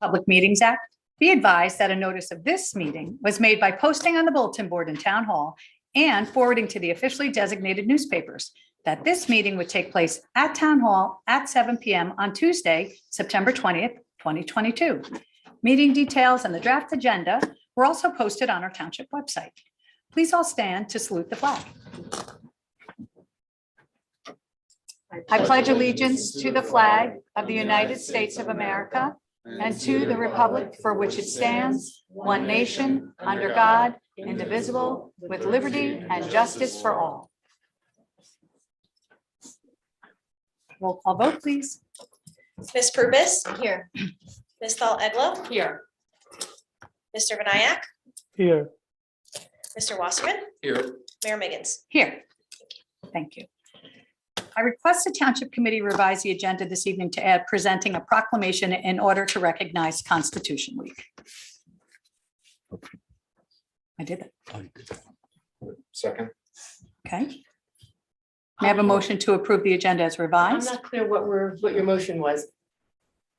Public Meetings Act, be advised that a notice of this meeting was made by posting on the bulletin board in Town Hall and forwarding to the officially designated newspapers that this meeting would take place at Town Hall at 7 p.m. on Tuesday, September 20th, 2022. Meeting details and the draft agenda were also posted on our township website. Please all stand to salute the flag. I pledge allegiance to the flag of the United States of America and to the republic for which it stands, one nation, under God, indivisible, with liberty and justice for all. Roll call vote, please. Ms. Purvis? Here. Ms. Thal Eglo? Here. Mr. Vinayak? Here. Mr. Wasserman? Here. Mayor Miggins? Here. Thank you. I request the Township Committee revise the agenda this evening to add presenting a proclamation in order to recognize Constitution Week. I did that. Second. Okay. May I have a motion to approve the agenda as I'm revised? not clear what your motion was.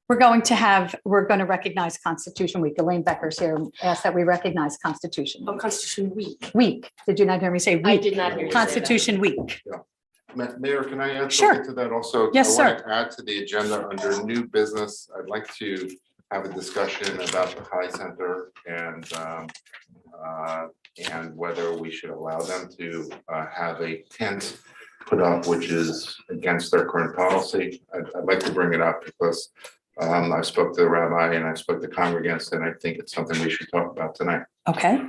We're going to recognize Constitution Week. Elaine Becker's here, asked that we recognize Constitution Oh, Constitution Week. Week. Did you not hear me say week? I did not hear you say that. Constitution Week. Mayor, can I add Sure. something to that also? Yes, I want to add to the agenda under new business. I'd like to have a discussion about the High Center and whether we should allow them to have a tent put up, which is against their current policy. I'd like to bring it up because I spoke to the rabbi and I spoke to congregants, and I think it's something we should talk about tonight. Okay.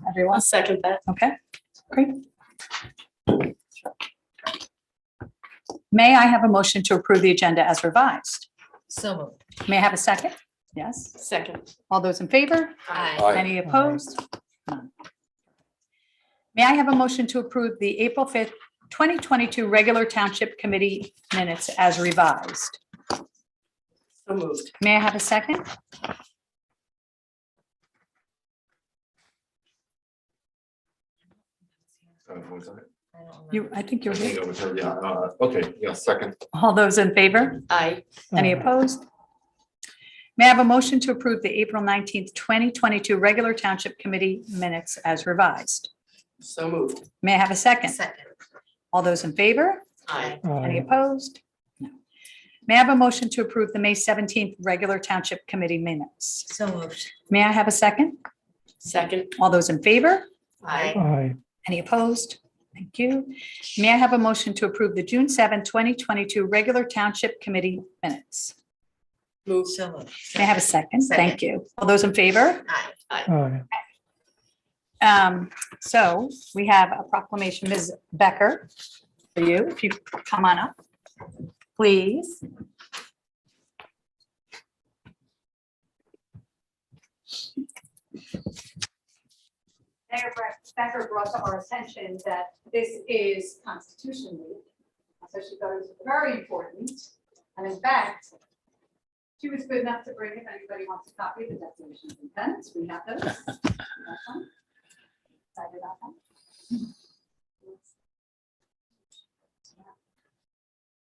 Everyone, I'll second that. okay, great. May I have a motion to approve the agenda as revised? So moved. May I have a second? Yes. Second. All those in favor? Aye. Any opposed? None. May I have a motion to approve the April 5th, 2022 regular Township Committee minutes as revised? So moved. May I have a second? Was that it? I think you're I think here. it was her, yeah, okay, yeah, second. All those in favor? Aye. Any opposed? May I have a motion to approve the April 19th, 2022 regular Township Committee minutes as revised? So moved. May I have a second? Second. All those in favor? Aye. Any opposed? No. May I have a motion to approve the May 17th regular Township Committee minutes? So moved. May I have a second? Second. All those in favor? Aye. Any opposed? Thank you. May I have a motion to approve the June 7th, 2022 regular Township Committee minutes? Move. So moved. May I have a second? Second. Thank you. All those in favor? Aye. So we have a proclamation, Ms. Becker, for you, if you come on up, please. Mayor Becker brought to our attention that this is Constitution Week. So she thought it was very important. And in fact, she was good enough to bring, if anybody wants a copy of the Declaration of Independence, we have those. Excited about that.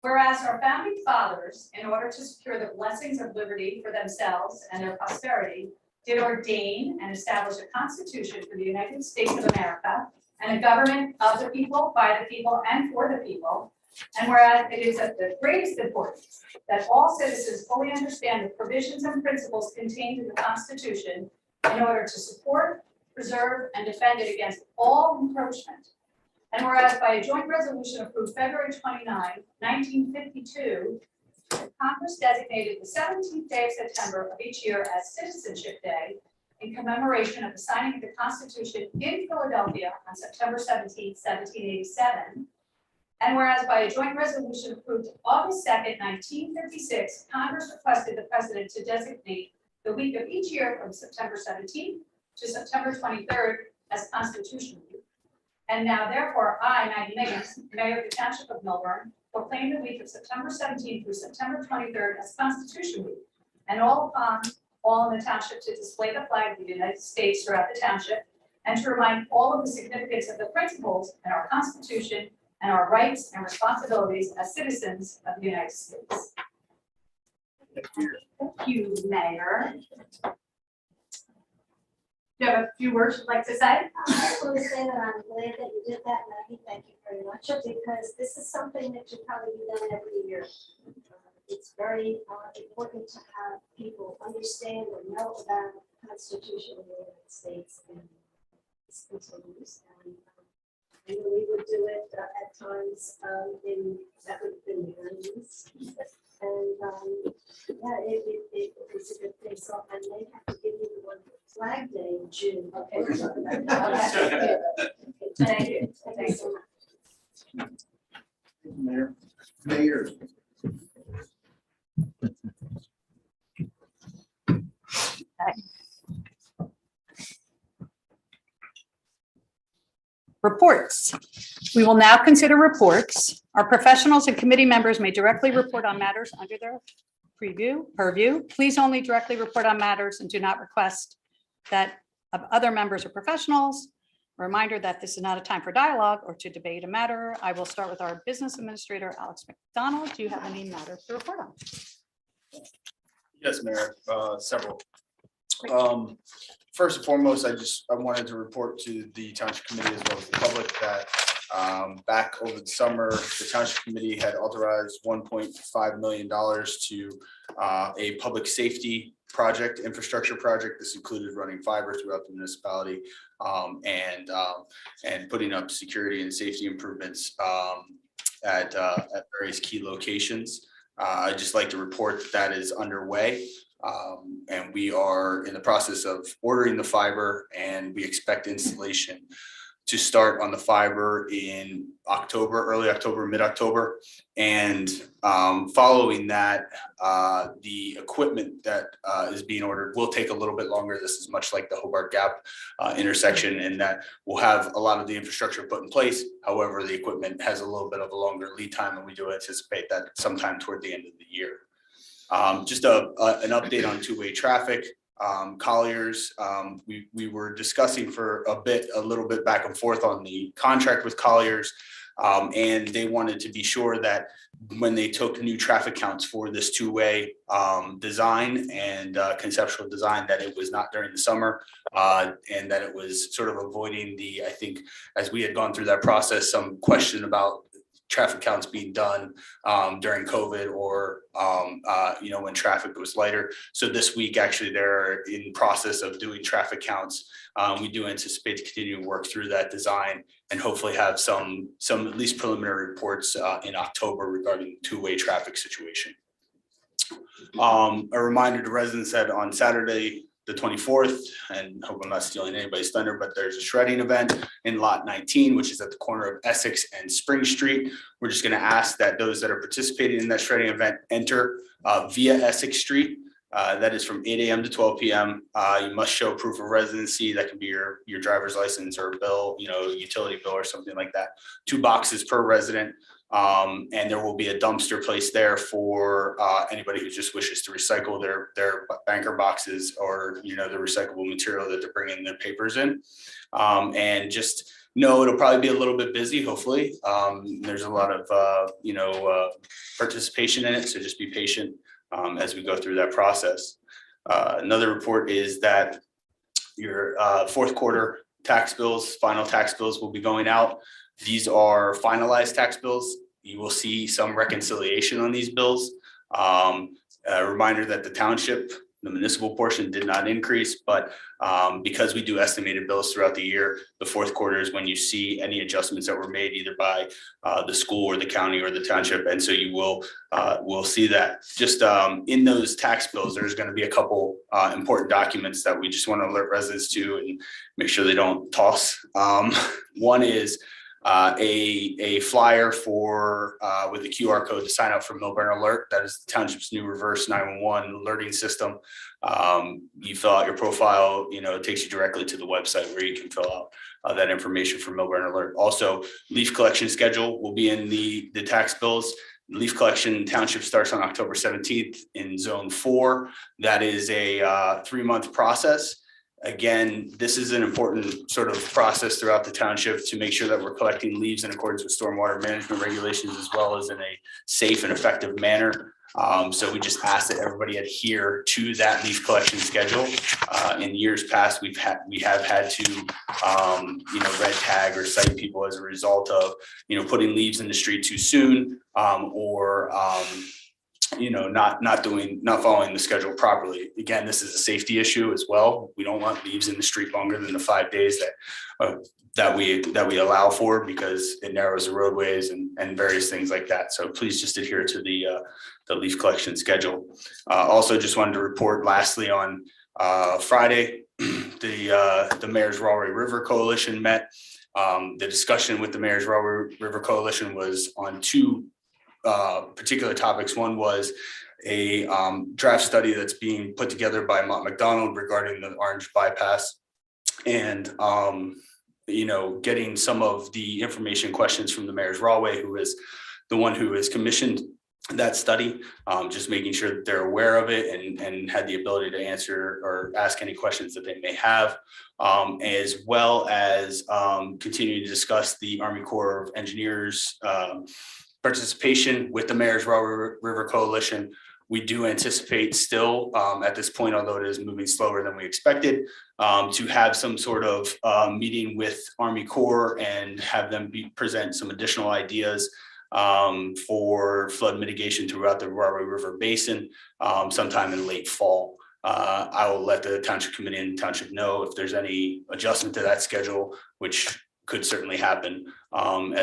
Whereas our founding fathers, in order to secure the blessings of liberty for themselves and their posterity, did ordain and establish a constitution for the United States of America and a government of the people, by the people, and for the people. And whereas it is of the greatest importance that all citizens fully understand the provisions and principles contained in the Constitution in order to support, preserve, and defend it against all encroachment. And whereas by a joint resolution approved February 29, 1952, Congress designated the 17th day of September of each year as Citizenship Day in commemoration of the signing of the Constitution in Philadelphia on September 17, 1787. And whereas by a joint resolution approved August 2nd, 1956, Congress requested the President to designate the week of each year from September 17th to September 23rd as Constitution Week. And now therefore, I, Maggie Miggins, Mayor of the Township of Millburn, proclaim the week of September 17th through September 23rd as Constitution Week, and all in the township to display the flag of the United States throughout the township, and to remind all of the significance of the principles in our Constitution and our rights and responsibilities as citizens of the United States. Thank you, Mayor. Do you have a few words you'd like to say? I just want to say that I'm glad that you did that, Maggie. Thank you very much, because this is something that should probably be done every year. It's very important to have people understand and know about the Constitution of the United States and its continues. And I know we would do it at times that would have been the earnings. And yeah, it's a good thing. So I may have to give you the one for Flag Day in June. Okay. Okay. Thank you. Thank you so much. Mayor. Reports. We will now consider reports. Our professionals and committee members may directly report on matters under their purview. Please only directly report on matters and do not request that of other members or professionals. A reminder that this is not a time for dialogue or to debate a matter. I will start with our business administrator, Alex McDonald. Do you have any matters to report on? Yes, Mayor, several. First and foremost, I wanted to report to the Township Committee as well as the public that back over the summer, the Township Committee had authorized $1.5 million to a public safety project, infrastructure project. This included running fiber throughout the municipality and putting up security and safety improvements at various key locations. I'd just like to report that is underway. And we are in the process of ordering the fiber, and we expect installation to start on the fiber in October, early October, mid-October. And following that, the equipment that is being ordered will take a little bit longer. This is much like the Hobart Gap intersection, in that we'll have a lot of the infrastructure put in place. However, the equipment has a little bit of a longer lead time, and we do anticipate that sometime toward the end of the year. Just an update on two-way traffic. Colliers, we were discussing for a little bit back and forth on the contract with Colliers, and they wanted to be sure that when they took new traffic counts for this two-way design and conceptual design, that it was not during the summer, and that it was sort of avoiding I think as we had gone through that process, some question about traffic counts being done during COVID or when traffic was lighter. So this week, actually, they're in process of doing traffic counts. We do anticipate to continue to work through that design and hopefully have some at least preliminary reports in October regarding the two-way traffic situation. A reminder to residents that on Saturday, the 24th, and hope I'm not stealing anybody's thunder, but there's a shredding event in lot 19, which is at the corner of Essex and Spring Street. We're just going to ask that those that are participating in that shredding event enter via Essex Street. That is from 8 a.m. to 12 p.m. You must show proof of residency. That can be your driver's license or bill, utility bill or something like that. 2 boxes per resident. And there will be a dumpster placed there for anybody who just wishes to recycle their banker boxes or the recyclable material that they're bringing their papers in. And just know it'll probably be a little bit busy. Hopefully, there's a lot of participation in it, so just be patient as we go through that process. Another report is that your fourth quarter tax bills, final tax bills, will be going out. These are finalized tax bills. You will see some reconciliation on these bills. A reminder that the township, the municipal portion, did not increase, but because we do estimated bills throughout the year, the fourth quarter is when you see any adjustments that were made either by the school or the county or the township. And so you will see that. Just in those tax bills, there's going to be a couple important documents that we just want to alert residents to and make sure they don't toss. One is a flyer for with a QR code to sign up for Millburn Alert. That is the township's new reverse 911 alerting system. You fill out your profile, it takes you directly to the website where you can fill out that information for Millburn Alert. Also, leaf collection schedule will be in the tax bills. Leaf collection township starts on October 17th in zone 4. That is a 3-month process. Again, this is an important sort of process throughout the township to make sure that we're collecting leaves in accordance with stormwater management regulations as well as in a safe and effective manner. So we just ask that everybody adhere to that leaf collection schedule. In years past, we have had to, red tag or cite people as a result of, putting leaves in the street too soon, or not following the schedule properly. Again, this is a safety issue as well. We don't want leaves in the street longer than the 5 days that we allow for, because it narrows the roadways and various things like that. So please just adhere to the leaf collection schedule. Also, just wanted to report lastly on Friday, the Mayor's Rahway River Coalition met. The discussion with the Mayor's Rahway River Coalition was on two particular topics. One was a draft study that's being put together by Mott McDonald regarding the Orange bypass, and getting some of the information questions from the Mayor's Rahway, who is the one who has commissioned that study, just making sure that they're aware of it and had the ability to answer or ask any questions that they may have, as well as continuing to discuss the Army Corps of Engineers participation with the Mayor's Rahway River Coalition. We do anticipate still at this point, although it is moving slower than we expected, to have some sort of meeting with Army Corps and have them present some additional ideas for flood mitigation throughout the Rahway River Basin sometime in late fall. I will let the Township Committee and Township know if there's any adjustment to that schedule, which could certainly happen, and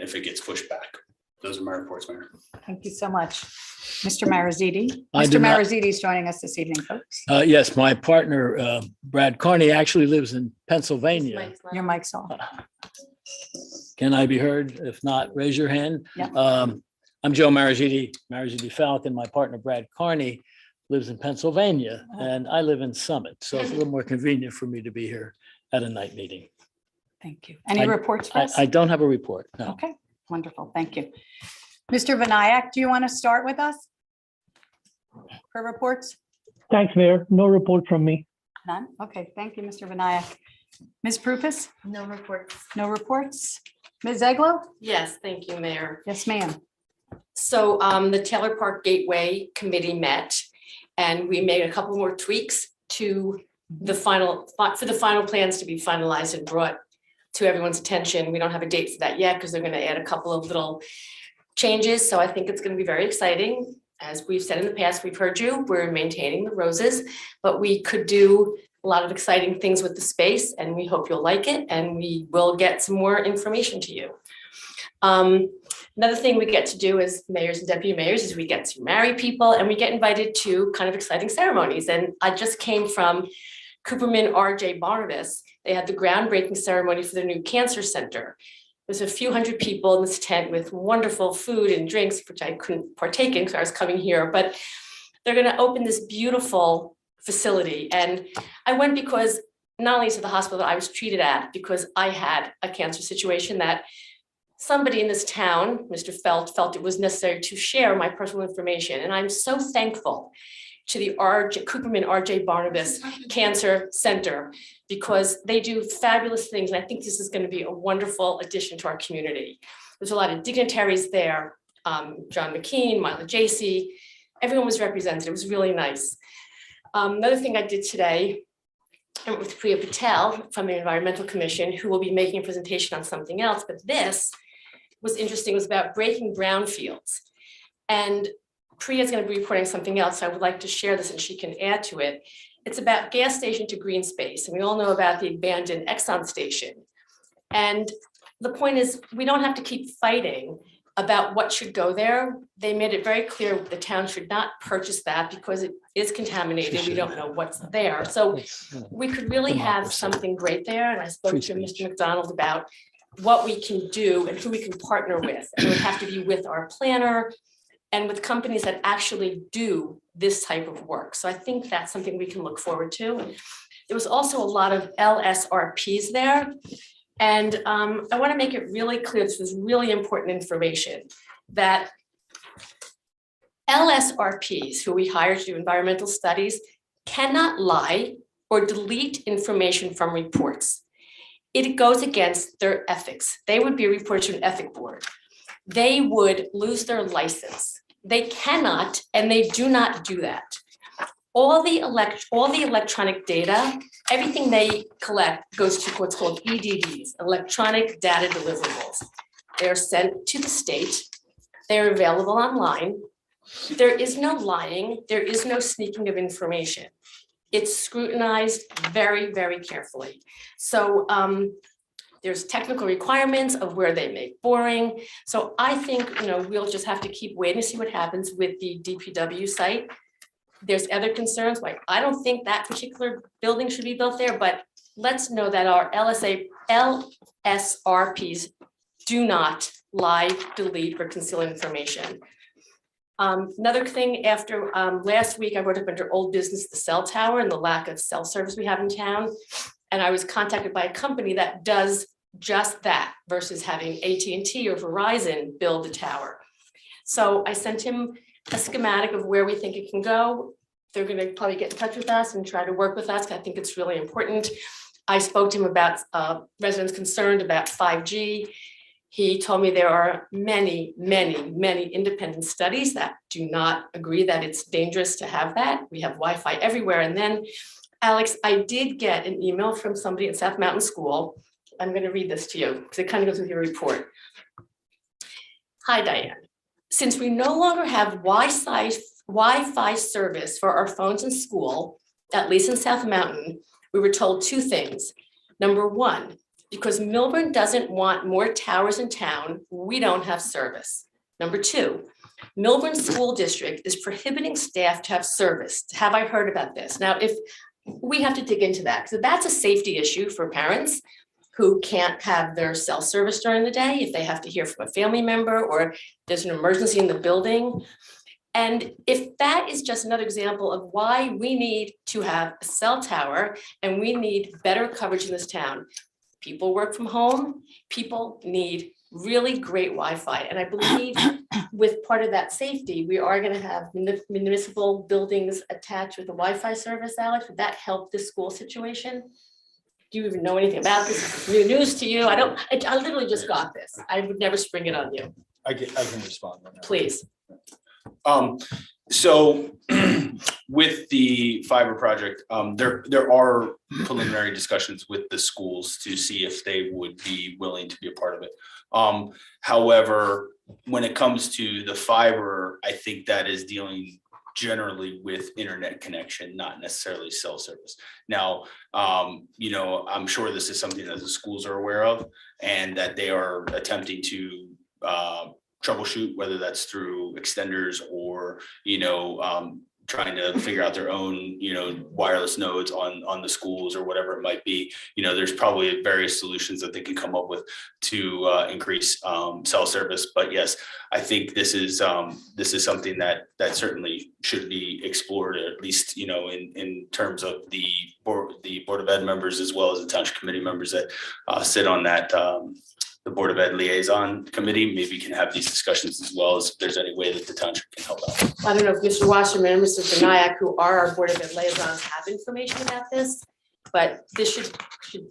if it gets pushed back. Those are my reports, Mayor. Thank you so much. Mr. Mariziti. I Mr. do not- Mariziti is joining us this evening, folks. Yes, my partner, Brad Carney, actually lives in Pennsylvania. Your mic's off. Can I be heard? If not, raise your hand. Yeah. I'm Joe Mariziti Falcon. My partner, Brad Carney, lives in Pennsylvania, and I live in Summit. So it's a little more convenient for me to be here at a night meeting. Thank you. Any reports for us? I don't have a report, no. Okay, wonderful. Thank you. Mr. Vinayak, do you want to start with us? For reports? Thanks, Mayor. No report from me. None? Okay, thank you, Mr. Vinayak. Ms. Prupus? No reports. No reports? Ms. Eglo? Yes, thank you, Mayor. Yes, ma'am. So the Taylor Park Gateway Committee met, and we made a couple more tweaks to the final plans to be finalized and brought to everyone's attention. We don't have a date for that yet because they're going to add a couple of little changes. So I think it's going to be very exciting. As we've said in the past, we've heard you, we're maintaining the roses, but we could do a lot of exciting things with the space, and we hope you'll like it, and we will get some more information to you. Another thing we get to do as mayors and deputy mayors is we get to marry people, and we get invited to kind of exciting ceremonies. And I just came from Cooperman RJ Barnabas. They had the groundbreaking ceremony for their new cancer center. There's a few hundred people in this tent with wonderful food and drinks, which I couldn't partake in because I was coming here, but they're going to open this beautiful facility. And I went because not only to the hospital that I was treated at, because I had a cancer situation that somebody in this town, Mr. felt it was necessary to share my personal information. And I'm so thankful to the Cooperman RJ Barnabas Cancer Center, because they do fabulous things. And I think this is going to be a wonderful addition to our community. There's a lot of dignitaries there. John McKean, Mila Jacey, everyone was represented. It was really nice. Another thing I did today, I went with Priya Patel from the Environmental Commission, who will be making a presentation on something else, but this was interesting. It was about breaking brownfields. And Priya is going to be reporting something else. So I would like to share this and she can add to it. It's about gas station to green space. And we all know about the abandoned Exxon station. And the point is, we don't have to keep fighting about what should go there. They made it very clear the town should not purchase that because it is contaminated. We don't know what's there. So we could really have something great there. And I spoke to Mr. McDonald about what we can do and who we can partner with. And it would have to be with our planner and with companies that actually do this type of work. So I think that's something we can look forward to. There was also a lot of LSRPs there. And I want to make it really clear, this is really important information, that LSRPs, who we hire to do environmental studies, cannot lie or delete information from reports. It goes against their ethics. They would be reported to an ethic board. They would lose their license. They cannot, and they do not do that. All the electronic data, everything they collect goes to what's called EDDs, electronic data deliverables. They're sent to the state. They're available online. There is no lying. There is no sneaking of information. It's scrutinized very, very carefully. So there's technical requirements of where they make boring. So I think, we'll just have to keep waiting to see what happens with the DPW site. There's other concerns, like I don't think that particular building should be built there, but let's know that our LSRPs do not lie, delete, or conceal information. Another thing, after last week, I wrote up under old business, the cell tower and the lack of cell service we have in town. And I was contacted by a company that does just that versus having AT&T or Verizon build the tower. So I sent him a schematic of where we think it can go. They're going to probably get in touch with us and try to work with us. I think it's really important. I spoke to him about residents concerned about 5G. He told me there are many, many, many independent studies that do not agree that it's dangerous to have that. We have Wi-Fi everywhere. And then, Alex, I did get an email from somebody at South Mountain School. I'm going to read this to you because it kind of goes with your report. Hi, Diane. Since we no longer have Wi-Fi service for our phones in school, at least in South Mountain, we were told two things. Number one, because Milburn doesn't want more towers in town, we don't have service. Number two, Milburn School District is prohibiting staff to have service. Have I heard about this? Now, if we have to dig into that, because that's a safety issue for parents who can't have their cell service during the day, if they have to hear from a family member or there's an emergency in the building. And if that is just another example of why we need to have a cell tower and we need better coverage in this town. People work from home, people need really great Wi-Fi. And I believe with part of that safety, we are going to have municipal buildings attached with the Wi-Fi service, Alex. Would that help the school situation? Do you even know anything about this? Is this new news to you? I literally just got this. I would never spring it on you. I can respond on that. Please. So with the fiber project, there are preliminary discussions with the schools to see if they would be willing to be a part of it. However, when it comes to the fiber, I think that is dealing generally with internet connection, not necessarily cell service. Now, I'm sure this is something that the schools are aware of and that they are attempting to troubleshoot, whether that's through extenders or, trying to figure out their own, wireless nodes on the schools or whatever it might be. There's probably various solutions that they can come up with to increase cell service. But yes, I think this is something that certainly should be explored, at least, in terms of the Board of Ed members, as well as the Township Committee members that sit on that the Board of Ed liaison committee. Maybe can have these discussions as well, as if there's any way that the township can help out. I don't know if Mr. Wasserman and Mr. Benayak, who are our Board of Ed liaisons, have information about this, but this should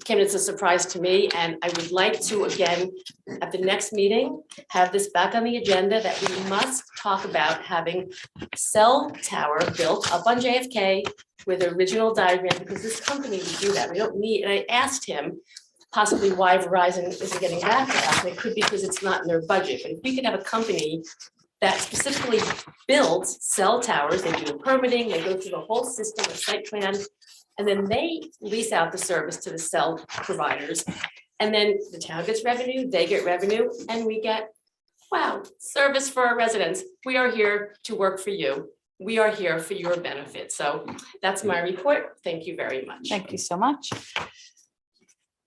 came as a surprise to me. And I would like to, again, at the next meeting, have this back on the agenda that we must talk about having a cell tower built up on JFK with the original diagram, because this company would do that. We don't need, and I asked him, possibly why Verizon isn't getting back to us, and it could be because it's not in their budget. But if we could have a company that specifically builds cell towers, they do the permitting, they go through the whole system of site plan, and then they lease out the service to the cell providers. And then the town gets revenue, they get revenue, and we get, wow, service for our residents. We are here to work for you. We are here for your benefit. So that's my report. Thank you very much. Thank you so much.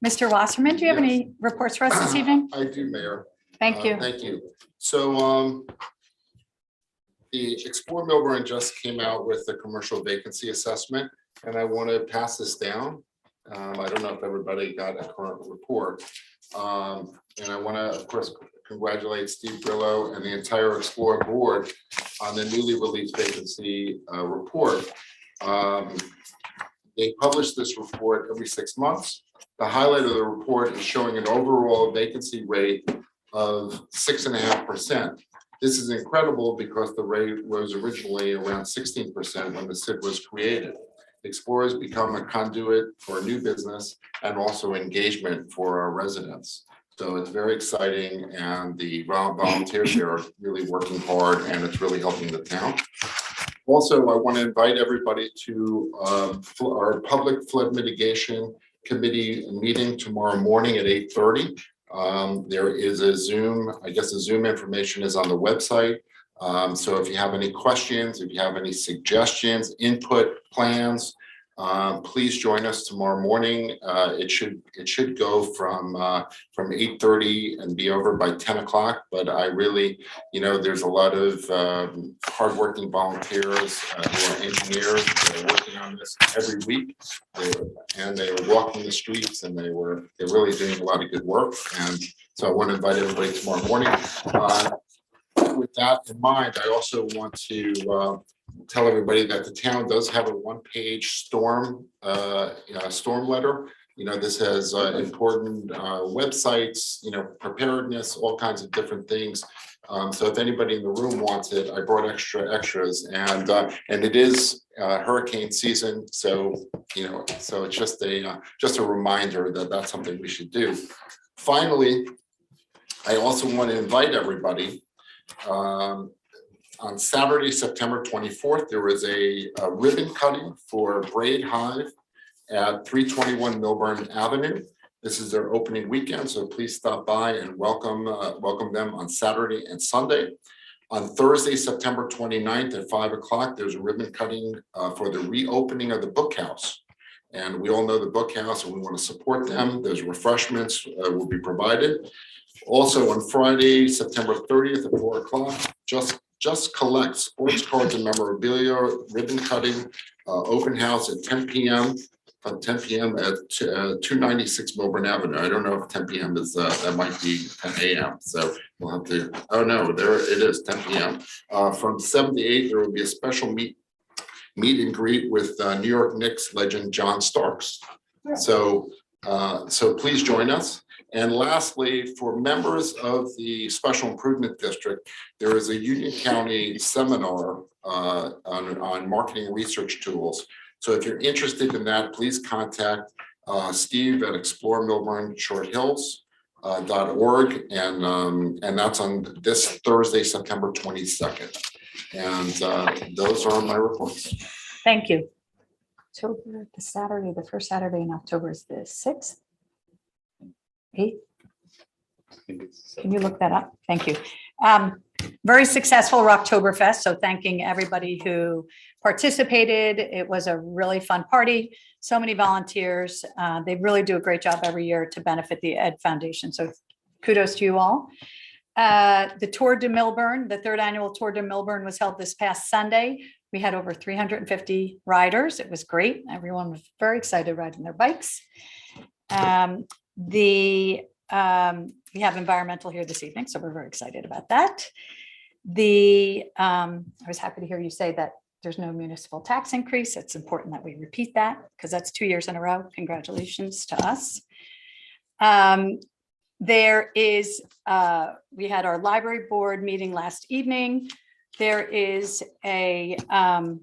Mr. Wasserman, do you have any reports for us this evening? I do, Mayor. Thank you. Thank you. So the Explore Milburn just came out with the commercial vacancy assessment, and I want to pass this down. I don't know if everybody got a current report. And I want to, of course, congratulate Steve Grillo and the entire Explore board on the newly released vacancy report. They publish this report every 6 months. The highlight of the report is showing an overall vacancy rate of 6.5%. This is incredible because the rate was originally around 16% when the SID was created. Explorer has become a conduit for new business and also engagement for our residents. So it's very exciting, and the volunteers here are really working hard, and it's really helping the town. Also, I want to invite everybody to our public flood mitigation committee meeting tomorrow morning at 8:30. There is a Zoom, I guess the Zoom information is on the website. So if you have any questions, if you have any suggestions, input, plans, please join us tomorrow morning. It should go from 8:30 and be over by 10 o'clock. But I really, there's a lot of hardworking volunteers who are engineers that are working on this every week. They were walking the streets, and they're really doing a lot of good work. And so I want to invite everybody tomorrow morning. With that in mind, I also want to tell everybody that the town does have a one-page storm letter. This has important websites, preparedness, all kinds of different things. So if anybody in the room wants it, I brought extras, and it is hurricane season. So so it's just a reminder that that's something we should do. Finally, I also want to invite everybody. On Saturday, September 24th, there was a ribbon cutting for Braid Hive at 321 Milburn Avenue. This is their opening weekend, so please stop by and welcome them on Saturday and Sunday. On Thursday, September 29th at 5 o'clock, there's a ribbon cutting for the reopening of the Book House. And we all know the Book House, and we want to support them. There's refreshments will be provided. Also on Friday, September 30th at 4 o'clock, Just Collect sports cards and memorabilia ribbon cutting open house at 10 p.m. At 296 Milburn Avenue. I don't know if 10 p.m. is that might be 10 a.m. So we'll have to. Oh no, there it is, 10 p.m. From 7 to 8, there will be a special meet and greet with New York Knicks legend John Starks. So please join us. And lastly, for members of the Special Improvement District, there is a Union County seminar on marketing research tools. So if you're interested in that, please contact Steve at exploremilburnshorthills.org, and that's on this Thursday, September 22nd. And those are my reports. Thank you. October, the first Saturday in October is the 6th. 8th. Can you look that up? Thank you. Very successful Rocktoberfest. So thanking everybody who participated. It was a really fun party. So many volunteers. They really do a great job every year to benefit the Ed Foundation. So kudos to you all. The Tour de Milburn, the third annual Tour de Milburn was held this past Sunday. We had over 350 riders. It was great. Everyone was very excited riding their bikes. We have environmental here this evening, so we're very excited about that. I was happy to hear you say that there's no municipal tax increase. It's important that we repeat that because that's 2 years in a row. Congratulations to us. We had our library board meeting last evening. There is on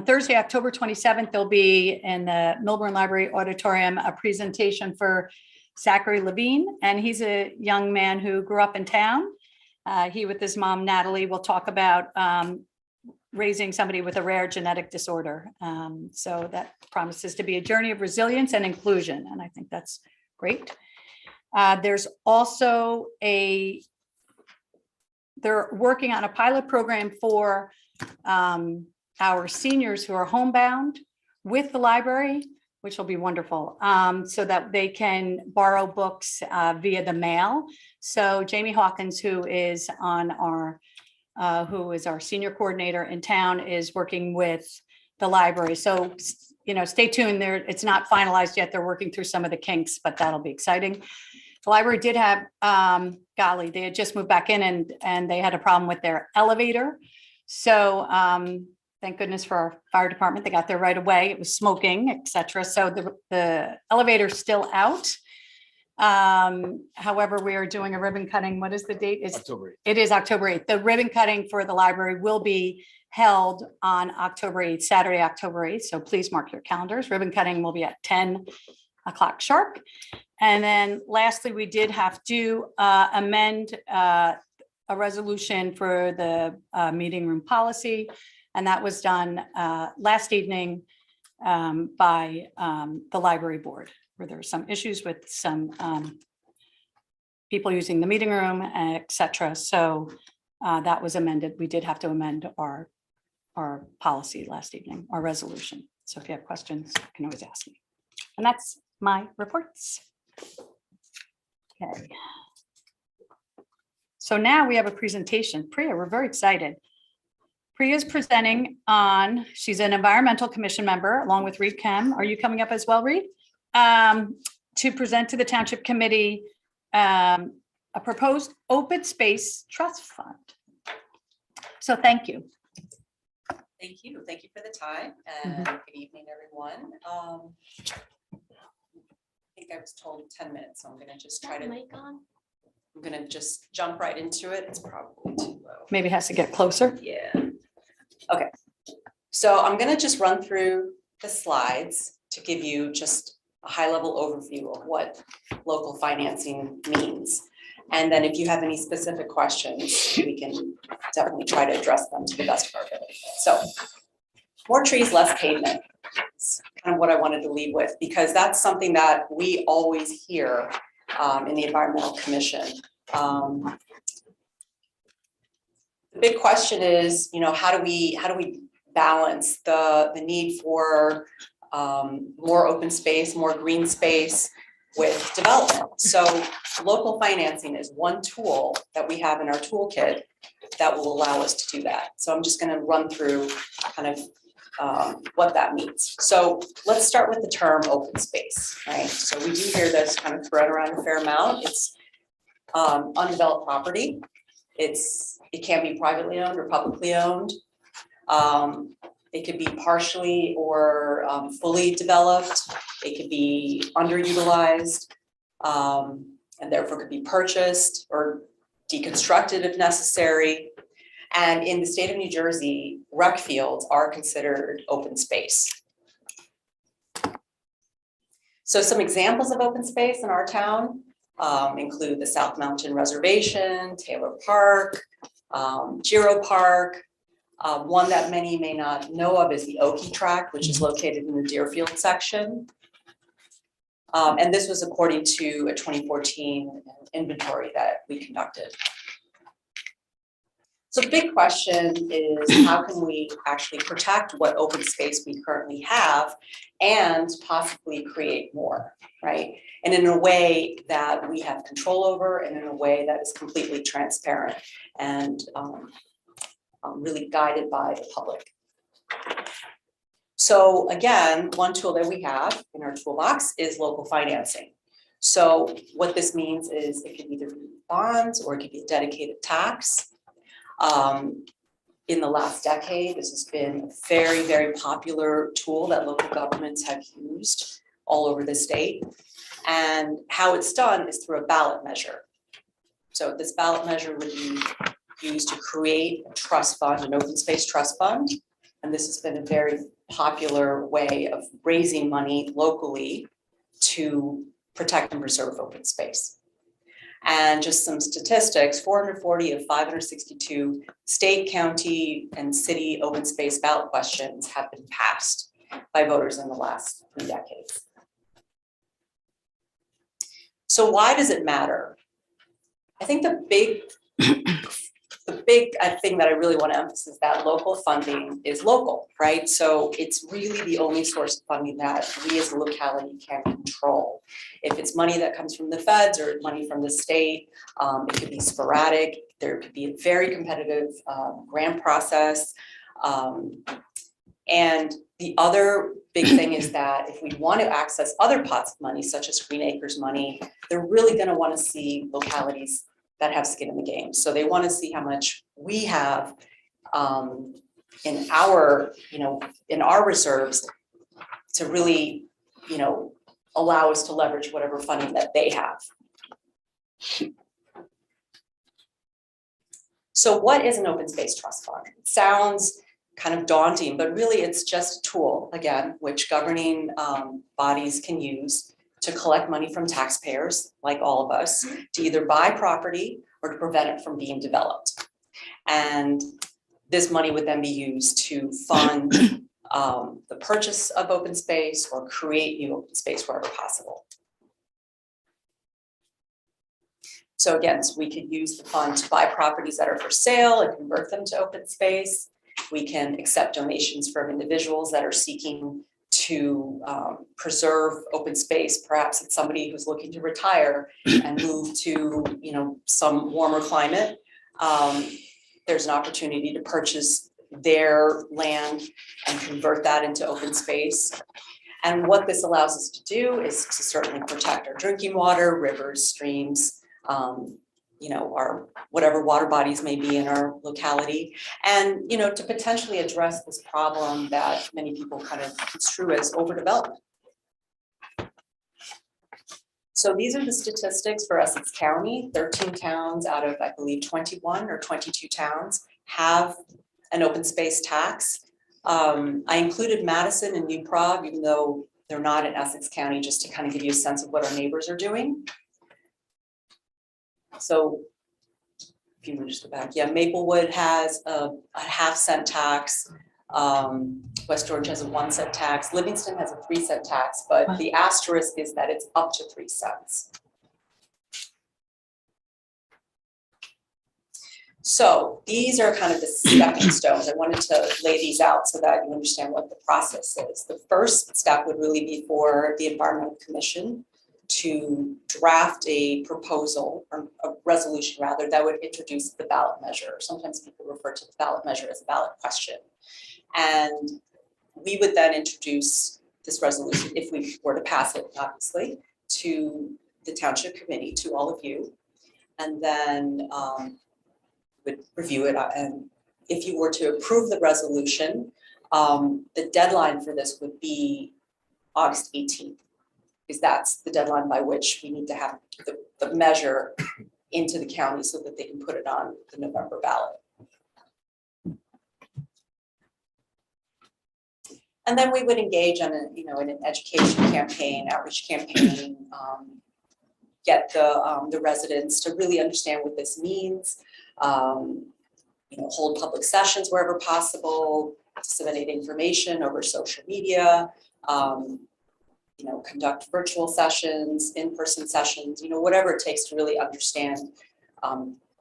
Thursday, October 27th, there'll be in the Milburn Library Auditorium a presentation for Zachary Levine, and he's a young man who grew up in town. He with his mom, Natalie, will talk about raising somebody with a rare genetic disorder. So that promises to be a journey of resilience and inclusion, and I think that's great. There's also they're working on a pilot program for our seniors who are homebound with the library, which will be wonderful, so that they can borrow books via the mail. So Jamie Hawkins, who is our senior coordinator in town, is working with the library. So, stay tuned there. It's not finalized yet. They're working through some of the kinks, but that'll be exciting. The library did have, they had just moved back in and they had a problem with their elevator. So Thank goodness for our fire department. They got there right away. It was smoking, et cetera. So the elevator's still out. However, we are doing a ribbon cutting. What is the date? October 8th. It is October 8th. The ribbon cutting for the library will be held on October 8th, Saturday, October 8th. So please mark your calendars. Ribbon cutting will be at 10 o'clock sharp. And then lastly, we did have to amend a resolution for the meeting room policy. And that was done last evening by the library board, where there were some issues with some people using the meeting room, et cetera. So that was amended. We did have to amend our policy last evening, our resolution. So if you have questions, you can always ask me. And that's my reports. Okay. So now we have a presentation. Priya, we're very excited. Priya is presenting on, she's an environmental commission member along with Reed Kem. Are you coming up as well, Reed? To present to the Township Committee a proposed open space trust fund. So thank you. Thank you. Thank you for the time and good evening, everyone. I think I was told 10 minutes, so I'm gonna just try to, I'm gonna just jump right into it. It's probably too low. Maybe it has to get closer. Yeah. Okay. So I'm gonna just run through the slides to give you just a high-level overview of what local financing means. And then if you have any specific questions, we can definitely try to address them to the best of our ability. So more trees, less pavement. It's kind of what I wanted to lead with, because that's something that we always hear in the Environmental Commission. The big question is, you know, how do we balance the need for more open space, more green space with development? So local financing is one tool that we have in our toolkit that will allow us to do that. So I'm just going to run through kind of what that means. So let's start with the term open space, right? So we do hear this kind of thread around a fair amount. It's undeveloped property. It can be privately owned or publicly owned. It could be partially or fully developed. It could be underutilized, and therefore could be purchased or deconstructed if necessary. And in the state of New Jersey, rec fields are considered open space. So some examples of open space in our town include the South Mountain Reservation, Taylor Park, Giro Park. One that many may not know of is the Okie Tract, which is located in the Deerfield section. And this was according to a 2014 inventory that we conducted. So the big question is, how can we actually protect what open space we currently have and possibly create more, right? And in a way that we have control over and in a way that is completely transparent and really guided by the public. So again, one tool that we have in our toolbox is local financing. So what this means is it can either be bonds or it could be a dedicated tax. In the last decade, this has been a very, very popular tool that local governments have used all over the state. And how it's done is through a ballot measure. So this ballot measure would be used to create a trust fund, an open space trust fund. And this has been a very popular way of raising money locally to protect and preserve open space. And just some statistics, 440 of 562 state, county, and city open space ballot questions have been passed by voters in the last 3 decades. So why does it matter? I think the big thing that I really want to emphasize is that local funding is local, right? So it's really the only source of funding that we as a locality can control. If it's money that comes from the feds or money from the state, it could be sporadic. There could be a very competitive grant process. And the other big thing is that if we want to access other pots of money, such as Green Acres money, they're really going to want to see localities that have skin in the game. So they want to see how much we have in our, in our reserves to really, allow us to leverage whatever funding that they have. So what is an open space trust fund? It sounds kind of daunting, but really it's just a tool, again, which governing bodies can use to collect money from taxpayers, like all of us, to either buy property or to prevent it from being developed. And this money would then be used to fund the purchase of open space or create new open space wherever possible. So again, we could use the fund to buy properties that are for sale and convert them to open space. We can accept donations from individuals that are seeking to preserve open space. Perhaps it's somebody who's looking to retire and move to, some warmer climate. There's an opportunity to purchase their land and convert that into open space. And what this allows us to do is to certainly protect our drinking water, rivers, streams, our whatever water bodies may be in our locality, and to potentially address this problem that many people kind of construe as overdevelopment. So these are the statistics for Essex County. 13 towns out of, I believe, 21 or 22 towns have an open space tax. I included Madison and New Prague, even though they're not in Essex County, just to kind of give you a sense of what our neighbors are doing. So if you would just go back, yeah, Maplewood has a half-cent tax. West Orange has a 1 cent tax. Livingston has a 3 cent tax, but the asterisk is that it's up to 3 cents. So these are kind of the stepping stones. I wanted to lay these out so that you understand what the process is. The first step would really be for the Environmental Commission to draft a proposal, or a resolution rather, that would introduce the ballot measure. Sometimes people refer to the ballot measure as a ballot question. And we would then introduce this resolution, if we were to pass it, obviously, to the Township Committee, to all of you. And then would review it. And if you were to approve the resolution, the deadline for this would be August 18th. Because that's the deadline by which we need to have the measure into the county so that they can put it on the November ballot. And then we would engage on in an education campaign, outreach campaign, get the residents to really understand what this means. Hold public sessions wherever possible, disseminate information over social media. Conduct virtual sessions, in-person sessions, whatever it takes to really understand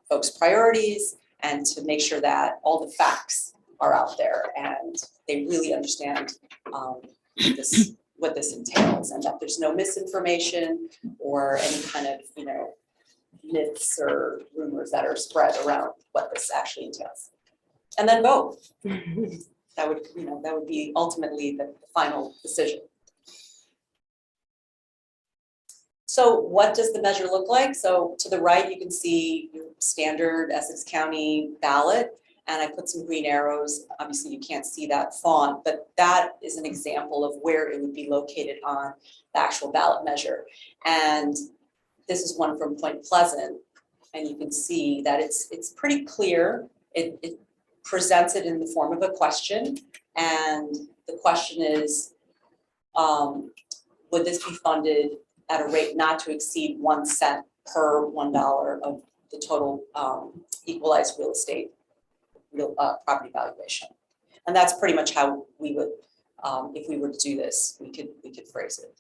folks' priorities and to make sure that all the facts are out there and they really understand what this entails, and that there's no misinformation or any kind of, myths or rumors that are spread around what this actually entails. And then vote. That would be ultimately the final decision. So what does the measure look like? So to the right, you can see your standard Essex County ballot, and I put some green arrows. Obviously, you can't see that font, but that is an example of where it would be located on the actual ballot measure. And this is one from Point Pleasant, and you can see that it's pretty clear. It presents it in the form of a question, and the question is, would this be funded at a rate not to exceed 1 cent per $1 of the total equalized real estate property valuation? And that's pretty much how we would, if we were to do this, we could phrase it.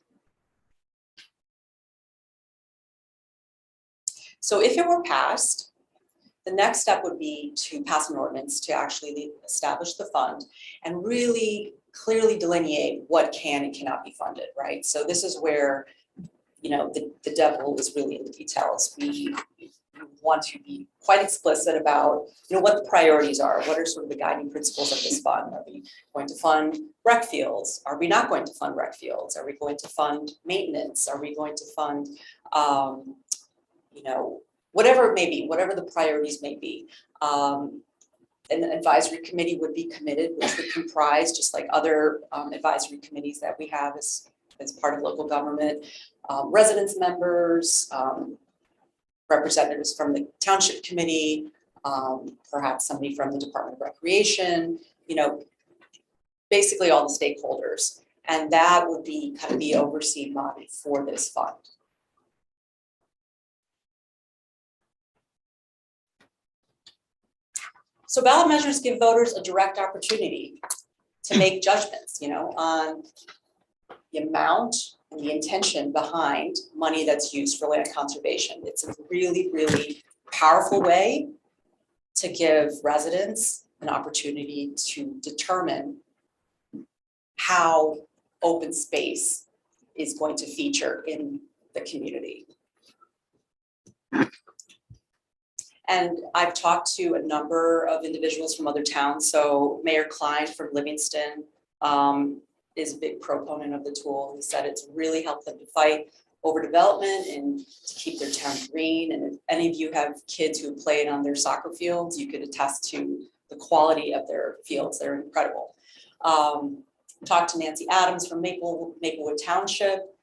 So if it were passed, the next step would be to pass an ordinance to actually establish the fund and really clearly delineate what can and cannot be funded, right? So this is where the devil is really in the details. We want to be quite explicit about, what the priorities are. What are sort of the guiding principles of this fund? Are we going to fund rec fields? Are we not going to fund rec fields? Are we going to fund maintenance? Are we going to fund, whatever it may be, whatever the priorities may be. An advisory committee would be committed, which would comprise, just like other advisory committees that we have as part of local government, residents members, representatives from the Township Committee, perhaps somebody from the Department of Recreation, basically all the stakeholders. And that would be kind of the overseen body for this fund. So ballot measures give voters a direct opportunity to make judgments, on the amount and the intention behind money that's used for land conservation. It's a really, really powerful way to give residents an opportunity to determine how open space is going to feature in the community. And I've talked to a number of individuals from other towns. So Mayor Klein from Livingston is a big proponent of the tool. He said it's really helped them to fight overdevelopment and to keep their town green. And if any of you have kids who played on their soccer fields, you could attest to the quality of their fields. They're incredible. Talked to Nancy Adams from Maplewood Township.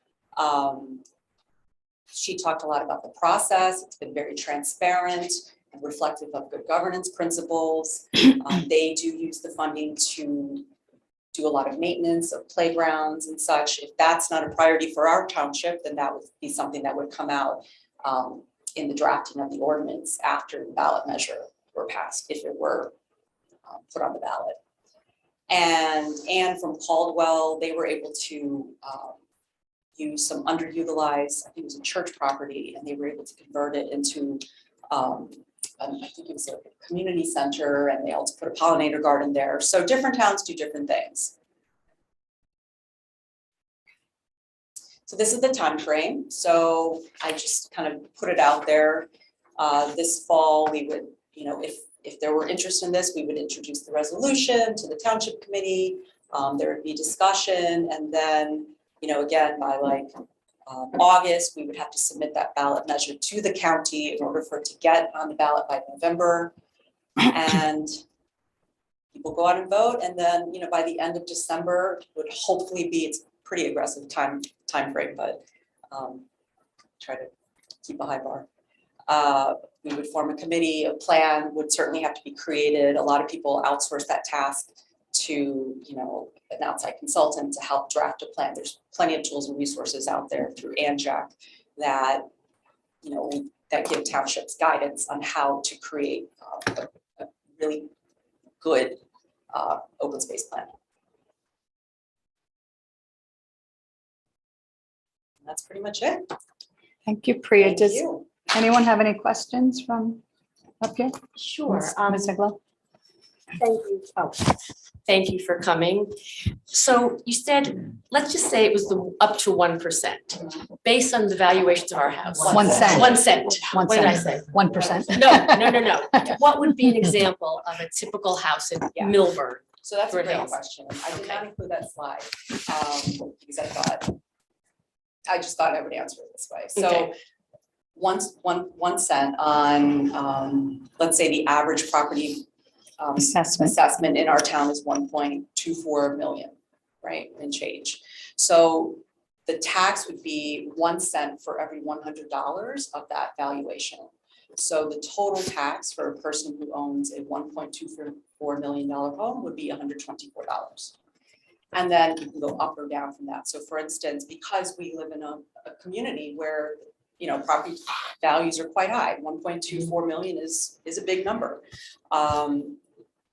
She talked a lot about the process. It's been very transparent and reflective of good governance principles. They do use the funding to do a lot of maintenance of playgrounds and such. If that's not a priority for our township, then that would be something that would come out in the drafting of the ordinance after the ballot measure were passed, if it were put on the ballot. And from Caldwell, they were able to use some underutilized, I think it was a church property, and they were able to convert it into, I think it was a community center, and they also put a pollinator garden there. So different towns do different things. So this is the time frame. So I just kind of put it out there. This fall, we would, if there were interest in this, we would introduce the resolution to the Township Committee. There would be discussion, and then, again, by like August, we would have to submit that ballot measure to the county in order for it to get on the ballot by November. And people go out and vote, and then, by the end of December would hopefully be, it's pretty aggressive time frame, but try to keep a high bar. We would form a committee. A plan would certainly have to be created. A lot of people outsource that task to, an outside consultant to help draft a plan. There's plenty of tools and resources out there through ANJAC that, that give townships guidance on how to create a really good open space plan. And that's pretty much it. Thank you, Priya. Thank Does you. anyone have any questions from up here? Sure. Ms. Ziegler? Thank you. Oh, Thank you for coming. So you said, let's just say it was up to 1%, based on the valuations of our house. 1 cent. 1 cent. 1 What did I cent. say? 1%. No. What would be an example of a typical house in Yeah. Milburn? So that's a Fort great Hills. question. I did Okay. not include that slide because I just thought I would answer it this way. So Okay. 1 cent on, let's say the average property assessment in our town is 1.24 million, right, and change. So the tax would be 1 cent for every $100 of that valuation. So the total tax for a person who owns a $1.24 million home would be $124. And then you can go up or down from that. So for instance, because we live in a community where, property values are quite high, 1.24 million is a big number.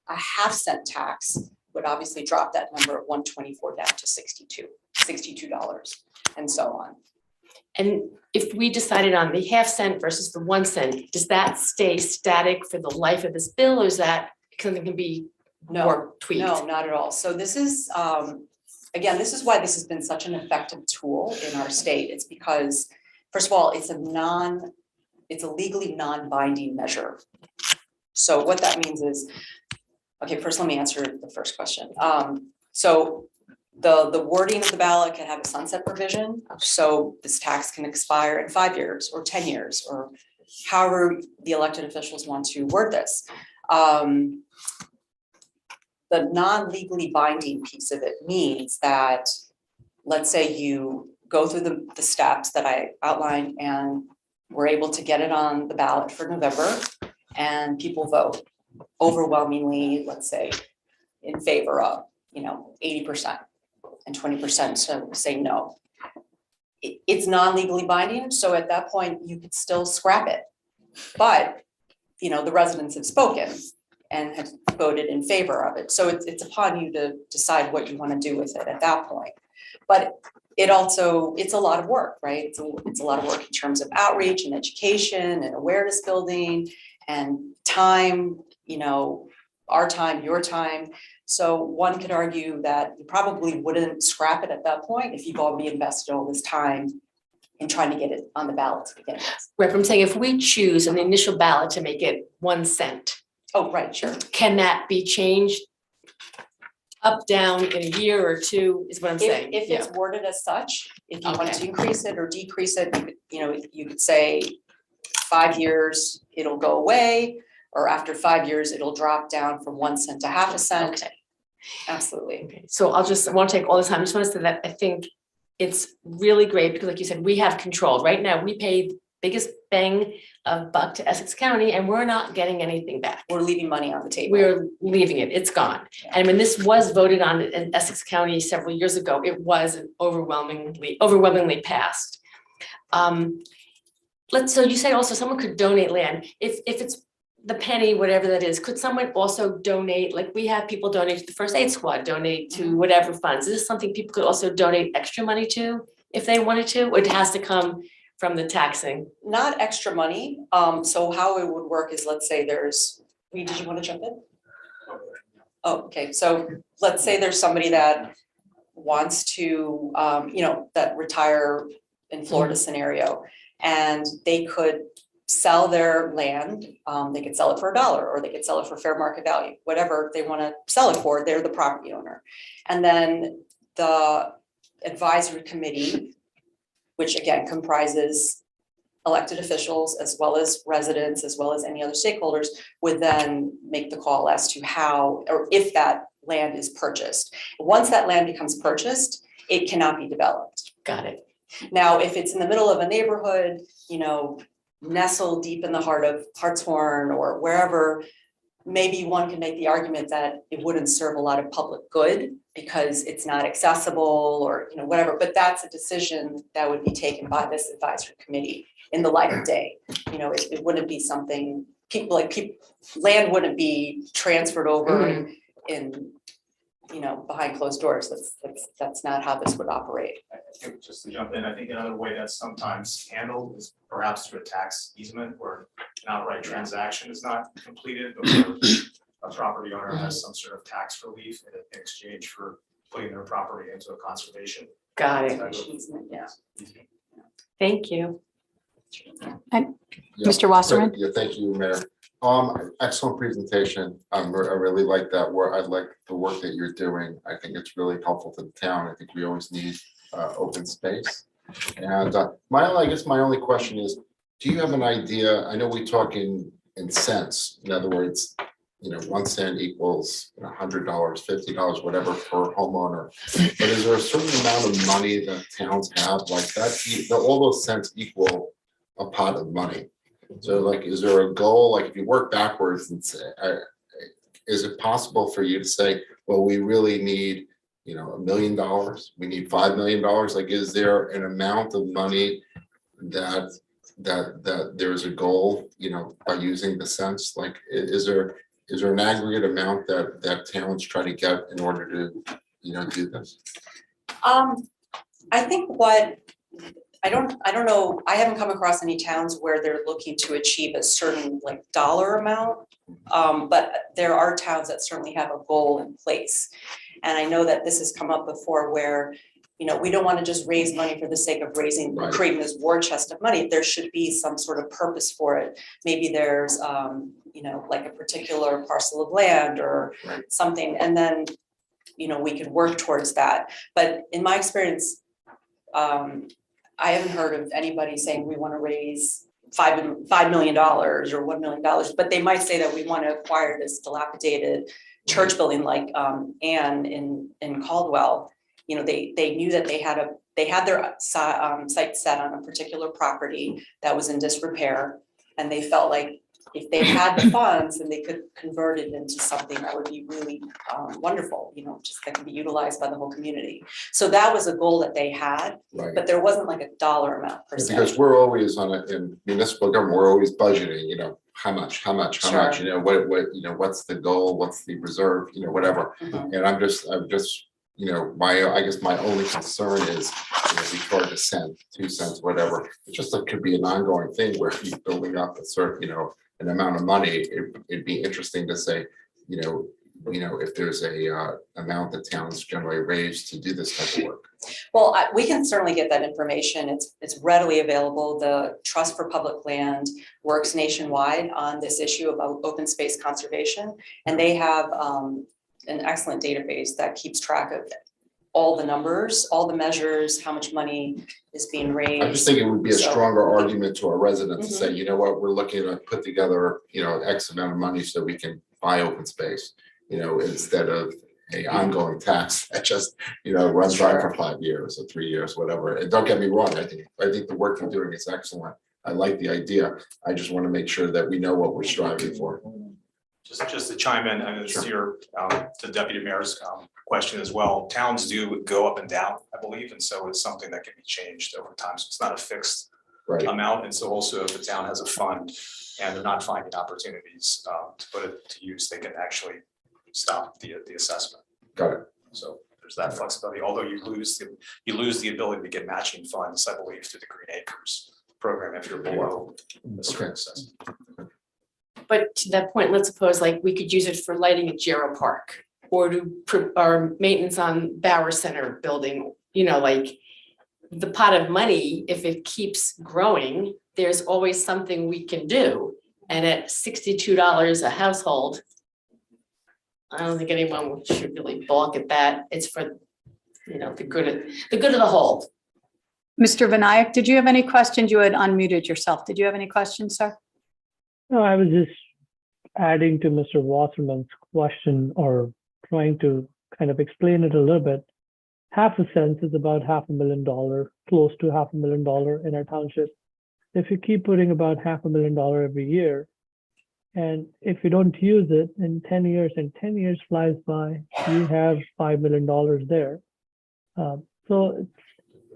A half-cent tax would obviously drop that number of 124 down to $62, and so on. And if we decided on the half-cent versus the 1 cent, does that stay static for the life of this bill, or is that something can be more tweaked? No, not at all. So this is, again, this is why this has been such an effective tool in our state. It's because, first of all, it's a legally non-binding measure. So what that means is, okay, first let me answer the first question. So the wording of the ballot can have a sunset provision. So this tax can expire in 5 years or 10 years, or however the elected officials want to word this. the non-legally binding piece of it means that, let's say you go through the steps that I outlined and we're able to get it on the ballot for November and people vote overwhelmingly, let's say, in favor of, 80% and 20% say no. It's non-legally binding, so at that point you could still scrap it. But, the residents have spoken and have voted in favor of it. So it's upon you to decide what you want to do with it at that point. But it's a lot of work, right? It's a lot of work in terms of outreach and education and awareness building and time, our time, your time. So one could argue that you probably wouldn't scrap it at that point if you've already invested all this time in trying to get it on the ballot to begin with. Right, I'm saying if we choose on the initial ballot to make it 1 cent, Oh, right, sure. can that be changed up, down in a year or two, is what I'm saying? If Yeah. it's worded as such, if you want Okay. to increase it or decrease it, you could say 5 years, it'll go away, or after 5 years, it'll drop down from 1 cent to half a cent. Okay. Absolutely. Okay, so I want to take all the time, I just want to say that I think it's really great, because like you said, we have control. Right now, we pay the biggest bang of buck to Essex County, and we're not getting anything back. We're leaving money on the table. We're leaving it, it's gone. And when this was voted on in Essex County several years ago, it was overwhelmingly passed. So you said also someone could donate land, if it's the penny, whatever that is, could someone also donate, like we have people donate to the first aid squad, donate to whatever funds, is this something people could also donate extra money to if they wanted to, or it has to come from the taxing? Not extra money. So how it would work is, let's say Reed, did you want to jump in? Oh, okay. So let's say there's somebody that wants to, that retire in Florida scenario, and they could sell their land. They could sell it for $1, or they could sell it for fair market value, whatever they want to sell it for, they're the property owner. And then the advisory committee, which again comprises elected officials as well as residents, as well as any other stakeholders, would then make the call as to how, or if that land is purchased. Once that land becomes purchased, it cannot be developed. Got it. Now, if it's in the middle of a neighborhood, nestled deep in the heart of Hartshorn or wherever, maybe one can make the argument that it wouldn't serve a lot of public good because it's not accessible or, whatever, but that's a decision that would be taken by this advisory committee in the light of day. It wouldn't be something, land wouldn't be transferred over in behind closed doors. That's not how this would operate. I think just to jump in, I think another way that's sometimes handled is perhaps through a tax easement where an outright transaction is not completed, but where a property owner has some sort of tax relief in exchange for putting their property into a conservation. Got it. Yeah. Thank you. Yeah. Mr. Wasserman? Yeah, thank you, Mayor. Excellent presentation. I really like that work. I like the work that you're doing. I think it's really helpful to the town. I think we always need open space. And my only question is, do you have an idea? I know we talk in cents. In other words, 1 cent equals $100, $50, whatever per homeowner. But is there a certain amount of money that towns have like that? All those cents equal a pot of money. So is there a goal, if you work backwards and say, is it possible for you to say, well, we really need, $1 million, we need $5 million? Is there an amount of money that there's a goal, by using the cents? Is there an aggregate amount that towns try to get in order to, do this? I think I don't know, I haven't come across any towns where they're looking to achieve a certain dollar amount. But there are towns that certainly have a goal in place. And I know that this has come up before where, we don't want to just raise money for the sake of Right. creating this war chest of money. There should be some sort of purpose for it. Maybe there's, a particular parcel of land or Right. something, and then, we could work towards that. But in my experience, I haven't heard of anybody saying we want to raise $5 million or $1 million, but they might say that we want to acquire this dilapidated church building like Anne in Caldwell. You know, they knew that they had their site set on a particular property that was in disrepair, and they felt like if they had the funds, then they could convert it into something that would be really wonderful, you know, just that could be utilized by the whole community. So that was a goal that they had, Right. but there wasn't like a dollar amount per se. Because we're always on it in municipal government, we're always budgeting, you know, how much, Sure. you know, what, you know, what's the goal, what's the reserve, you know, whatever. Mhm. And I'm just, you know, I guess my only concern is, you know, we charge a cent, 2 cents, whatever. It just like could be an ongoing thing where he's building up a certain, you know, an amount of money. It'd be interesting to say, you know, if there's a amount that towns generally raise to do this type of work. Well, we can certainly get that information. It's readily available. The Trust for Public Land works nationwide on this issue about open space conservation. And they have an excellent database that keeps track of all the numbers, all the measures, how much money is being raised. I just think it would be a So- stronger argument to our residents to say, you know what, we're looking to put together, you know, X amount of money so we can buy open space, you know, instead of a ongoing tax that just, you know, runs by for 5 years or 3 years, whatever. And don't get me wrong, I think the work you're doing is excellent. I like the idea. I just want to make sure that we know what we're striving for. Just to chime in, and it's your, to Deputy Mayor's question as well, towns do go up and down, I believe, and so it's something that can be changed over time, so it's not a fixed Right. amount, and so also if the town has a fund and they're not finding opportunities to put it to use, they can actually stop the assessment. Got it. So there's that flexibility, although you lose the ability to get matching funds, I believe, through the Green Acres program if you're below the certain assessment. But to that point, let's suppose like we could use it for lighting at Gero Park or or maintenance on Bauer Center building, you know, like the pot of money, if it keeps growing, there's always something we can do. And at $62 a household, I don't think anyone should really balk at that. It's for, you know, the good of the whole. Mr. Vinayak, did you have any questions? You had unmuted yourself. Did you have any questions, sir? No, I was just adding to Mr. Wasserman's question or trying to kind of explain it a little bit. 0.5 cents is about $500,000, close to $500,000 in our township. If you keep putting about $500,000 every year, and if you don't use it in 10 years, and 10 years flies by, you have $5 million there. So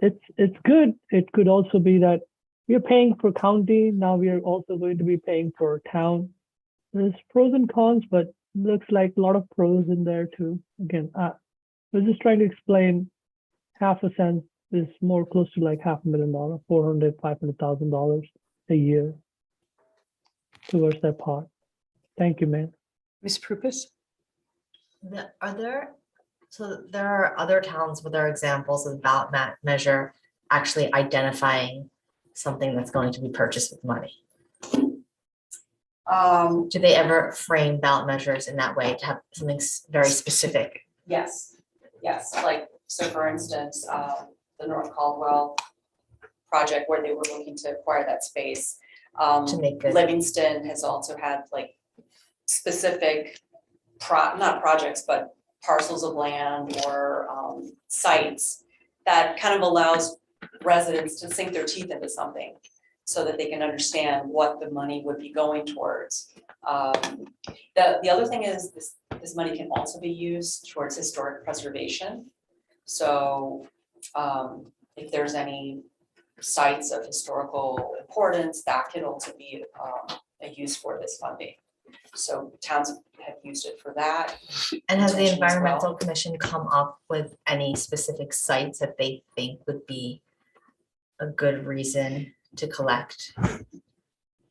it's good. It could also be that we are paying for county. Now we are also going to be paying for town. There's pros and cons, but looks like a lot of pros in there too. Again, we're just trying to explain 0.5 cent is more close to like $500,000, $500,000 a year towards that pot. Thank you, man. Ms. Prupus? So there are other towns where there are examples of the ballot measure actually identifying something that's going to be purchased with money. Do they ever frame ballot measures in that way to have something very specific? Yes, like, so for instance, the North Caldwell project where they were looking to acquire that space. To make good. Livingston has also had like specific not projects, but parcels of land or sites that kind of allows residents to sink their teeth into something so that they can understand what the money would be going towards. The other thing is this money can also be used towards historic preservation. So if there's any sites of historical importance, that could also be a use for this funding. So towns have used it for that. And has the intention as well. environmental commission come up with any specific sites that they think would be a good reason to collect?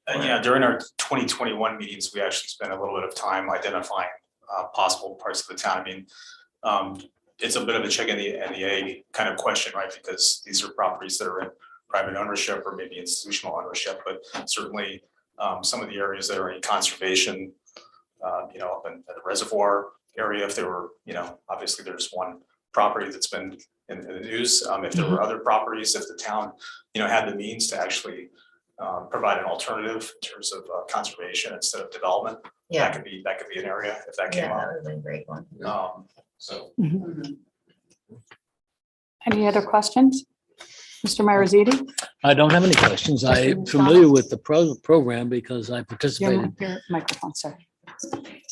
And yeah, during our 2021 meetings, we actually spent a little bit of time identifying possible parts of the town. I mean, it's a bit of a chicken and the egg kind of question, right? Because these are properties that are in private ownership or maybe institutional ownership, but certainly some of the areas that are in conservation, you know, up in the reservoir area, if there were, you know, obviously there's one property that's been in the news. If there were other properties, if the town, you know, had the means to actually provide an alternative in terms of conservation instead of development. Yeah, That could be an area if that came yeah, that up. would have been a great one. So Any other questions? Mr. Mariziti? I don't have any questions. I'm familiar with the program because I participated. Your microphone, sir.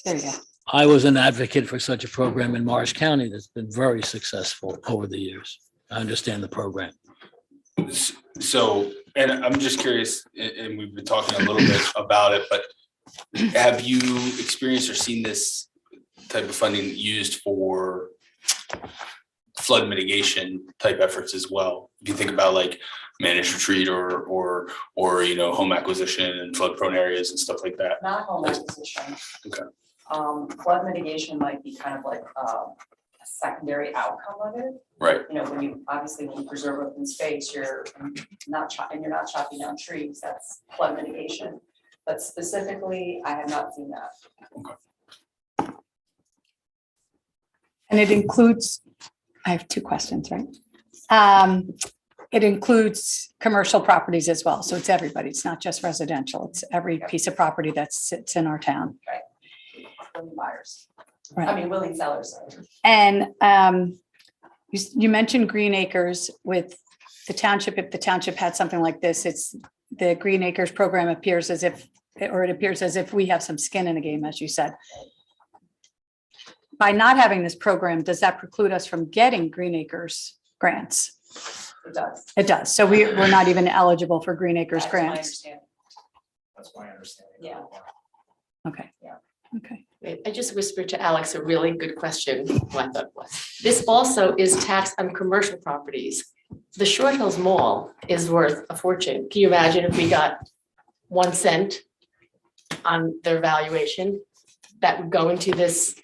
There you go. I was an advocate for such a program in Morris County that's been very successful over the years. I understand the program. So, and I'm just curious, and we've been talking a little bit about it, but have you experienced or seen this type of funding used for flood mitigation type efforts as well? If you think about like managed retreat or home acquisition and flood prone areas and stuff like that. Not home acquisition. Okay. Flood mitigation might be kind of like a secondary outcome of it. Right. You know, when you preserve open space, you're not chopping down trees, that's flood mitigation. But specifically, I have not seen that. And it includes, I have two questions, right? It includes commercial properties as well. So it's everybody. It's not just residential. It's every piece of property that sits in our town. Willing buyers. Right. I mean, willing sellers. Sorry. And you mentioned Green Acres with the township. If the township had something like this, it's the Green Acres program appears as if, or it appears as if we have some skin in the game, as you said. By not having this program, does that preclude us from getting Green Acres grants? It does. It does. So we're not even eligible for Green Acres That's my grants. understanding. that's my understanding. Yeah. Okay. Yeah. Okay. I just whispered to Alex a really good question, who I thought was. This also is tax on commercial properties. The Short Hills Mall is worth a fortune. Can you imagine if we got 1 cent on their valuation that would go into this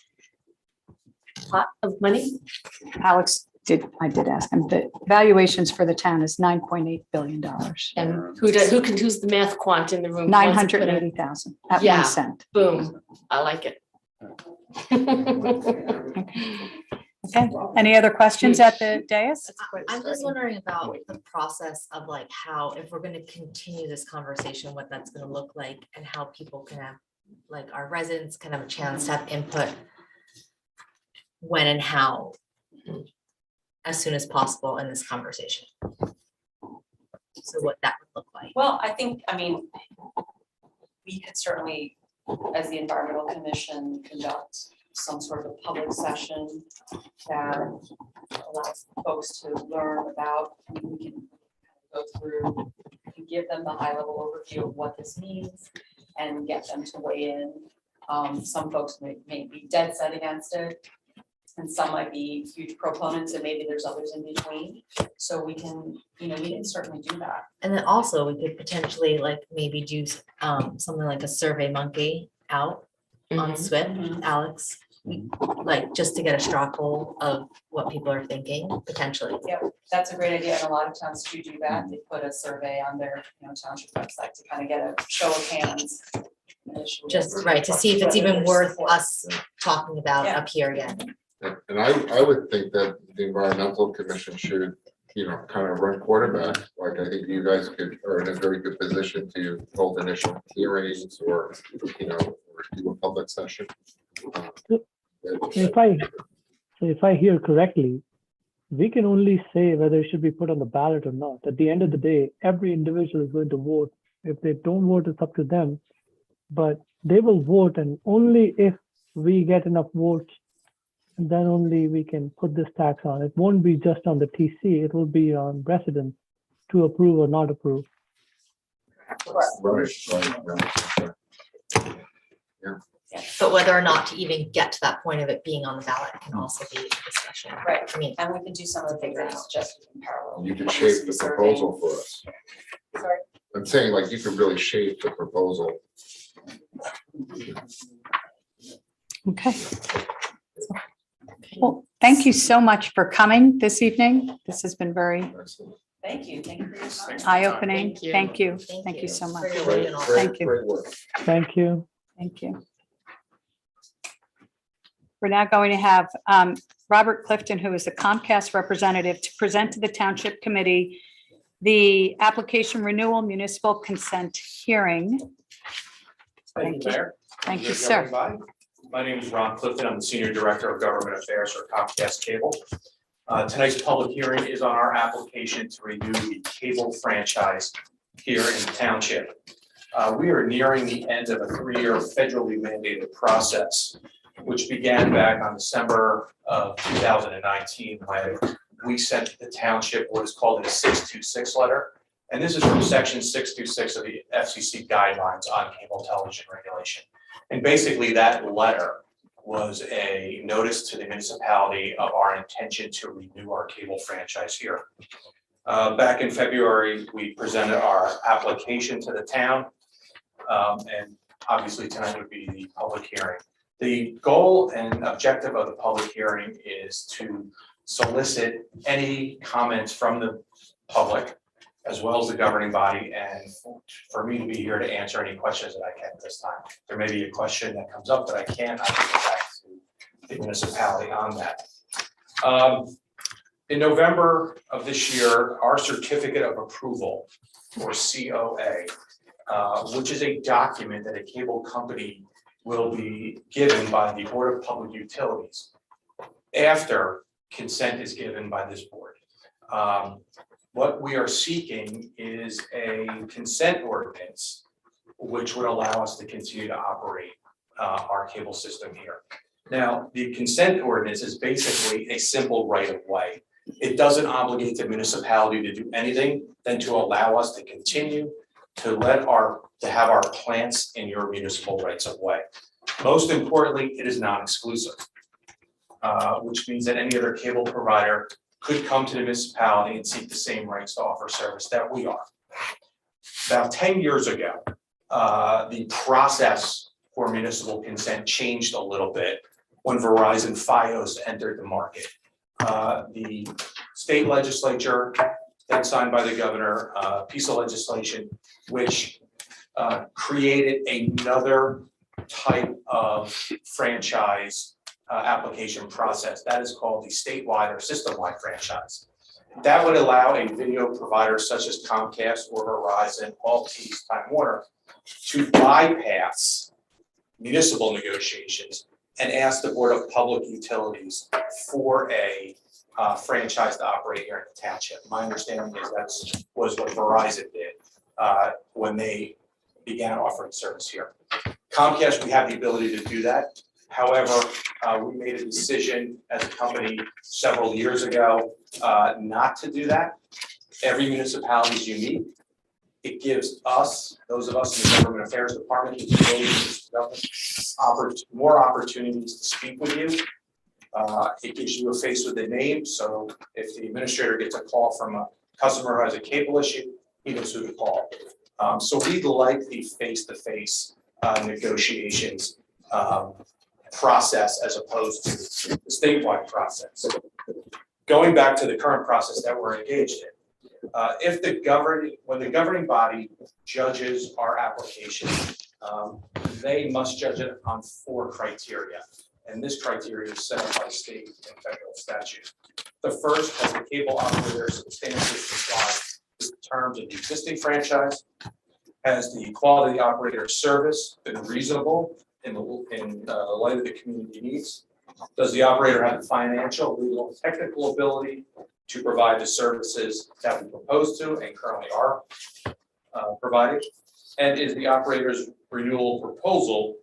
pot of money? Alex I did ask him, the valuations for the town is $9.8 billion. And who's the math quant in the room? Who wants to put in- 980,000 at Yeah. 1 cent. Boom, I like it. Okay. Any other questions at the dais? I'm just wondering about the process of like how, if we're gonna continue this conversation, what that's gonna look like and how people can have, like our residents can have a chance to have input when and how as soon as possible in this conversation. So what that would look like. Well, I mean, we could certainly, as the Environmental Commission, conduct some sort of a public session that allows folks to learn about, we can go through, and give them the high level overview of what this means and get them to weigh in. Some folks may be dead set against it, and some might be huge proponents, and maybe there's others in between. So we can certainly do that. And then also we could potentially like maybe do something like a Survey Monkey out on Swift, Alex, like just to get a straw poll of what people are thinking potentially. Yeah, that's a great idea, and a lot of towns do that. They put a survey on their, township website to kind of get a show of hands. Just right, to see if it's even worth us talking about up here again. And I would think that the Environmental Commission should, kind of run quarterback. Like, I think you guys are in a very good position to hold initial hearings or, or do a public session. If I hear correctly, we can only say whether it should be put on the ballot or not. At the end of the day, every individual is going to vote. If they don't vote, it's up to them. But they will vote, and only if we get enough votes, and then only we can put this tax on. It won't be just on the TC, it will be on residents to approve or not approve. Right. But whether or not to even get to that point of it being on the ballot can also be a discussion. Right, I mean, and we can do some of the things just in parallel. You can shape the proposal for us. Sorry. I'm saying, like, you can really shape the proposal. Okay. Well, thank you so much for coming this evening. This has been very Excellent. Thank you for your time. eye-opening. Thank you. Thank you. Thank Thank you so for much. your Great, original. Thank you. great work. Thank you. Thank you. We're now going to have Robert Clifton, who is the Comcast representative, to present to the Township Committee the application renewal municipal consent hearing. Thank you. Mayor. Thank you, Good sir. evening, everybody. My name is Ron Clifton. I'm the Senior Director of Government Affairs for Comcast Cable. Tonight's public hearing is on our application to renew the cable franchise here in the township. We are nearing the end of a 3-year federally mandated process, which began back on December of 2019 when we sent to the township what is called a 626 letter. And this is from section 626 of the FCC guidelines on cable television regulation. And basically that letter was a notice to the municipality of our intention to renew our cable franchise here. Back in February, we presented our application to the town. And obviously tonight would be the public hearing. The goal and objective of the public hearing is to solicit any comments from the public as well as the governing body, and for me to be here to answer any questions that I can at this time. There may be a question that comes up that I can't, I can get back to the municipality on that. In November of this year, our certificate of approval, or COA, which is a document that a cable company will be given by the Board of Public Utilities after consent is given by this board. What we are seeking is a consent ordinance which would allow us to continue to operate our cable system here. Now, the consent ordinance is basically a simple right of way. It doesn't obligate the municipality to do anything than to allow us to continue to have our plants in your municipal rights of way. Most importantly, it is non-exclusive, which means that any other cable provider could come to the municipality and seek the same rights to offer service that we are. About 10 years ago, the process for municipal consent changed a little bit when Verizon Fios entered the market. The state legislature, then signed by the governor, a piece of legislation which created another type of franchise application process. That is called the statewide or system-wide franchise. That would allow a video provider such as Comcast or Verizon, Altice, Time Warner to bypass municipal negotiations and ask the Board of Public Utilities for a franchise to operate here in the township. My understanding is that was what Verizon did when they began offering service here. Comcast, we have the ability to do that. However, we made a decision as a company several years ago not to do that. Every municipality is unique. It gives us, those of us in the Government Affairs Department, the ability to more opportunities to speak with you. It gives you a face with a name. So if the administrator gets a call from a customer who has a cable issue, he knows who to call. So we like the face-to-face negotiations process as opposed to the statewide process. Going back to the current process that we're engaged in, when the governing body judges our application, they must judge it on 4 criteria. And this criteria is set up by state and federal statute. The first, has the cable operator substantially complied with the terms of the existing franchise? Has the quality of the operator's service been reasonable in the light of the community needs? Does the operator have the financial, legal, and technical ability to provide the services that we propose to and currently are providing? And is the operator's renewal proposal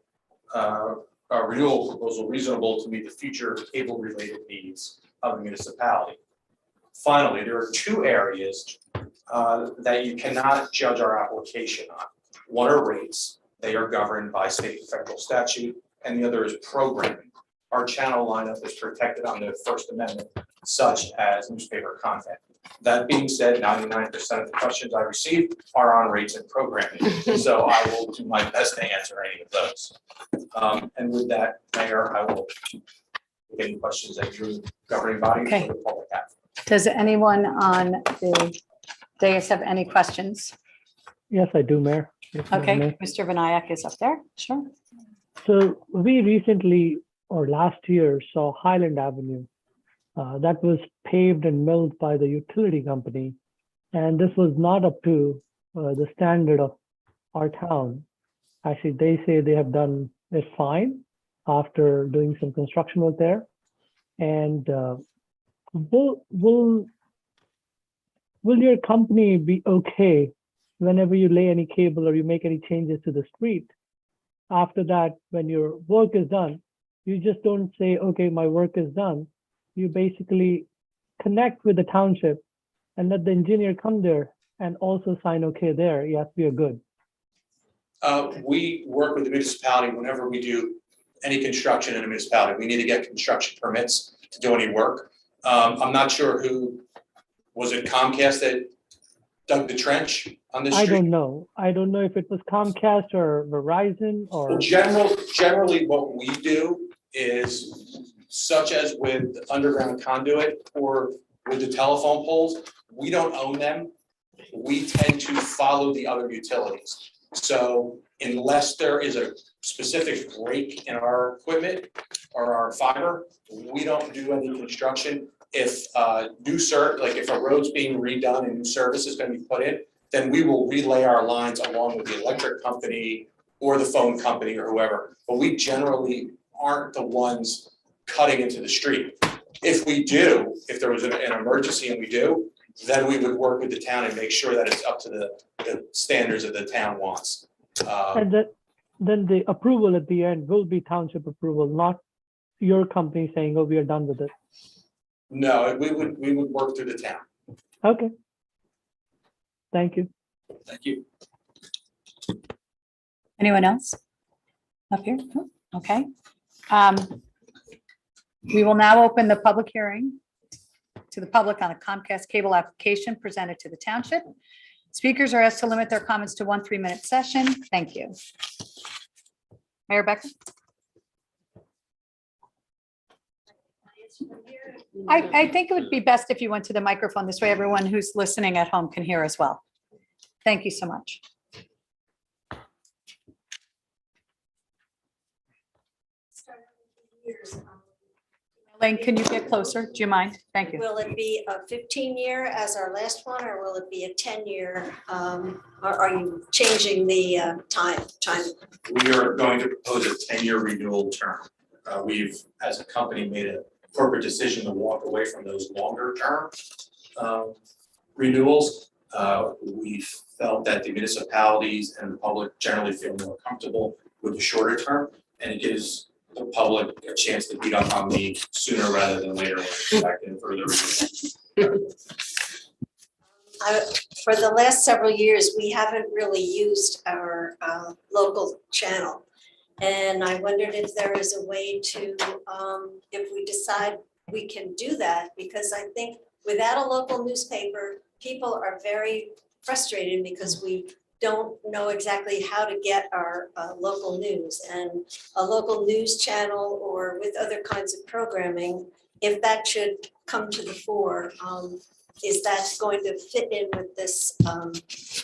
reasonable to meet the future cable-related needs of the municipality? Finally, there are 2 areas that you cannot judge our application on. One are rates. They are governed by state and federal statute, and the other is programming. Our channel lineup is protected under the First Amendment, such as newspaper content. That being said, 99% of the questions I receive are on rates and programming. So I will do my best to answer any of those. And with that, Mayor, I will take any questions that your governing body Okay. or the public have. Does anyone on the dais have any questions? Yes, I do, Mayor. If I Okay, may. Mr. Vinayak is up there. Sure. So we recently, or last year, saw Highland Avenue that was paved and milled by the utility company. And this was not up to the standard of our town. Actually, they say they have done it fine after doing some construction work there. And will your company be okay whenever you lay any cable or you make any changes to the street? After that, when your work is done, you just don't say, okay, my work is done. You basically connect with the township and let the engineer come there and also sign okay there. Yes, we are good. We work with the municipality whenever we do any construction in a municipality. We need to get construction permits to do any work. I'm not sure who, was it Comcast that dug the trench on this I street? don't know. I don't know if it was Comcast or Verizon or. Well, generally what we do is, such as with underground conduit or with the telephone poles, we don't own them. We tend to follow the other utilities. So unless there is a specific break in our equipment or our fiber, we don't do any construction. If if a road's being redone and new service is going to be put in, then we will relay our lines along with the electric company or the phone company or whoever. But we generally aren't the ones cutting into the street. If we do, if there was an emergency and we do, then we would work with the town and make sure that it's up to the standards that the town wants. And then the approval at the end will be township approval, not your company saying, oh, we are done with it. No, we would work through the town. Okay. Thank you. Thank you. Anyone else? Up here? No? Okay. We will now open the public hearing to the public on a Comcast cable application presented to the township. Speakers are asked to limit their comments to 1 3-minute session. Thank you. Mayor Becker? I think it would be best if you went to the microphone. This way everyone who's listening at home can hear as well. Thank you so much. Elaine, can you get closer? Do you mind? Thank you. Will it be a 15-year as our last one, or will it be a 10-year? Or are you changing the time? We are going to propose a 10-year renewal term. We've, as a company, made a corporate decision to walk away from those longer term renewals. We felt that the municipalities and the public generally feel more comfortable with the shorter term, and it gives the public a chance to beat up on me sooner rather than later when I come back in for the renewal. For the last several years, we haven't really used our local channel. And I wondered if there is a way to, if we decide we can do that, because I think without a local newspaper, people are very frustrated because we don't know exactly how to get our local news. And a local news channel or with other kinds of programming, if that should come to the fore, is that going to fit in with this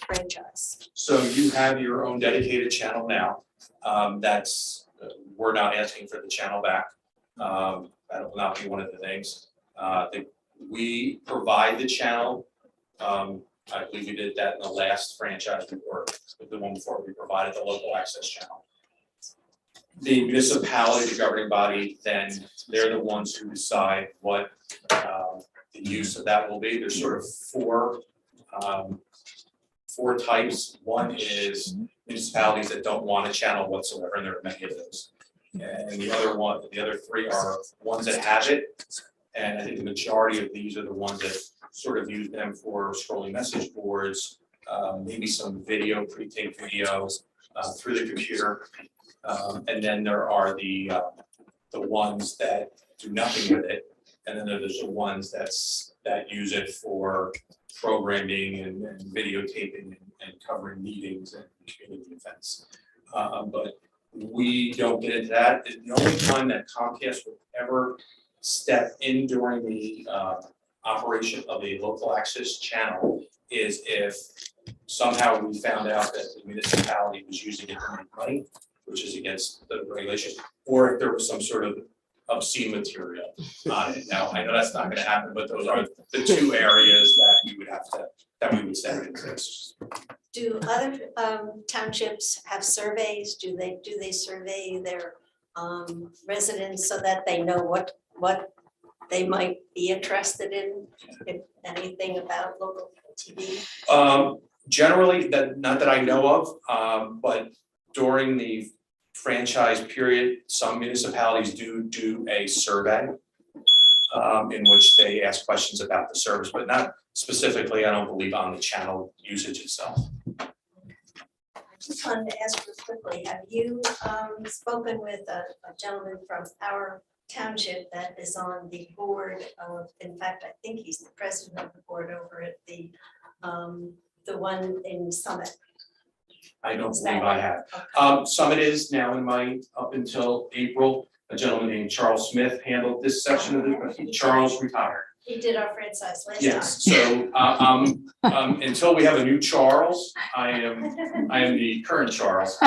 franchise? So you have your own dedicated channel now. We're not asking for the channel back. That will not be one of the things. We provide the channel. I believe we did that in the last franchise before, the one before we provided the local access channel. The municipality, the governing body, then they're the ones who decide what the use of that will be. There's sort of four types. One is municipalities that don't want a channel whatsoever, and there are many of those. And the other three are ones that have it. And I think the majority of these are the ones that sort of use them for scrolling message boards, maybe some video, pre-taped videos through the computer. And then there are the ones that do nothing with it. And then there's the ones that use it for programming and videotaping and covering meetings and community events. But we don't get into that. The only time that Comcast would ever step in during the operation of a local access channel is if somehow we found out that the municipality was using it to make money, which is against the regulations, or if there was some sort of obscene material on it. Now, I know that's not gonna happen, but those are the two areas that we would have to, that we would say exist. Do other townships have surveys? Do they survey their residents so that they know what they might be interested in, if anything about local TV? Generally, not that I know of, but during the franchise period, some municipalities do a survey in which they ask questions about the service, but not specifically, I don't believe, on the channel usage itself. I just wanted to ask real quickly, have you spoken with a gentleman from our township that is on the board of, in fact, I think he's the president of the board over at the one in Summit? I don't believe I have. Summit is now in my, up until April, a gentleman named Charles Smith handled this section of it. Charles retired. He did our franchise last time. Yes, so until we have a new Charles, I am the current Charles.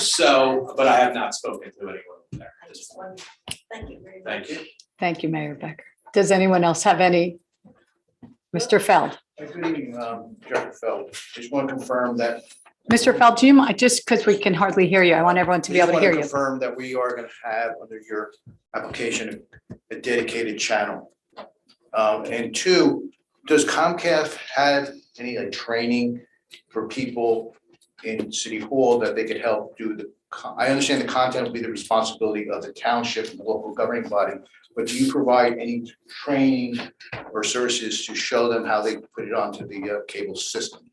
So, but I have not spoken to anyone there. I just wanted, thank you very much. Thank you. Thank you, Mayor Becker. Does anyone else have any? Mr. Feld. Good evening, Director Feld. Just want to confirm that. Mr. Feld, do you mind, just because we can hardly hear you, I want everyone to be able to hear you. Confirm that we are going to have under your application a dedicated channel. And two, does Comcast have any like training for people in City Hall that they could help do the? I understand the content will be the responsibility of the township and the local governing body, but do you provide any training or services to show them how they put it onto the cable system?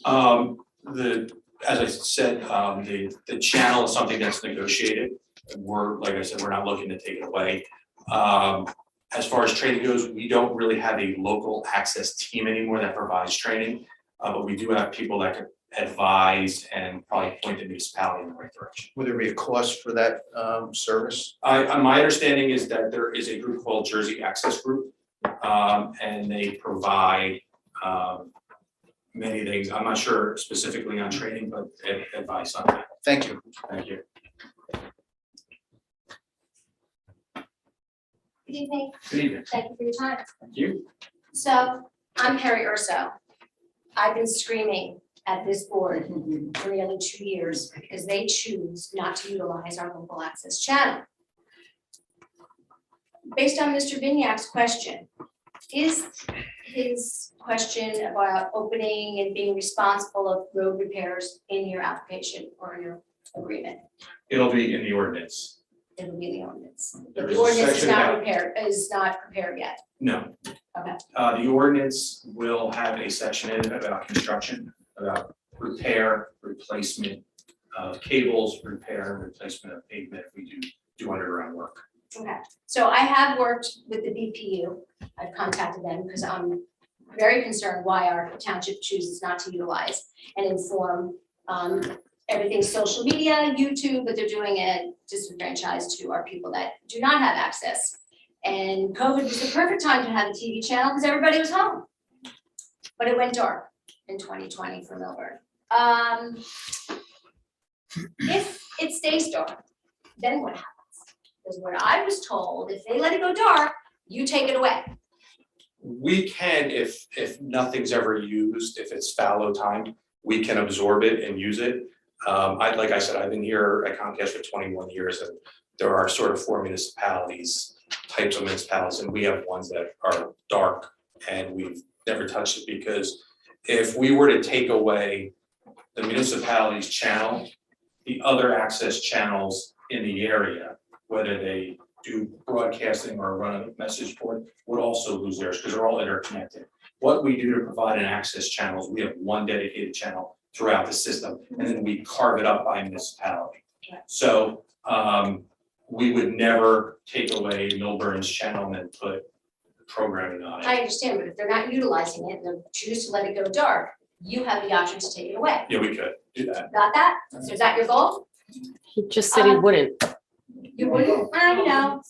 As I said, the channel is something that's negotiated. We're, like I said, we're not looking to take it away. As far as training goes, we don't really have a local access team anymore that provides training, but we do have people that can advise and probably point the municipality in the right direction. Would there be a cost for that service? My understanding is that there is a group called Jersey Access Group, and they provide many things. I'm not sure specifically on training, but advice on that. Thank you. Thank you. Good evening. Good evening. Thank you for your time. Thank you. So I'm Perry Urso. I've been screaming at this board for nearly 2 years because they choose not to utilize our local access channel. Based on Mr. Vignac's question, is his question about opening and being responsible of road repairs in your application or in your agreement? It'll be in the ordinance. It'll be in the ordinance. But There the is a ordinance is section not about- prepared yet. No. Okay. The ordinance will have a section in it about construction, about repair, replacement of cables, repair and replacement of pavement if we do underground work. Okay, so I have worked with the BPU. I've contacted them because I'm very concerned why our township chooses not to utilize and inform everything social media, YouTube, but they're doing it disenfranchised to our people that do not have access. And COVID was the perfect time to have a TV channel because everybody was home. But it went dark in 2020 for Millburn. If it stays dark, then what happens? Because what I was told, if they let it go dark, you take it away. We can, if nothing's ever used, if it's fallow time, we can absorb it and use it. Like I said, I've been here at Comcast for 21 years, and there are sort of 4 municipalities, types of municipalities, and we have ones that are dark, and we've never touched it because if we were to take away the municipality's channel, the other access channels in the area, whether they do broadcasting or run a message board, would also lose theirs because they're all interconnected. What we do to provide an access channel is we have one dedicated channel throughout the system, and then we carve it up by municipality. So we would never take away Millburn's channel and then put programming on it. I understand, but if they're not utilizing it and they choose to let it go dark, you have the option to take it away. Yeah, we could do that. Got that? So is that your goal? He just said he wouldn't. You wouldn't, you know.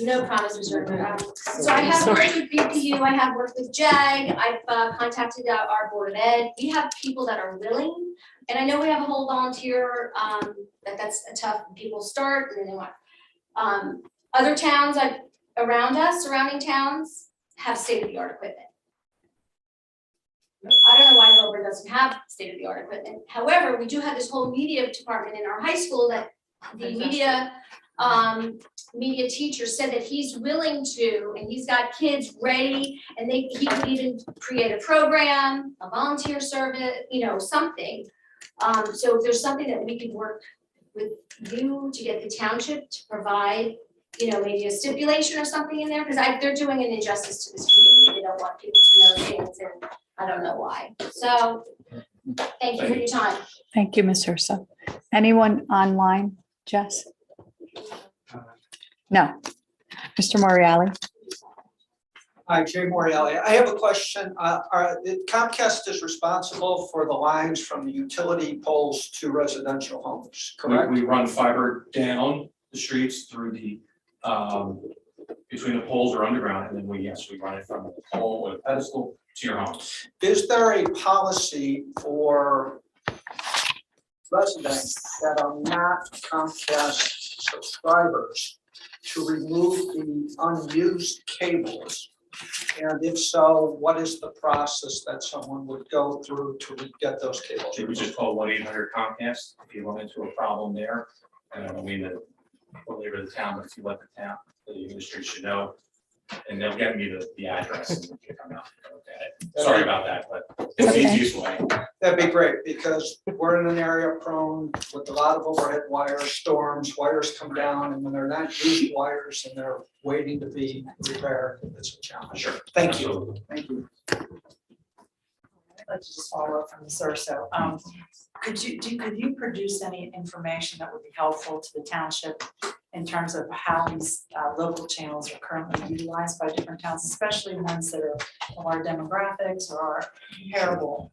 No promises are made. So I have worked with BPU, I have worked with JAG, I've contacted our Board of Ed. We have people that are willing, and I know we have a whole volunteer, that's a tough, people start and then they want. Other towns like around us, surrounding towns, have state-of-the-art equipment. I don't know why Dover doesn't have state-of-the-art equipment. However, we do have this whole media department in our high school that the media teacher said that he's willing to, and he's got kids ready, and he could even create a program, a volunteer service, something. So if there's something that we could work with you to get the township to provide, maybe a stipulation or something in there, because they're doing an injustice to this community. They don't want people to know things, and I don't know why. So, thank you for your time. Thank you, Ms. Urso. Anyone online, Jess? No. Mr. Moriali? Hi, Jay Morielli. I have a question. Comcast is responsible for the lines from the utility poles to residential homes, correct? We run fiber down the streets through the, between the poles or underground, and then we run it from the pole or the pedestal to your home. Is there a policy for residents that are not Comcast subscribers to remove the unused cables? And if so, what is the process that someone would go through to get those cables? You would just call 1-800 Comcast if you run into a problem there. And I don't mean to belabor the town, but if you let the industry should know, and they'll get me the address and we can come out and look at it. Sorry about that, but it's the easiest way. That'd be great, because we're in an area prone with a lot of overhead wires, storms, wires come down, and when they're not used wires and they're waiting to be repaired, it's a challenge. Sure. Thank you. Absolutely. Thank you. I'd like to just follow up from Ms. Urso. Could you produce any information that would be helpful to the township in terms of how these local channels are currently utilized by different towns, especially ones that are of our demographics or are comparable?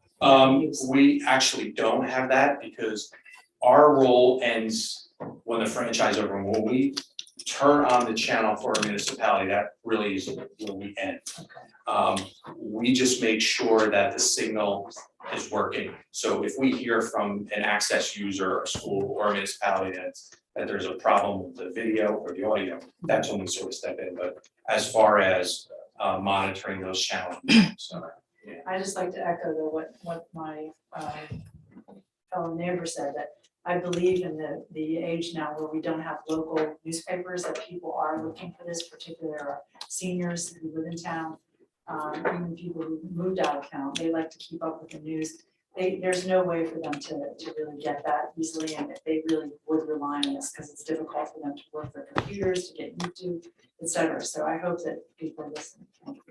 We actually don't have that because our role ends when the franchise over, when we turn on the channel for a municipality, that really is where we end. We just make sure that the signal is working. So if we hear from an access user, a school or a municipality that there's a problem with the video or the audio, that's when we sort of step in. But as far as monitoring those channels, so, yeah. I just like to echo what my fellow neighbor said, that I believe in the age now where we don't have local newspapers, that people are looking for this, particularly our seniors who live in town, even people who moved out of town. They like to keep up with the news. There's no way for them to really get that easily, and they really would rely on this because it's difficult for them to work their computers, to get YouTube, et cetera. So I hope that people are listening. Thank you.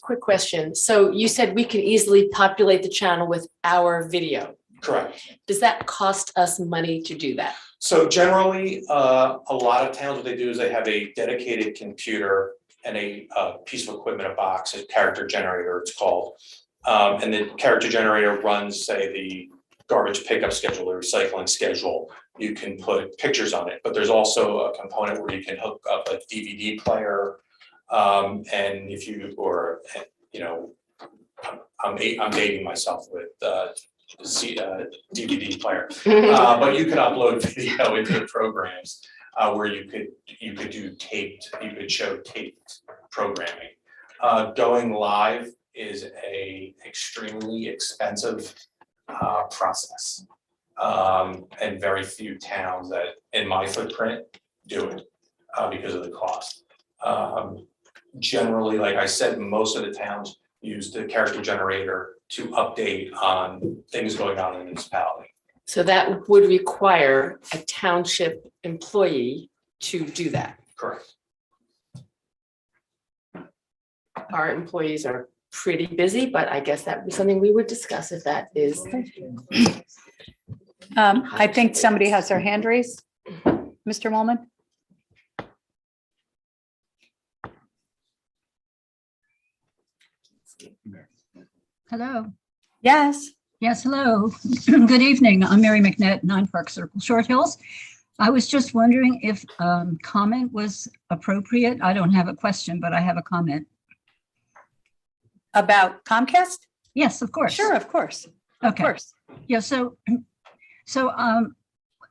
Quick question. So you said we can easily populate the channel with our video. Correct. Does that cost us money to do that? So generally, a lot of towns, what they do is they have a dedicated computer and a piece of equipment, a box, a character generator, it's called. And the character generator runs, say, the garbage pickup schedule, the recycling schedule. You can put pictures on it, but there's also a component where you can hook up a DVD player. And if you, or, you know, I'm dating myself with DVD player, but you could upload video into programs where you could show taped programming. Going live is a extremely expensive process, and very few towns that in my footprint do it because of the cost. Generally, like I said, most of the towns use the character generator to update on things going on in the municipality. So that would require a township employee to do that. Correct. Our employees are pretty busy, but I guess that would be something we would discuss if that is. I think somebody has their hand raised. Mr. Molman? Hello. Yes. Yes, hello. Good evening. I'm Mary McNett, 9 Park Circle, Short Hills. I was just wondering if comment was appropriate. I don't have a question, but I have a comment. About Comcast? Yes, of course. Sure, of course. Okay. Of course. Yeah, so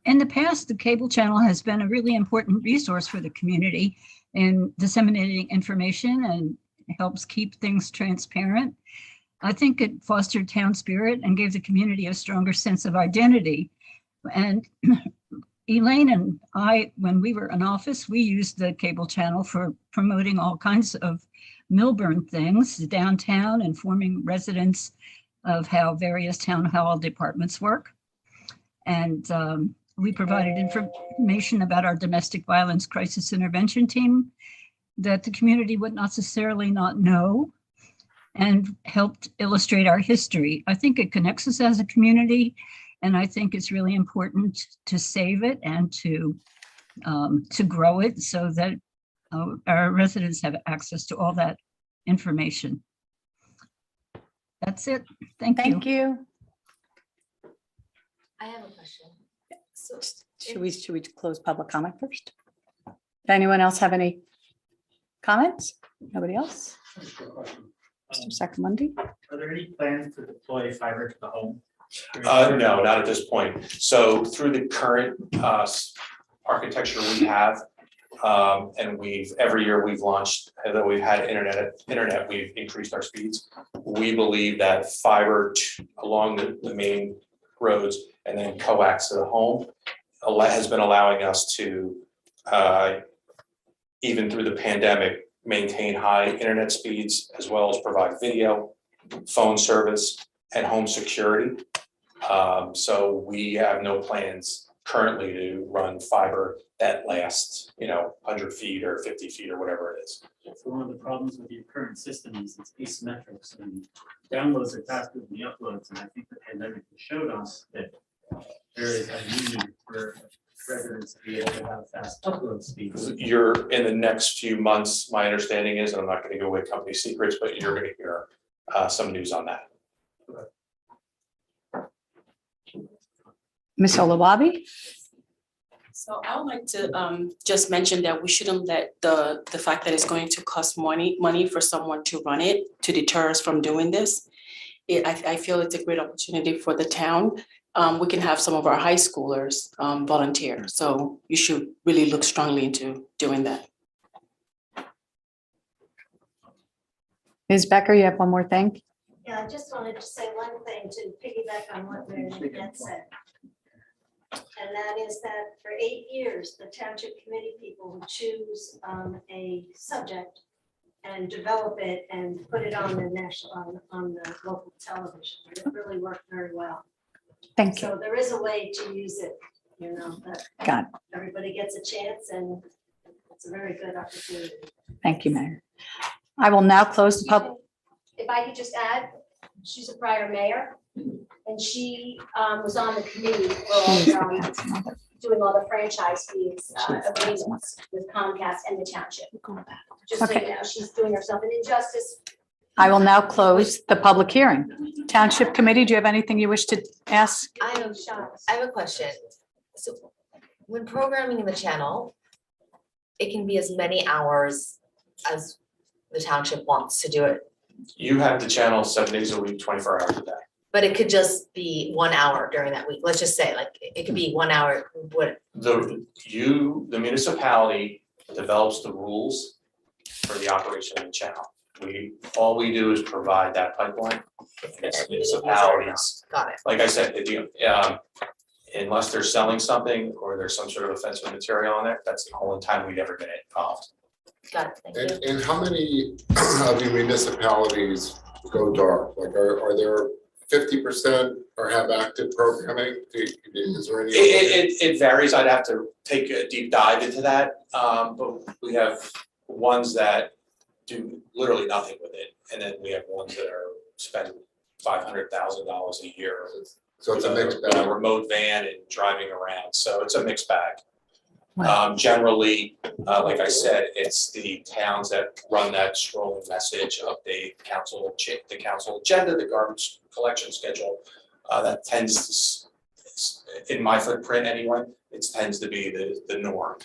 in the past, the cable channel has been a really important resource for the community in disseminating information and helps keep things transparent. I think it fostered town spirit and gave the community a stronger sense of identity. And Elaine and I, when we were in office, we used the cable channel for promoting all kinds of Milburn things downtown, informing residents of how various town hall departments work. And we provided information about our domestic violence crisis intervention team that the community would not necessarily not know, and helped illustrate our history. I think it connects us as a community, and I think it's really important to save it and to grow it so that our residents have access to all that information. That's it. Thank you. Thank you. I have a question. So Should we close public comment first? Does anyone else have any comments? Nobody else? Mr. Sacramundi? Are there any plans to deploy fiber to the home? No, not at this point. So through the current architecture we have, and every year we've launched, that we've had internet, we've increased our speeds. We believe that fiber along the main roads and then coax to the home has been allowing us to, even through the pandemic, maintain high internet speeds, as well as provide video, phone service, and home security. So we have no plans currently to run fiber that lasts, 100 feet or 50 feet or whatever it is. So one of the problems with your current system is it's asymmetric, so the downloads are faster than the uploads, and I think the pandemic showed us that there is a need for residents to be able to have fast upload speeds. You're in the next few months, my understanding is, and I'm not going to go away company secrets, but you're going to hear some news on that. Ms. Olawabi? So I would like to just mention that we shouldn't let the fact that it's going to cost money for someone to run it to deter us from doing this. I feel it's a great opportunity for the town. We can have some of our high schoolers volunteer. So you should really look strongly into doing that. Ms. Becker, you have one more thing? Yeah, I just wanted to say one thing to piggyback on what Mary Annette said. And that is that for 8 years, the township committee people would choose a subject and develop it and put it on the national, on the local television. It really worked very well. Thank you. So there is a way to use it, that Got it. everybody gets a chance, and it's a very good opportunity. Thank you, Mayor. I will now close the public. If I could just add, she's a prior mayor, and she was on the committee for doing all the franchise fees agreements with Comcast and the township. Just so you Okay. know, she's doing herself an injustice. I will now close the public hearing. Township Committee, do you have anything you wish to ask? I have a question. So when programming the channel, it can be as many hours as the township wants to do it, You have the channel 7 days a week, 24 hours a day. but it could just be 1 hour during that week. Let's just say like it could be 1 hour, what, The municipality develops the rules for the operation of the channel. All we do is provide that pipeline. It's municipalities. got it. Like I said, unless they're selling something or there's some sort of offensive material on it, that's the only time we'd ever get involved. Got it, thank you. And how many of the municipalities go dark? Like, are there 50% or have active programming? Is there any? It varies. I'd have to take a deep dive into that. But we have ones that do literally nothing with it. And then we have ones that are spending $500,000 a year. So it's a mixed with a bag. remote van and driving around. So it's a mixed bag. Wow. Generally, like I said, it's the towns that run that scrolling message update, the council agenda, the garbage collection schedule. That tends to, in my footprint anyway, it tends to be the norm.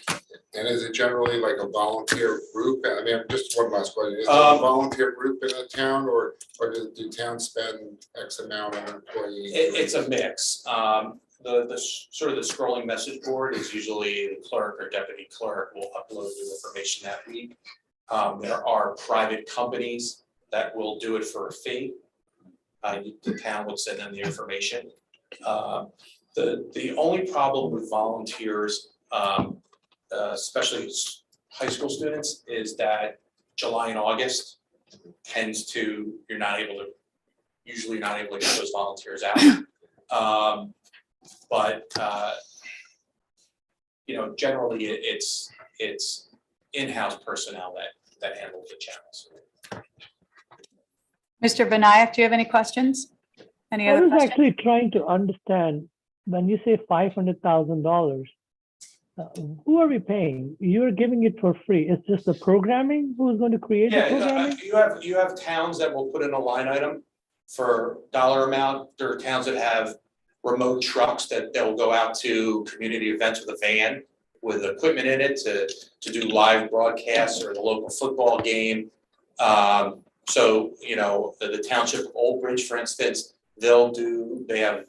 And is it generally like a volunteer group? I mean, just one last question. Is it a volunteer group in a town, or do towns spend X amount on employees? It's a mix. the sort of the scrolling message board is usually the clerk or deputy clerk will upload new information that week. There are private companies that will do it for a fee. The town would send them the information. The only problem with volunteers, especially high school students, is that July and August tends to, usually not able to get those volunteers out. Generally it's in-house personnel that handles the channels. Mr. Vinayak, do you have any questions? Any I other was questions? actually trying to understand, when you say $500,000, who are we paying? You're giving it for free. It's just the programming? Who's going to create the programming? You have towns that will put in a line item for dollar amount. There are towns that have remote trucks that they'll go out to community events with a van with equipment in it to do live broadcasts or the local football game. So, the Township of Old Bridge, for instance, they have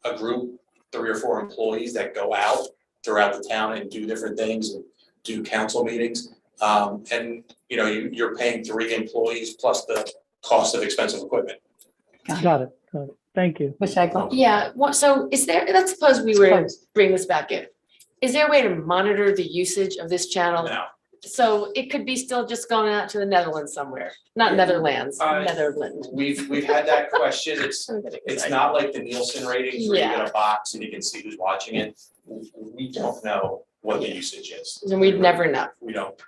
a group, 3 or 4 employees that go out throughout the town and do different things and do council meetings. You're paying 3 employees plus the cost of expensive equipment. Got it. Thank you. Yeah, so let's suppose we were to bring this back in. Is there a way to monitor the usage of this channel? No. So it could be still just going out to the Netherlands somewhere, not Netherlands, Netherlands. We've had that question. It's not like the Nielsen ratings where you get a box and you can see who's watching it. We don't know what the usage is. And we'd never know. We don't,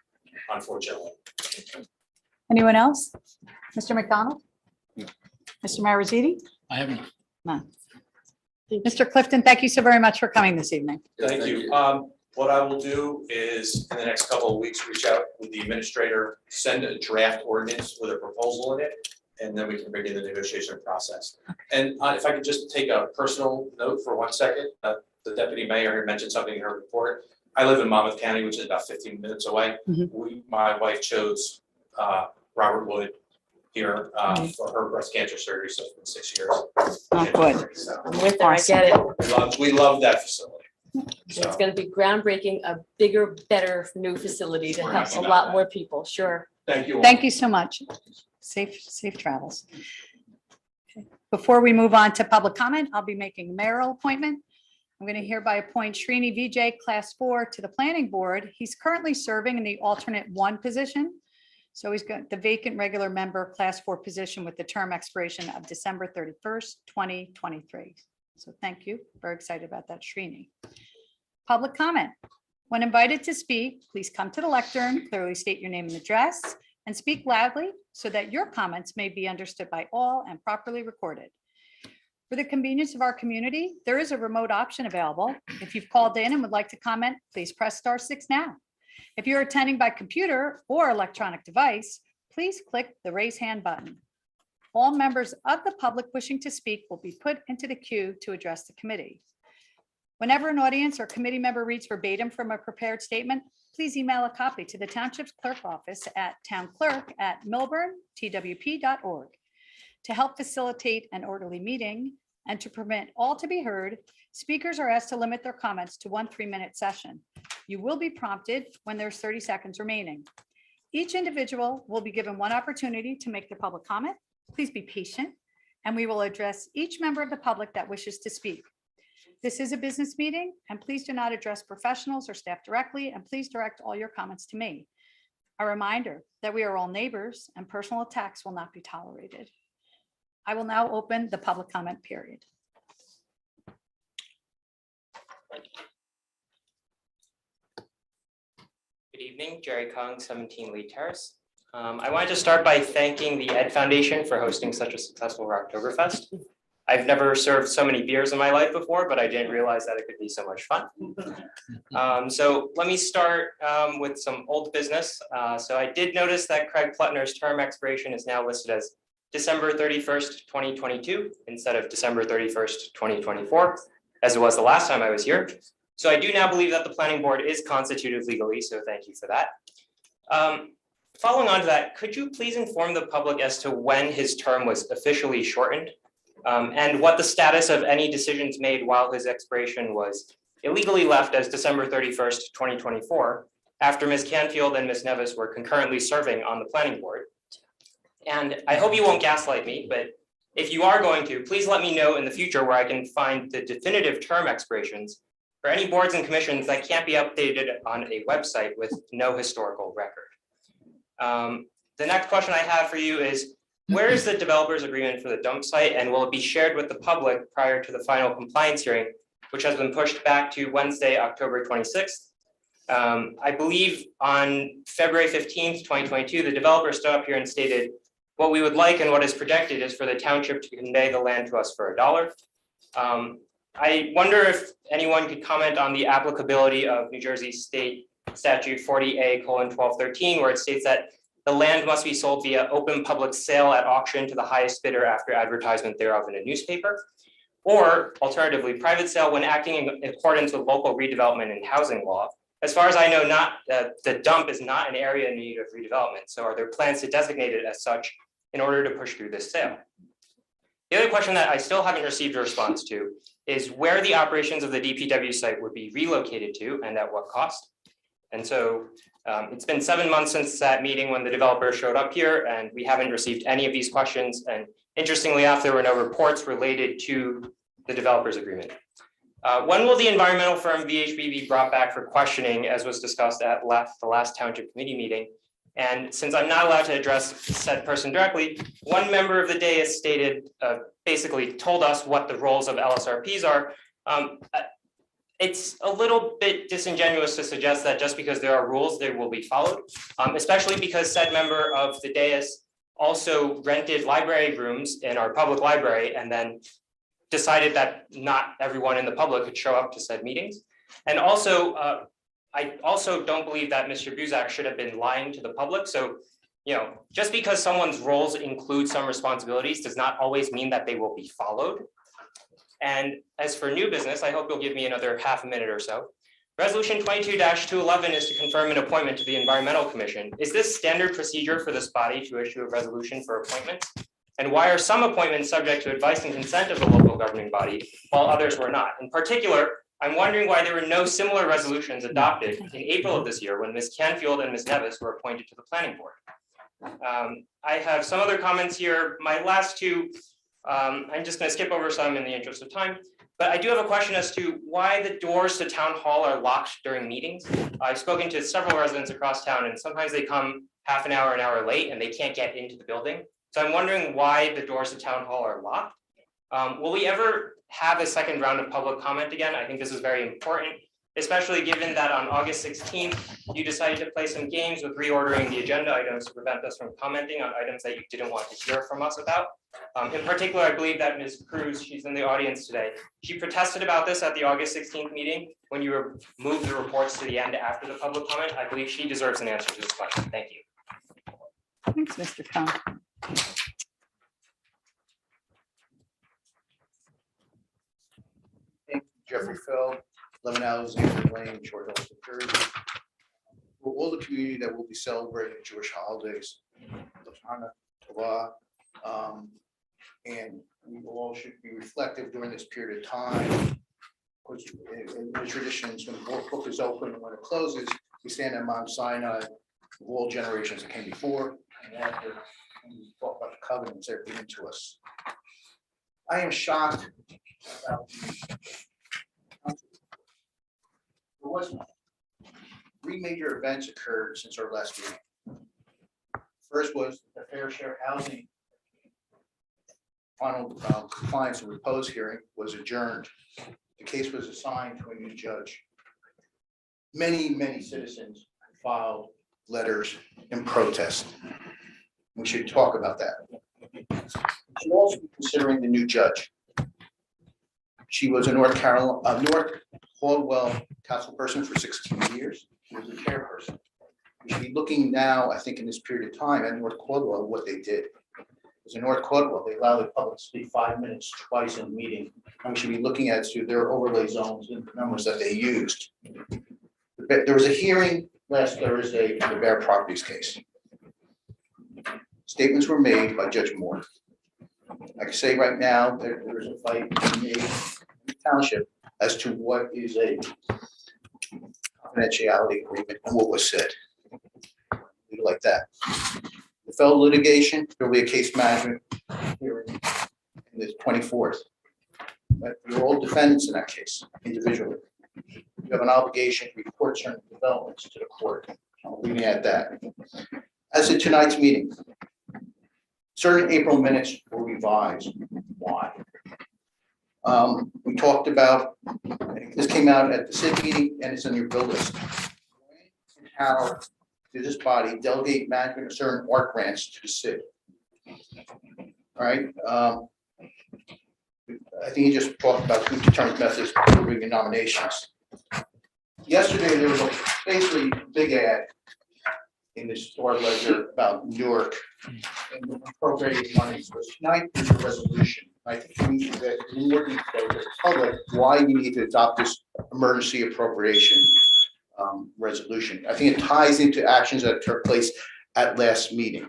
unfortunately. Anyone else? Mr. McDonald? Mr. Mariziti? I haven't. None. Mr. Clifton, thank you so very much for coming this evening. Thank you. What I will do is in the next couple of weeks, reach out with the administrator, send a draft ordinance with a proposal in it, and then we can begin the negotiation process. And if I could just take a personal note for 1 second, the deputy mayor mentioned something in her report. I live in Monmouth County, which is about 15 minutes away. My wife chose Robert Wood here for her breast cancer surgery, so it's been 6 years. Oh, good. So I'm with her, I get it. we love that facility. It's gonna be groundbreaking, a bigger, better new facility to We're help happy a about lot that. more people, sure. Thank you all. Thank you so much. Safe travels. Okay. Before we move on to public comment, I'll be making a mayoral appointment. I'm going to hereby appoint Srini Vijay, Class 4, to the Planning Board. He's currently serving in the alternate 1 position. So he's got the vacant regular member, Class 4 position with the term expiration of December 31st, 2023. So thank you. Very excited about that, Srini. Public comment. When invited to speak, please come to the lectern, clearly state your name and address, and speak loudly so that your comments may be understood by all and properly recorded. For the convenience of our community, there is a remote option available. If you've called in and would like to comment, please press *6 now. If you're attending by computer or electronic device, please click the raise hand button. All members of the public wishing to speak will be put into the queue to address the committee. Whenever an audience or committee member reads verbatim from a prepared statement, please email a copy to the Township's clerk office at townclerk@milburntwp.org. To help facilitate an orderly meeting and to permit all to be heard, speakers are asked to limit their comments to 1 3-minute session. You will be prompted when there's 30 seconds remaining. Each individual will be given 1 opportunity to make their public comment. Please be patient, and we will address each member of the public that wishes to speak. This is a business meeting, and please do not address professionals or staff directly, and please direct all your comments to me. A reminder that we are all neighbors and personal attacks will not be tolerated. I will now open the public comment period. Good evening, Jerry Kong, 17 Lee Terrace. I wanted to start by thanking the Ed Foundation for hosting such a successful Rocktoberfest. I've never served so many beers in my life before, but I didn't realize that it could be so much fun. So let me start with some old business. So I did notice that Craig Plutner's term expiration is now listed as December 31st, 2022, instead of December 31st, 2024, as it was the last time I was here. So I do now believe that the planning board is constituted legally, so thank you for that. Following on to that, could you please inform the public as to when his term was officially shortened? and what the status of any decisions made while his expiration was illegally left as December 31st, 2024, after Ms. Canfield and Ms. Nevis were concurrently serving on the planning board. And I hope you won't gaslight me, but if you are going to, please let me know in the future where I can find the definitive term expirations for any boards and commissions that can't be updated on a website with no historical record. The next question I have for you is, where is the developer's agreement for the dump site, and will it be shared with the public prior to the final compliance hearing, which has been pushed back to Wednesday, October 26th? I believe on February 15th, 2022, the developer stood up here and stated, what we would like and what is projected is for the township to convey the land to us for $1. I wonder if anyone could comment on the applicability of New Jersey State Statute 40A:1213, where it states that the land must be sold via open public sale at auction to the highest bidder after advertisement thereof in a newspaper, or alternatively, private sale when acting in accordance with local redevelopment and housing law. As far as I know, the dump is not an area in need of redevelopment. So are there plans to designate it as such in order to push through this sale? The other question that I still haven't received a response to is where the operations of the DPW site would be relocated to and at what cost. And so it's been 7 months since that meeting when the developer showed up here, and we haven't received any of these questions. And interestingly enough, there were no reports related to the developer's agreement. When will the environmental firm VHB be brought back for questioning, as was discussed at the last township committee meeting? And since I'm not allowed to address said person directly, one member of the dais stated, basically told us what the roles of LSRPs are. It's a little bit disingenuous to suggest that just because there are rules, they will be followed, especially because said member of the dais also rented library rooms in our public library and then decided that not everyone in the public could show up to said meetings. And also, I also don't believe that Mr. Buzak should have been lying to the public. So, just because someone's roles include some responsibilities does not always mean that they will be followed. And as for new business, I hope you'll give me another half a minute or so. Resolution 22-211 is to confirm an appointment to the Environmental Commission. Is this standard procedure for this body to issue a resolution for appointments? And why are some appointments subject to advice and consent of the local governing body, while others were not? In particular, I'm wondering why there were no similar resolutions adopted in April of this year when Ms. Canfield and Ms. Nevis were appointed to the planning board. I have some other comments here. My last two, I'm just going to skip over some in the interest of time, but I do have a question as to why the doors to town hall are locked during meetings. I've spoken to several residents across town, and sometimes they come half an hour late and they can't get into the building. So I'm wondering why the doors to town hall are locked. Will we ever have a second round of public comment again? I think this is very important, especially given that on August 16th, you decided to play some games with reordering the agenda items to prevent us from commenting on items that you didn't want to hear from us about. In particular, I believe that Ms. Cruz, she's in the audience today, she protested about this at the August 16th meeting when you moved the reports to the end after the public comment. I believe she deserves an answer to this question. Thank you. Thanks, Mr. Khan. Jeffrey Feld, 11 Alexander Lane, Short Hills, New Jersey. For all the community that will be celebrating Jewish holidays, the Hanukkah, Tovah, and we all should be reflective during this period of time. Because in the traditions, when the book is open and when it closes, we stand at Mount Sinai of all generations that came before and after, and we talk about the covenants that are given to us. I am shocked about there was 3 major events occurred since our last meeting. First was the fair share housing final compliance and repose hearing was adjourned. The case was assigned to a new judge. Many citizens filed letters in protest. We should talk about that. We should also be considering the new judge. She was a North Caldwell councilperson for 16 years. She was a chairperson. We should be looking now, I think, in this period of time at North Caldwell, what they did. Because in North Caldwell, they allowed the public to speak 5 minutes twice in the meeting. And we should be looking at their overlay zones and the numbers that they used. There was a hearing last Thursday in the Bear Properties case. Statements were made by Judge Moore. I can say right now, there's a fight in the township as to what is a confidentiality agreement and what was said. Leave it like that. The fellow litigation, there'll be a case management hearing in the 24th. But you're all defendants in that case individually. You have an obligation to report certain developments to the court. I'll leave it at that. As of tonight's meeting, certain April minutes were revised. Why? We talked about, this came out at the city meeting and it's in your bill list. How did this body delegate management of certain art grants to the city? All right. I think you just talked about who determines methods for approving the nominations. Yesterday, there was basically a big ad in the Star Ledger about Newark and appropriating money. So tonight is a resolution. I think we need to, in more detail to the public, why we need to adopt this emergency appropriation resolution. I think it ties into actions that took place at last meeting,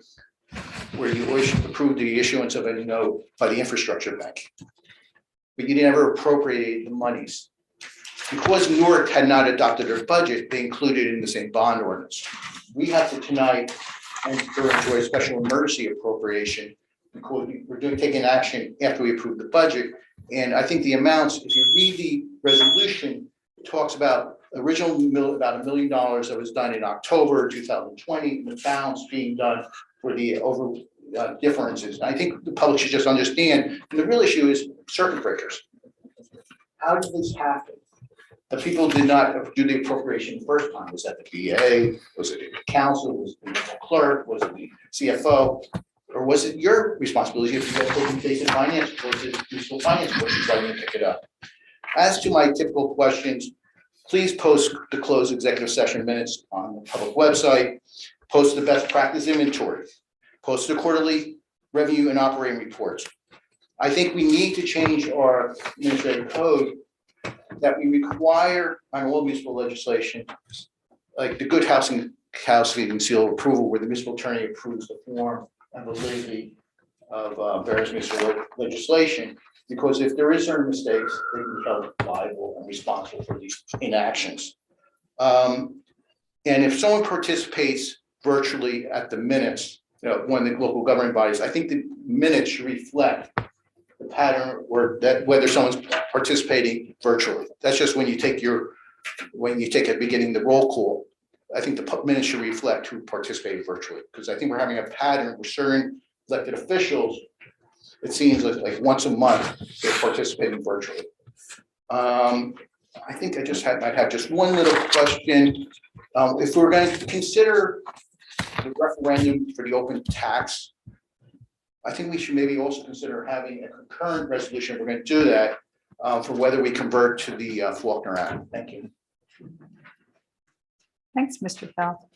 where you approved the issuance of a note by the infrastructure bank, but you never appropriated the monies. Because Newark had not adopted their budget, they included it in the same bond ordinance. We have to tonight enter into a special emergency appropriation because we're taking action after we approve the budget. And I think the amounts, if you read the resolution, it talks about about $1 million that was done in October 2020, and the balance being done for the over differences. And I think the public should just understand, and the real issue is circuit breakers. How did this happen? The people did not do the appropriation the first time. Was that the BA? Was it the council? Was it the clerk? Was it the CFO? Or was it your responsibility if you guys put in basic finance? Was it useful finance? Why didn't you pick it up? As to my typical questions, please post the closed executive session minutes on the public website. Post the best practice inventory. Post the quarterly revenue and operating reports. I think we need to change our administrative code that we require on all municipal legislation, like the good housing seal of approval, where the municipal attorney approves the form and validity of various municipal legislation. Because if there is certain mistakes, they can be held liable and responsible for these inactions. And if someone participates virtually at the minutes, one of the local governing bodies, I think the minutes should reflect the pattern or that whether someone's participating virtually. That's just when you take at beginning the roll call. I think the minutes should reflect who participated virtually, because I think we're having a pattern where certain elected officials, it seems like once a month they're participating virtually. I think I'd have just one little question. If we're going to consider the referendum for the open tax, I think we should maybe also consider having a concurrent resolution. We're going to do that for whether we convert to the Faulkner Act. Thank you. Thanks, Mr. Fell.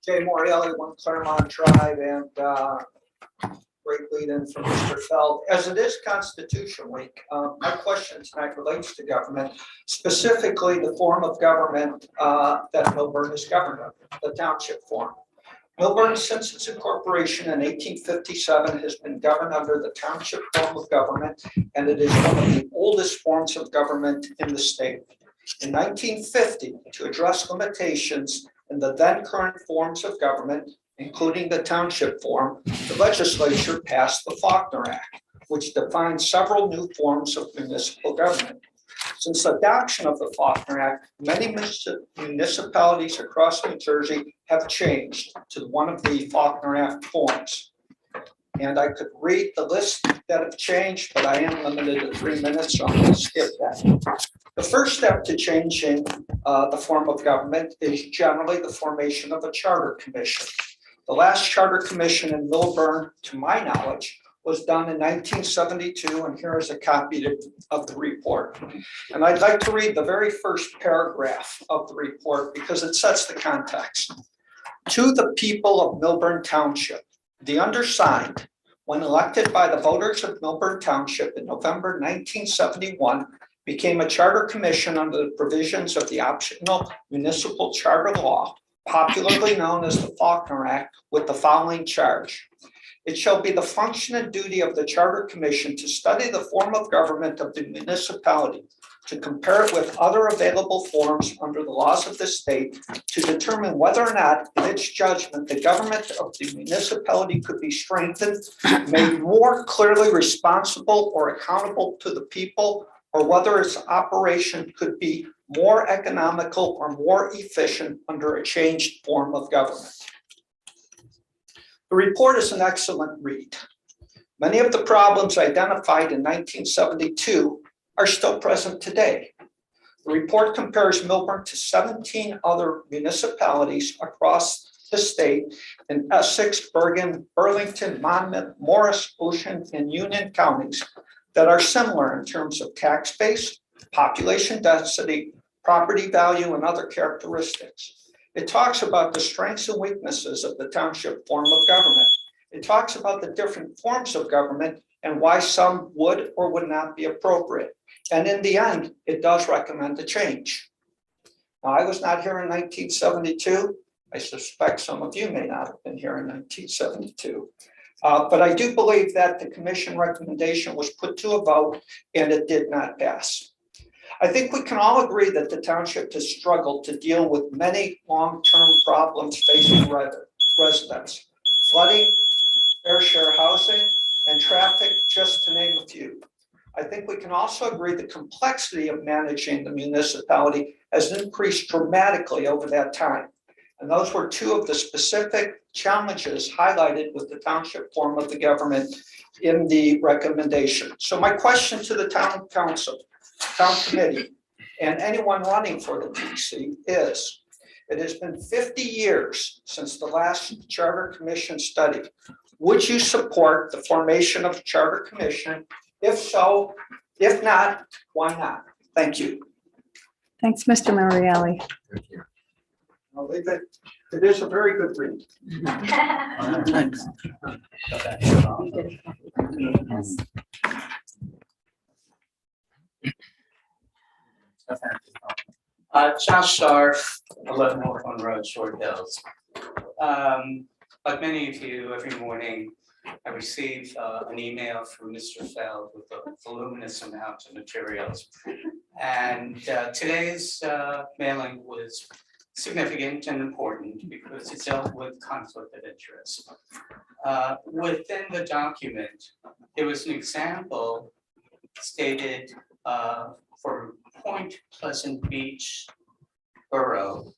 Jay Morelli, 1 Claremont Drive, and great lead in from Mr. Feld. As it is Constitution Week, my question tonight relates to government, specifically the form of government that Millburn is governed under, the township form. Millburn, since its incorporation in 1857, has been governed under the township form of government, and it is one of the oldest forms of government in the state. In 1950, to address limitations in the then current forms of government, including the township form, the legislature passed the Faulkner Act, which defines several new forms of municipal government. Since the adoption of the Faulkner Act, many municipalities across New Jersey have changed to one of the Faulkner Act forms. And I could read the list that have changed, but I am limited to 3 minutes, so I'm going to skip that. The first step to changing the form of government is generally the formation of a charter commission. The last charter commission in Millburn, to my knowledge, was done in 1972, and here is a copy of the report. And I'd like to read the very first paragraph of the report because it sets the context. To the people of Millburn Township, the undersigned, when elected by the voters of Millburn Township in November 1971, became a charter commission under the provisions of the optional municipal charter law, popularly known as the Faulkner Act, with the following charge. It shall be the function and duty of the Charter Commission to study the form of government of the municipality, to compare it with other available forms under the laws of the state, to determine whether or not, in its judgment, the government of the municipality could be strengthened, made more clearly responsible or accountable to the people, or whether its operation could be more economical or more efficient under a changed form of government. The report is an excellent read. Many of the problems identified in 1972 are still present today. The report compares Millburn to 17 other municipalities across the state in Essex, Bergen, Burlington, Monmouth, Morris, Ocean, and Union counties that are similar in terms of tax base, population density, property value, and other characteristics. It talks about the strengths and weaknesses of the township form of government. It talks about the different forms of government and why some would or would not be appropriate. And in the end, it does recommend a change. Now, I was not here in 1972. I suspect some of you may not have been here in 1972. But I do believe that the commission recommendation was put to a vote and it did not pass. I think we can all agree that the township has struggled to deal with many long-term problems facing residents. Flooding, fair share housing, and traffic, just to name a few. I think we can also agree the complexity of managing the municipality has increased dramatically over that time. And those were two of the specific challenges highlighted with the township form of the government in the recommendation. So my question to the town council, town committee, and anyone running for the TC is, it has been 50 years since the last Charter Commission study. Would you support the formation of a Charter Commission? If so, if not, why not? Thank you. Thanks, Mr. Mariali. I'll leave it. It is a very good read. Josh Scharf, 11 Hawthorne Road, Short Hills. Like many of you, every morning I receive an email from Mr. Feld with a voluminous amount of materials. And today's mailing was significant and important because it dealt with conflict of interest. Within the document, there was an example stated for Point Pleasant Beach Borough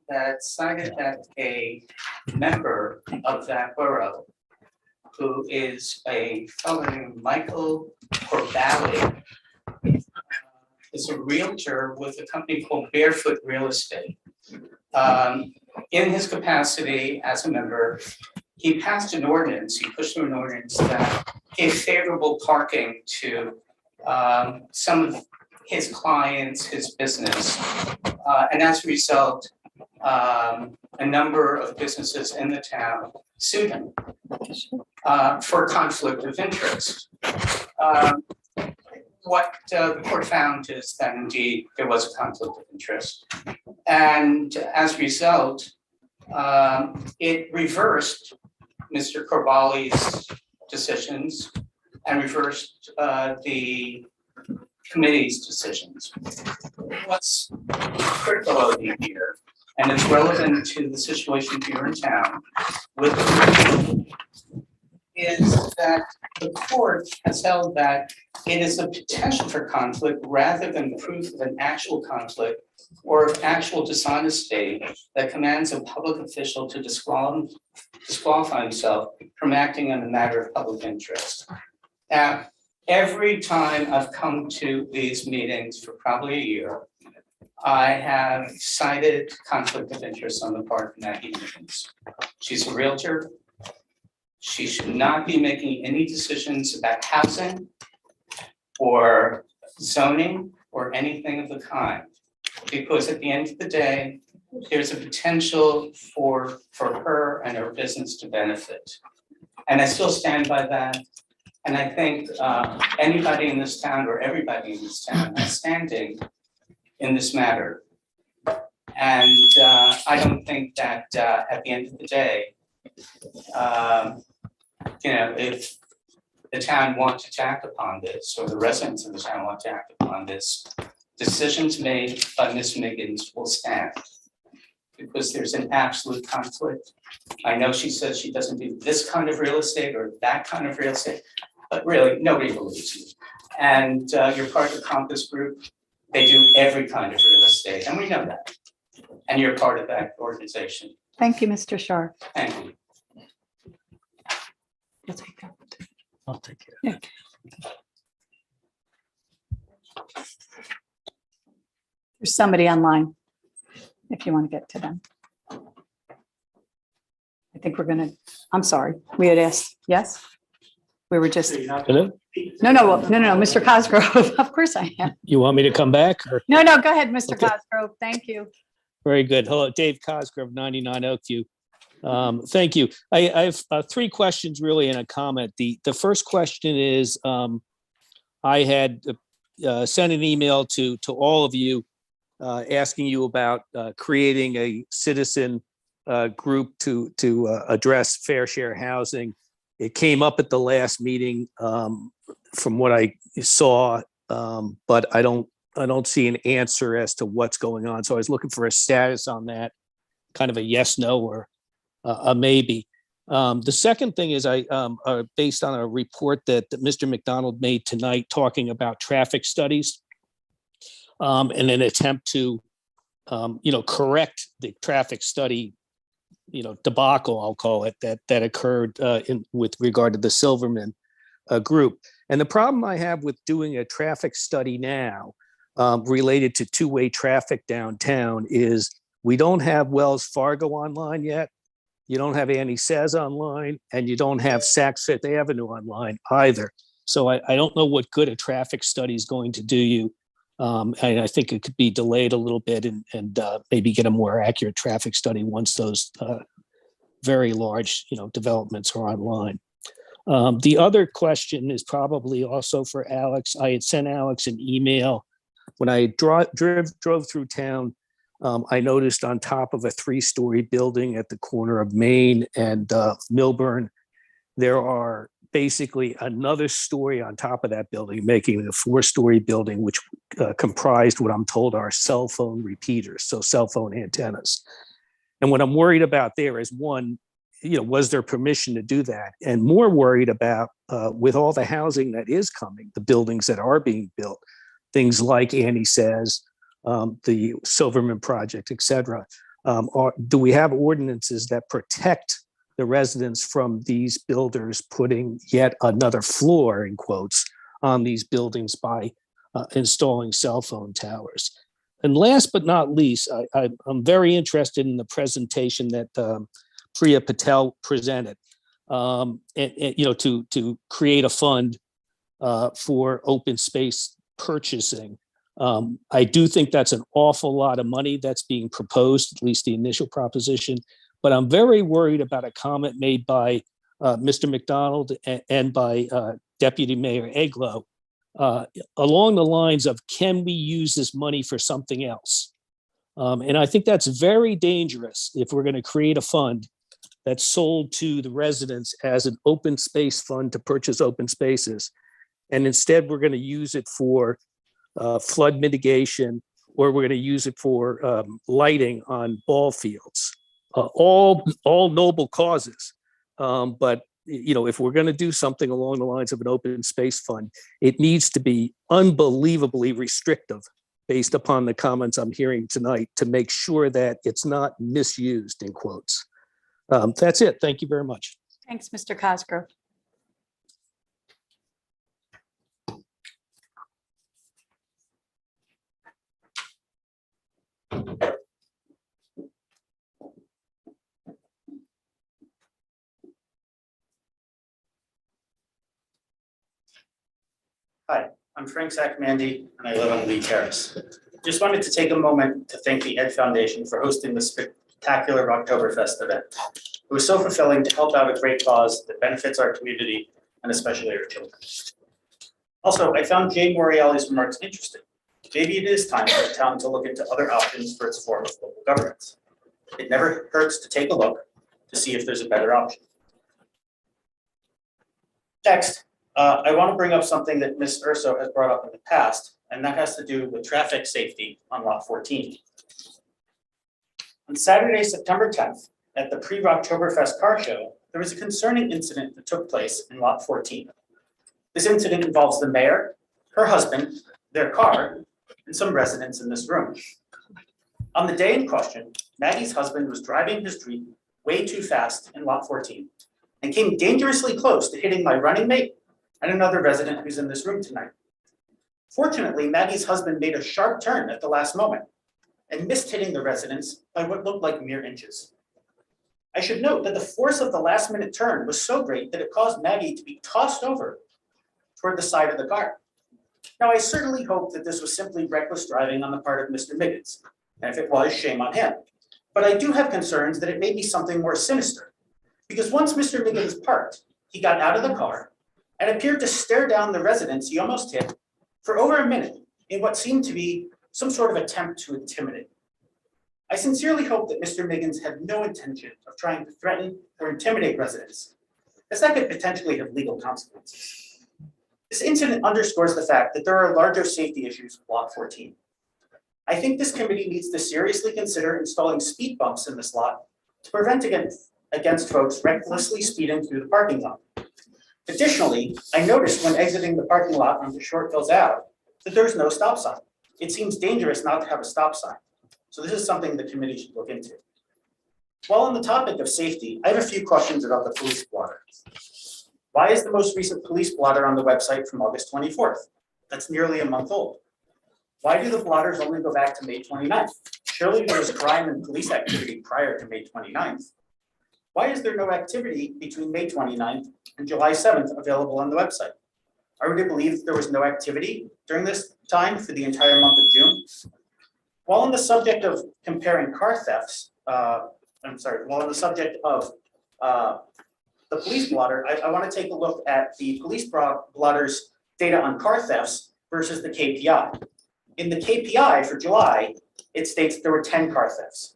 that cited that a member of that borough, who is a fellow named Michael Corbally, is a realtor with a company called Barefoot Real Estate. In his capacity as a member, he passed an ordinance, he pushed through an ordinance that gave favorable parking to some of his clients, his business. And as a result, a number of businesses in the town sued him for conflict of interest. What the court found is that indeed there was a conflict of interest. And as a result, it reversed Mr. Corballi's decisions and reversed the committee's decisions. What's critical of here, and it's relevant to the situation here in town, is that the court has held that it is a potential for conflict rather than proof of an actual conflict or of actual dishonesty that commands a public official to disqualify himself from acting on a matter of public interest. Now, every time I've come to these meetings for probably a year, I have cited conflict of interest on the part of Maggie Nichols. She's a realtor. She should not be making any decisions about housing or zoning or anything of the kind, because at the end of the day, there's a potential for her and her business to benefit. And I still stand by that. And I think anybody in this town or everybody in this town is standing in this matter. And I don't think that at the end of the day, you know, if the town wants to act upon this, or the residents of the town want to act upon this, decisions made by Ms. Miggins will stand. Because there's an absolute conflict. I know she says she doesn't do this kind of real estate or that kind of real estate, but really, nobody believes you. And you're part of the Compass Group. They do every kind of real estate, and we know that. And you're part of that organization. Thank you, Mr. Shar. Thank you. I'll take care. Yeah. There's somebody online, if you want to get to them. I think we're gonna, I'm sorry, we had asked, yes? We were just, Hello? no, Mr. Cosgrove, of course I am. You want me to come back or? No, go ahead, Mr. Okay. Cosgrove, thank you. Very good. Hello, Dave Cosgrove, 99 Oakview. Thank you. I have three questions really and a comment. The first question is, I had sent an email to all of you asking you about creating a citizen group to address fair share housing. It came up at the last meeting from what I saw, but I don't see an answer as to what's going on. So I was looking for a status on that, kind of a yes, no, or a maybe. The second thing is based on a report that Mr. McDonald made tonight talking about traffic studies and an attempt to, correct the traffic study, debacle, I'll call it, that occurred with regard to the Silverman group. And the problem I have with doing a traffic study now related to two-way traffic downtown is we don't have Wells Fargo online yet. You don't have Annie Says online, and you don't have Saks Fifth Avenue online either. So I don't know what good a traffic study is going to do you. And I think it could be delayed a little bit and maybe get a more accurate traffic study once those very large, developments are online. The other question is probably also for Alex. I had sent Alex an email when I drove through town. I noticed on top of a 3-story building at the corner of Main and Milburn, there are basically another story on top of that building, making it a 4-story building, which comprised what I'm told are cell phone repeaters, so cell phone antennas. And what I'm worried about there is, one, was there permission to do that? And more worried about, with all the housing that is coming, the buildings that are being built, things like Annie Says, the Silverman project, et cetera. Do we have ordinances that protect the residents from these builders putting yet another floor, in quotes, on these buildings by installing cell phone towers? And last but not least, I'm very interested in the presentation that Priya Patel presented, and to create a fund for open space purchasing. I do think that's an awful lot of money that's being proposed, at least the initial proposition. But I'm very worried about a comment made by Mr. McDonald and by Deputy Mayor Eglo along the lines of, can we use this money for something else? And I think that's very dangerous if we're going to create a fund that's sold to the residents as an open space fund to purchase open spaces. And instead, we're going to use it for flood mitigation, or we're going to use it for lighting on ball fields. All noble causes. But if we're going to do something along the lines of an open space fund, it needs to be unbelievably restrictive based upon the comments I'm hearing tonight to make sure that it's not misused, in quotes. That's it. Thank you very much. Thanks, Mr. Cosgrove. Hi, I'm Frank Sacmandy, and I live on Lee Terrace. Just wanted to take a moment to thank the Ed Foundation for hosting this spectacular Oktoberfest event. It was so fulfilling to help out a great cause that benefits our community and especially our children. Also, I found Jay Morielli's remarks interesting. Maybe it is time for the town to look into other options for its form of local governance. It never hurts to take a look to see if there's a better option. Next, I want to bring up something that Ms. Urso has brought up in the past, and that has to do with traffic safety on lot 14. On Saturday, September 10th, at the pre-Rocktoberfest car show, there was a concerning incident that took place in lot 14. This incident involves the mayor, her husband, their car, and some residents in this room. On the day in question, Maggie's husband was driving his Jeep way too fast in lot 14 and came dangerously close to hitting my running mate and another resident who's in this room tonight. Fortunately, Maggie's husband made a sharp turn at the last moment and missed hitting the residents by what looked like mere inches. I should note that the force of the last minute turn was so great that it caused Maggie to be tossed over toward the side of the car. Now, I certainly hope that this was simply reckless driving on the part of Mr. Miggins, and if it was, shame on him. But I do have concerns that it may be something more sinister, because once Mr. Miggins parked, he got out of the car and appeared to stare down the residents he almost hit for over a minute in what seemed to be some sort of attempt to intimidate. I sincerely hope that Mr. Miggins had no intention of trying to threaten or intimidate residents, as that could potentially have legal consequences. This incident underscores the fact that there are larger safety issues with lot 14. I think this committee needs to seriously consider installing speed bumps in this lot to prevent against folks recklessly speeding through the parking lot. Additionally, I noticed when exiting the parking lot onto Short Hills Ave that there's no stop sign. It seems dangerous not to have a stop sign. So this is something the committee should look into. While on the topic of safety, I have a few questions about the police blotter. Why is the most recent police blotter on the website from August 24th? That's nearly a month old. Why do the blotters only go back to May 29th? Surely there was crime and police activity prior to May 29th. Why is there no activity between May 29th and July 7th available on the website? Are we to believe that there was no activity during this time for the entire month of June? While on the subject of comparing car thefts, while on the subject of the police blotter, I want to take a look at the police blotter's data on car thefts versus the KPI. In the KPI for July, it states there were 10 car thefts.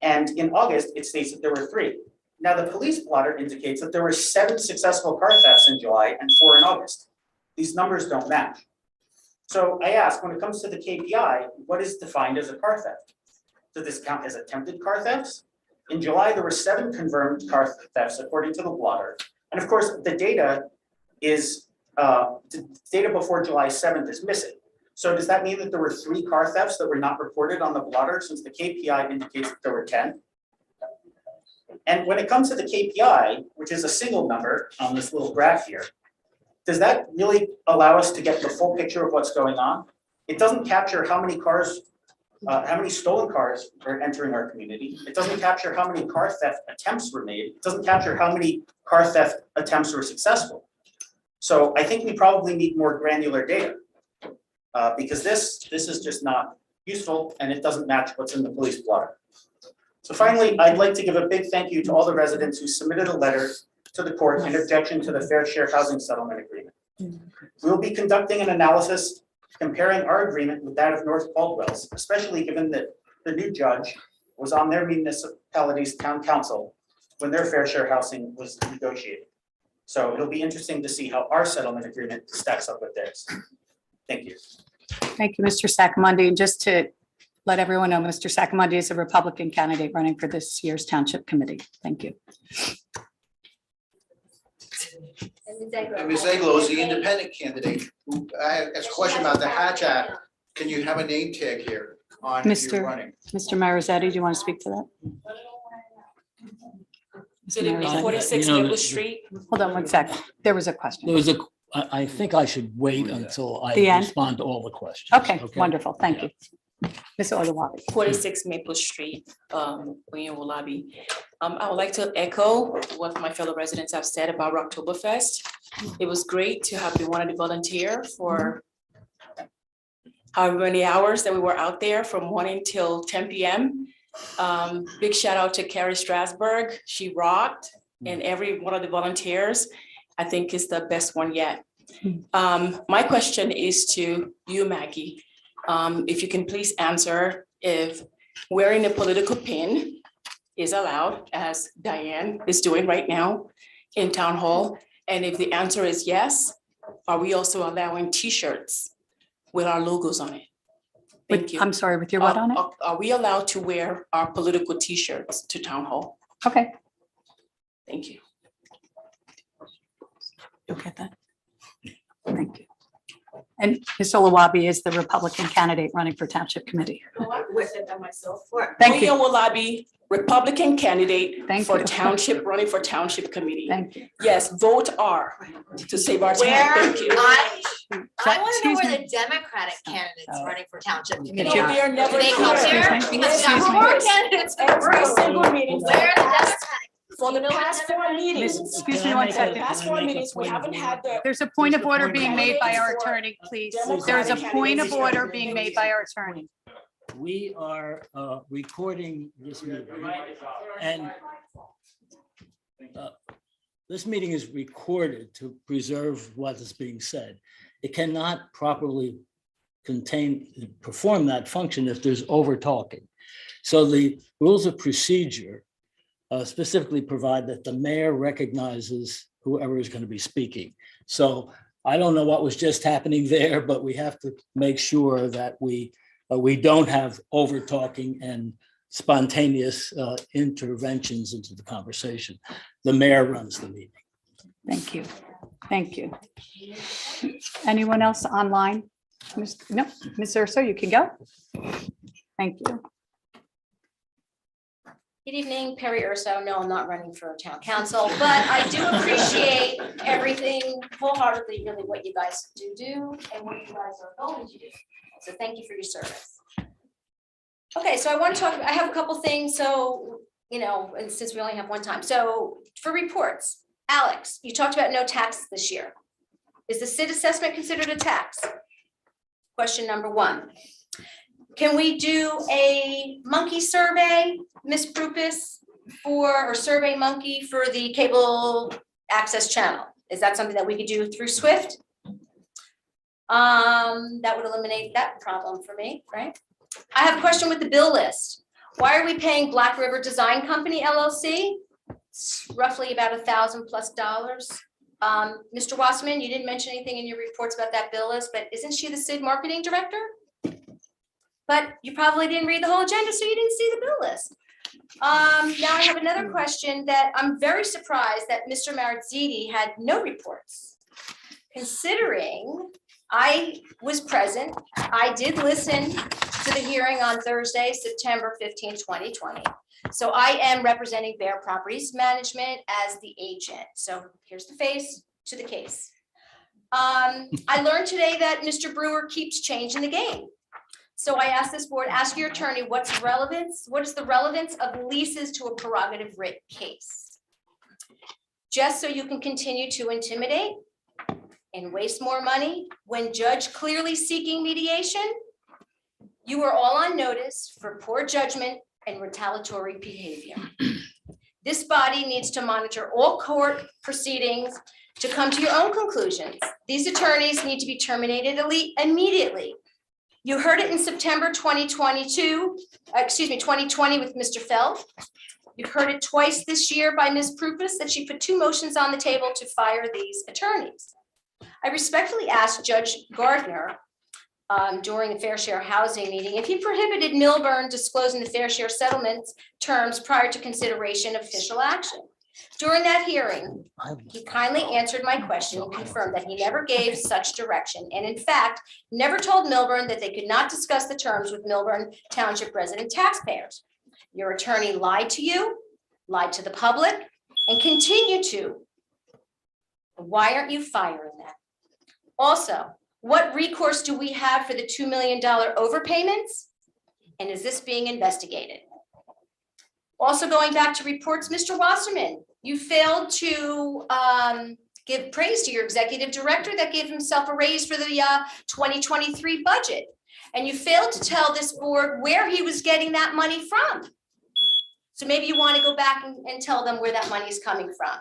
And in August, it states that there were 3. Now, the police blotter indicates that there were 7 successful car thefts in July and 4 in August. These numbers don't match. So I ask, when it comes to the KPI, what is defined as a car theft? Does this count as attempted car thefts? In July, there were 7 confirmed car thefts according to the blotter. And of course, the data before July 7th is missing. So does that mean that there were 3 car thefts that were not reported on the blotter since the KPI indicates that there were 10? And when it comes to the KPI, which is a single number on this little graph here, does that really allow us to get the full picture of what's going on? It doesn't capture how many cars, how many stolen cars are entering our community. It doesn't capture how many car theft attempts were made. It doesn't capture how many car theft attempts were successful. So I think we probably need more granular data because this is just not useful and it doesn't match what's in the police blotter. So finally, I'd like to give a big thank you to all the residents who submitted a letter to the court in objection to the Fair Share Housing Settlement Agreement. We will be conducting an analysis comparing our agreement with that of North Caldwell's, especially given that the new judge was on their municipality's town council when their fair share housing was negotiated. So it'll be interesting to see how our settlement agreement stacks up with theirs. Thank you. Thank you, Mr. Saccomundi. And just to let everyone know, Mr. Saccomundi is a Republican candidate running for this year's Township Committee. Thank you. And Ms. Zeglo is the independent candidate. I asked a question about the Hatch Act. Can you have a name tag here on if you're running? Mr. Marizetti, do you want to speak to that? Did it mean 46 Maple Street? Hold on one sec. There was a question. There was I think I should wait until I The end? respond to all the questions. Okay, wonderful. Thank you. Ms. Olawabi. 46 Maple Street, William Wallaby. I would like to echo what my fellow residents have said about Rocktoberfest. It was great to have been one of the volunteer for however many hours that we were out there from morning till 10 p.m. Big shout out to Carrie Strasberg. She rocked, and every one of the volunteers, I think, is the best one yet. My question is to you, Maggie. If you can please answer if wearing a political pin is allowed, as Diane is doing right now in town hall? And if the answer is yes, are we also allowing T-shirts with our logos on it? Thank you. I'm sorry, with your what on it? Are we allowed to wear our political T-shirts to town hall? Okay. Thank you. You'll get that. Thank you. And Ms. Olawabi is the Republican candidate running for Township Committee. With it by myself. Thank you. Walabi, Republican candidate Thank for you. Township, running for Township Committee. Thank you. Yes, vote R to save our town. Where Thank you. I want to know Excuse where me. the Democratic candidates running for Township Did Committee you- are. They are never Do they come here. here? Excuse me. Because we got Excuse me. four candidates in the Every room. single meeting. Where are the Democratic? For the You know what past four meetings. Excuse Can me I one make a- second. Past can I four make a meetings, we point of haven't order? had the. There's a point of order point of being order. made by our For attorney, please. Democratic There is a point of candidates. order being made by our attorney. We are recording this meeting. And this meeting is recorded to preserve what is being said. It cannot properly perform that function if there's over talking. So the rules of procedure specifically provide that the mayor recognizes whoever is going to be speaking. So I don't know what was just happening there, but we have to make sure that we don't have over talking and spontaneous interventions into the conversation. The mayor runs the meeting. Thank you. Thank you. Anyone else online? No, Ms. Urso, you can go. Thank you. Good evening, Perry Urso. No, I'm not running for town council, but I do appreciate everything wholeheartedly, really what you guys do and what you guys are going to do. So thank you for your service. Okay, so I want to talk, I have a couple things, so, you know, and since we only have one time. So for reports, Alex, you talked about no taxes this year. Is the SID assessment considered a tax? Question number one. Can we do a monkey survey, Ms. Prupus, or Survey Monkey for the cable access channel? Is that something that we could do through Swift? That would eliminate that problem for me, right? I have a question with the bill list. Why are we paying Black River Design Company LLC? It's roughly about $1,000+. Mr. Wasserman, you didn't mention anything in your reports about that bill list, but isn't she the SID marketing director? But you probably didn't read the whole agenda, so you didn't see the bill list. Now I have another question that I'm very surprised that Mr. Marazziti had no reports. Considering I was present, I did listen to the hearing on Thursday, September 15, 2020. So I am representing Bear Properties Management as the agent. So here's the face to the case. I learned today that Mr. Brewer keeps changing the game. So I asked this board, ask your attorney, what is the relevance of leases to a prerogative writ case? Just so you can continue to intimidate and waste more money when judge clearly seeking mediation? You are all on notice for poor judgment and retaliatory behavior. This body needs to monitor all court proceedings to come to your own conclusions. These attorneys need to be terminated immediately. You heard it in September 2020 with Mr. Feld. You've heard it twice this year by Ms. Prupus that she put 2 motions on the table to fire these attorneys. I respectfully asked Judge Gardner during the Fair Share Housing meeting if he prohibited Milburn disclosing the fair share settlements terms prior to consideration of official action. During that hearing, he kindly answered my question and confirmed that he never gave such direction, and in fact, never told Milburn that they could not discuss the terms with Milburn Township resident taxpayers. Your attorney lied to you, lied to the public, and continue to. Why aren't you firing them? Also, what recourse do we have for the $2 million overpayments? And is this being investigated? Also going back to reports, Mr. Wasserman, you failed to give praise to your executive director that gave himself a raise for the 2023 budget. And you failed to tell this board where he was getting that money from. So maybe you want to go back and tell them where that money is coming from.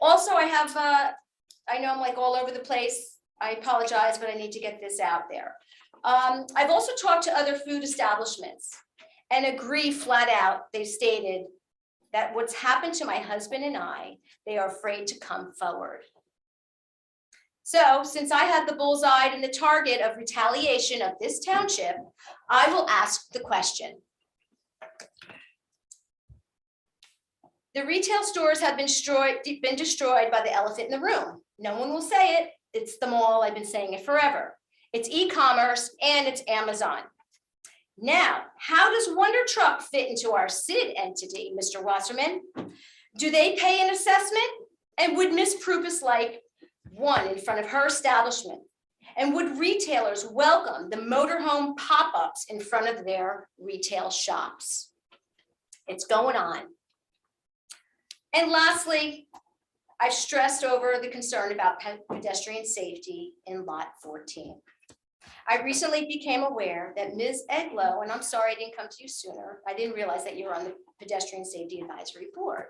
Also, I know I'm like all over the place. I apologize, but I need to get this out there. I've also talked to other food establishments. and agree flat out, they stated that what's happened to my husband and I, they are afraid to come forward. So since I had the bullseye and the target of retaliation of this township, I will ask the question. The retail stores have been destroyed by the elephant in the room. No one will say it. It's the mall. I've been saying it forever. It's e-commerce and it's Amazon. Now, how does Wonder Truck fit into our SID entity, Mr. Wasserman? Do they pay an assessment? And would Ms. Prupus like one in front of her establishment? And would retailers welcome the motorhome pop-ups in front of their retail shops? It's going on. And lastly, I've stressed over the concern about pedestrian safety in lot 14. I recently became aware that Ms. Eglow, and I'm sorry I didn't come to you sooner, I didn't realize that you were on the Pedestrian Safety Advisory Board.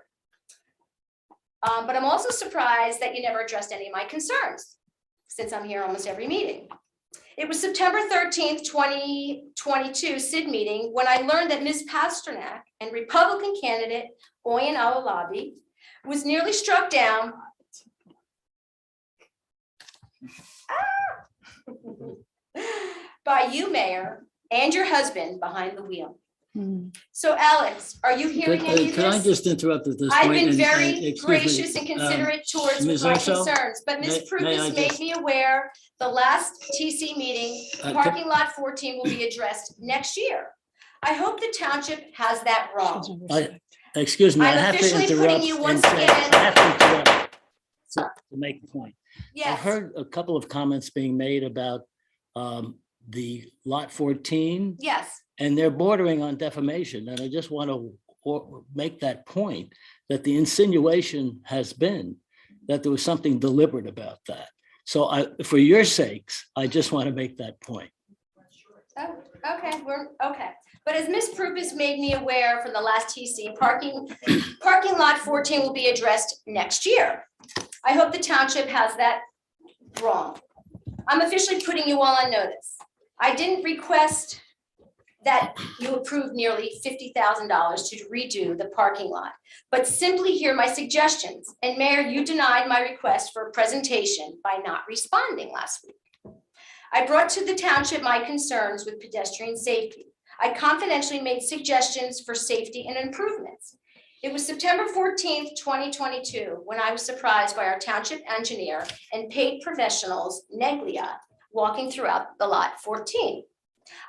But I'm also surprised that you never addressed any of my concerns, since I'm here almost every meeting. It was September 13th, 2022 SID meeting when I learned that Ms. Pasternak and Republican candidate Oyen Awolabi was nearly struck down by you, Mayor, and your husband behind the wheel. So Alex, are you hearing any of Can I this? just interrupt at this I've point? been and- very excuse me, gracious and considerate towards Ms. my Urso, concerns, but Ms. may I Prupus made just- me aware the last TC meeting, Can- parking lot 14 will be addressed next year. I hope the township has that wrong. Excuse me, I I'm have to officially putting interrupt. you and once say- again- I have to interrupt to make a point. I Yes, heard a couple of comments being made about the lot 14, yes, and they're bordering on defamation. And I just want to make that point, that the insinuation has been that there was something deliberate about that. So for your sakes, I just want to make that point. oh, okay, okay. But as Ms. Prupus made me aware from the last TC, parking lot 14 will be addressed next year. I hope the township has that wrong. I'm officially putting you all on notice. I didn't request that you approve nearly $50,000 to redo the parking lot, but simply hear my suggestions. And Mayor, you denied my request for a presentation by not responding last week. I brought to the township my concerns with pedestrian safety. I confidentially made suggestions for safety and improvements. It was September 14th, 2022, when I was surprised by our township engineer and paid professionals, Neglia, walking throughout the lot 14.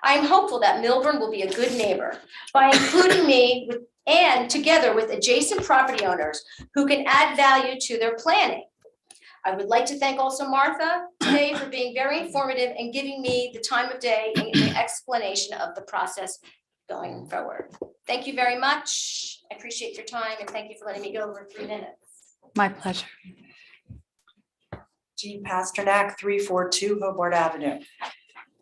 I am hopeful that Milburn will be a good neighbor by including me and together with adjacent property owners who can add value to their planning. I would like to thank also Martha today for being very informative and giving me the time of day and the explanation of the process going forward. Thank you very much. I appreciate your time and thank you for letting me go over 3 minutes. My pleasure. Jean Pasternak, 342 Hobart Avenue.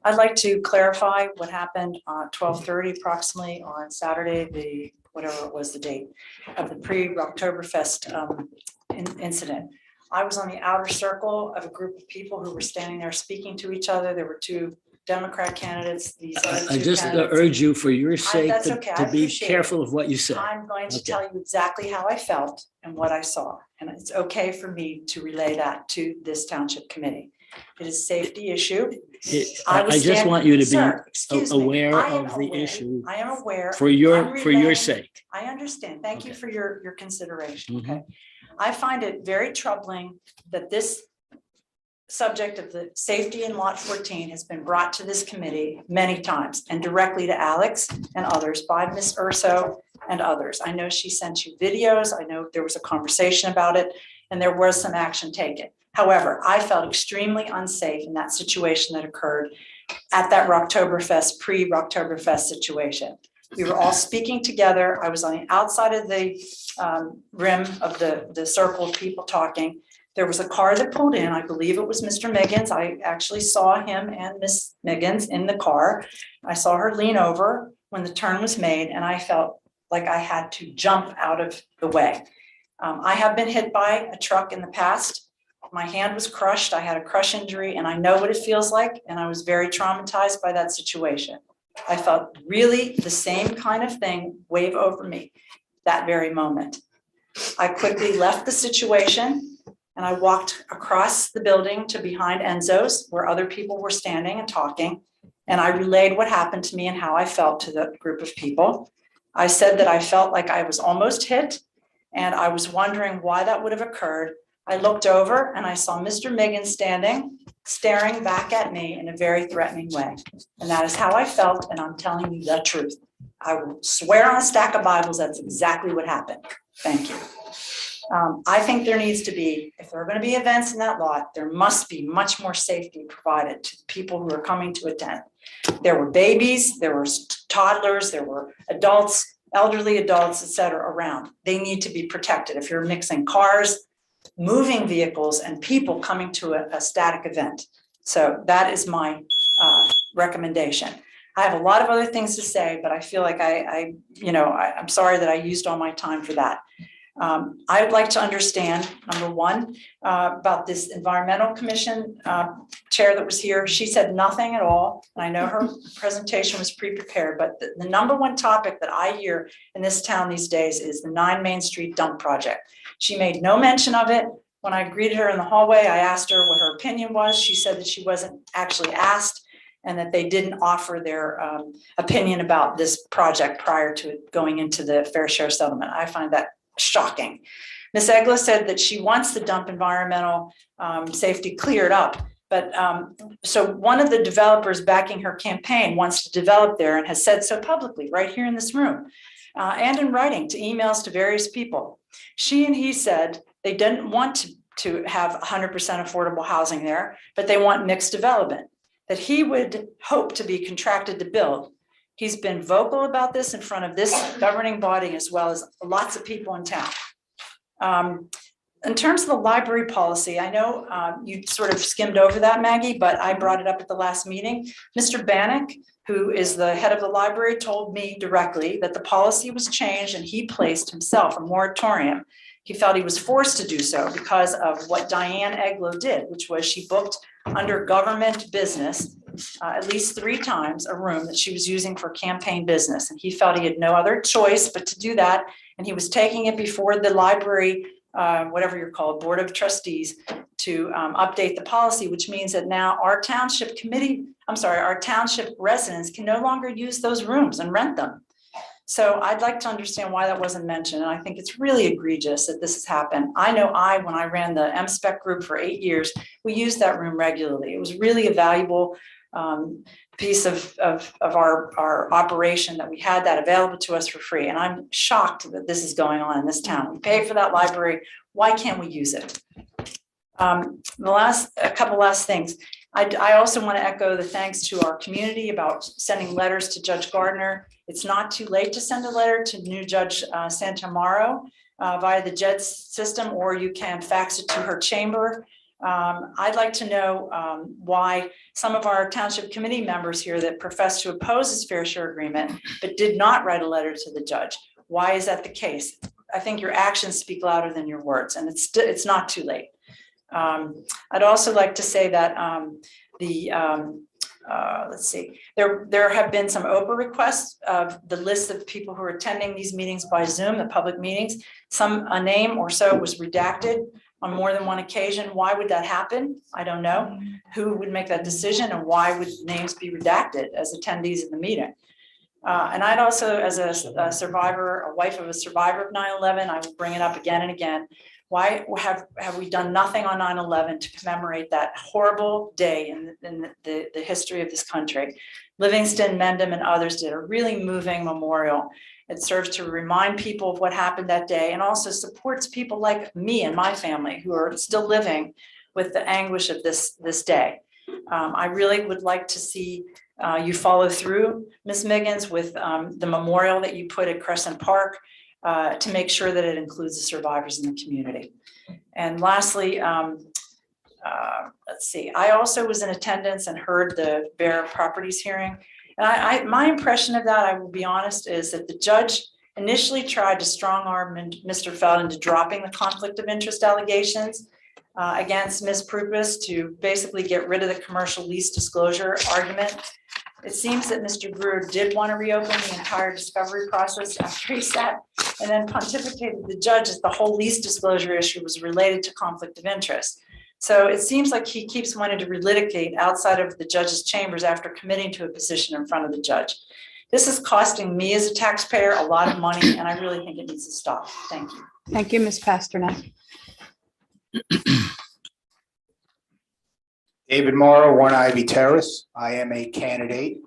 I'd like to clarify what happened on 12:30 approximately on Saturday, whatever it was the date of the pre-Oktoberfest incident. I was on the outer circle of a group of people who were standing there speaking to each other. There were 2 Democrat candidates. These other I 2 just candidates. urge you, for your sake, that's okay. I to be appreciate it. careful of what you say. I'm going to Okay. tell you exactly how I felt and what I saw, and it's okay for me to relay that to this township committee. It is a safety issue. I just want you to Sir, be excuse me. aware I am of the aware. issue I am aware. for I'm your relaying- sake. I understand. Thank you Okay. for your consideration, Mhm. okay? I find it very troubling that this subject of the safety in lot 14 has been brought to this committee many times and directly to Alex and others by Ms. Urso and others. I know she sent you videos. I know there was a conversation about it and there was some action taken. However, I felt extremely unsafe in that situation that occurred at that Oktoberfest, pre-Oktoberfest situation. We were all speaking together. I was on the outside of the rim of the circle of people talking. There was a car that pulled in. I believe it was Mr. Miggins. I actually saw him and Miss Miggins in the car. I saw her lean over when the turn was made, and I felt like I had to jump out of the way. I have been hit by a truck in the past. My hand was crushed. I had a crush injury, and I know what it feels like, and I was very traumatized by that situation. I felt really the same kind of thing wave over me that very moment. I quickly left the situation and I walked across the building to behind Enzo's where other people were standing and talking. And I relayed what happened to me and how I felt to the group of people. I said that I felt like I was almost hit and I was wondering why that would have occurred. I looked over and I saw Mr. Miggins standing, staring back at me in a very threatening way. And that is how I felt, and I'm telling you the truth. I will swear on a stack of Bibles that's exactly what happened. Thank you. I think there needs to be, if there are going to be events in that lot, there must be much more safety provided to people who are coming to attend. There were babies, there were toddlers, there were adults, elderly adults, et cetera, around. They need to be protected. If you're mixing cars, moving vehicles, and people coming to a static event. So that is my recommendation. I have a lot of other things to say, but I feel like I'm sorry that I used all my time for that. I would like to understand, number one, about this environmental commission chair that was here. She said nothing at all. And I know her presentation was pre-prepared, but the number one topic that I hear in this town these days is the 9 Main Street dump project. She made no mention of it. When I greeted her in the hallway, I asked her what her opinion was. She said that she wasn't actually asked and that they didn't offer their opinion about this project prior to it going into the fair share settlement. I find that shocking. Ms. Egla said that she wants the dump environmental safety cleared up. But so one of the developers backing her campaign wants to develop there and has said so publicly right here in this room and in writing to emails to various people. She and he said they didn't want to have 100% affordable housing there, but they want mixed development, that he would hope to be contracted to build. He's been vocal about this in front of this governing body as well as lots of people in town. In terms of the library policy, I know you sort of skimmed over that, Maggie, but I brought it up at the last meeting. Mr. Bannock, who is the head of the library, told me directly that the policy was changed and he placed himself a moratorium. He felt he was forced to do so because of what Diane Eglo did, which was she booked under government business at least 3 times a room that she was using for campaign business. And he felt he had no other choice but to do that. And he was taking it before the library, whatever you're called, board of trustees, to update the policy, which means that now our township residents can no longer use those rooms and rent them. So I'd like to understand why that wasn't mentioned. And I think it's really egregious that this has happened. I know when I ran the MSPEC group for 8 years, we used that room regularly. It was really a valuable piece of our operation that we had that available to us for free. And I'm shocked that this is going on in this town. We pay for that library. Why can't we use it? A couple last things. I also want to echo the thanks to our community about sending letters to Judge Gardner. It's not too late to send a letter to new Judge Santamaro via the JED system, or you can fax it to her chamber. I'd like to know why some of our township committee members here that profess to oppose this fair share agreement, but did not write a letter to the judge. Why is that the case? I think your actions speak louder than your words, and it's not too late. I'd also like to say that let's see, there have been some Oprah requests of the list of people who are attending these meetings by Zoom, the public meetings. A name or so was redacted on more than one occasion. Why would that happen? I don't know. Who would make that decision, and why would names be redacted as attendees in the meeting? And I'd also, as a survivor, a wife of a survivor of 9/11, I will bring it up again and again. Why have we done nothing on 9/11 to commemorate that horrible day in the history of this country? Livingston, Mendham, and others did a really moving memorial. It serves to remind people of what happened that day and also supports people like me and my family who are still living with the anguish of this day. I really would like to see you follow through, Ms. Miggins, with the memorial that you put at Crescent Park to make sure that it includes the survivors in the community. And lastly, let's see, I also was in attendance and heard the Bear Properties hearing. And my impression of that, I will be honest, is that the judge initially tried to strong arm Mr. Feld into dropping the conflict of interest allegations against Ms. Prupus to basically get rid of the commercial lease disclosure argument. It seems that Mr. Brewer did want to reopen the entire discovery process after he sat and then pontificated the judge that the whole lease disclosure issue was related to conflict of interest. So it seems like he keeps wanting to relitigate outside of the judge's chambers after committing to a position in front of the judge. This is costing me as a taxpayer a lot of money, and I really think it needs to stop. Thank you. Thank you, Ms. Pasternak. David Morrow, 1 Ivy Terrace. I am a candidate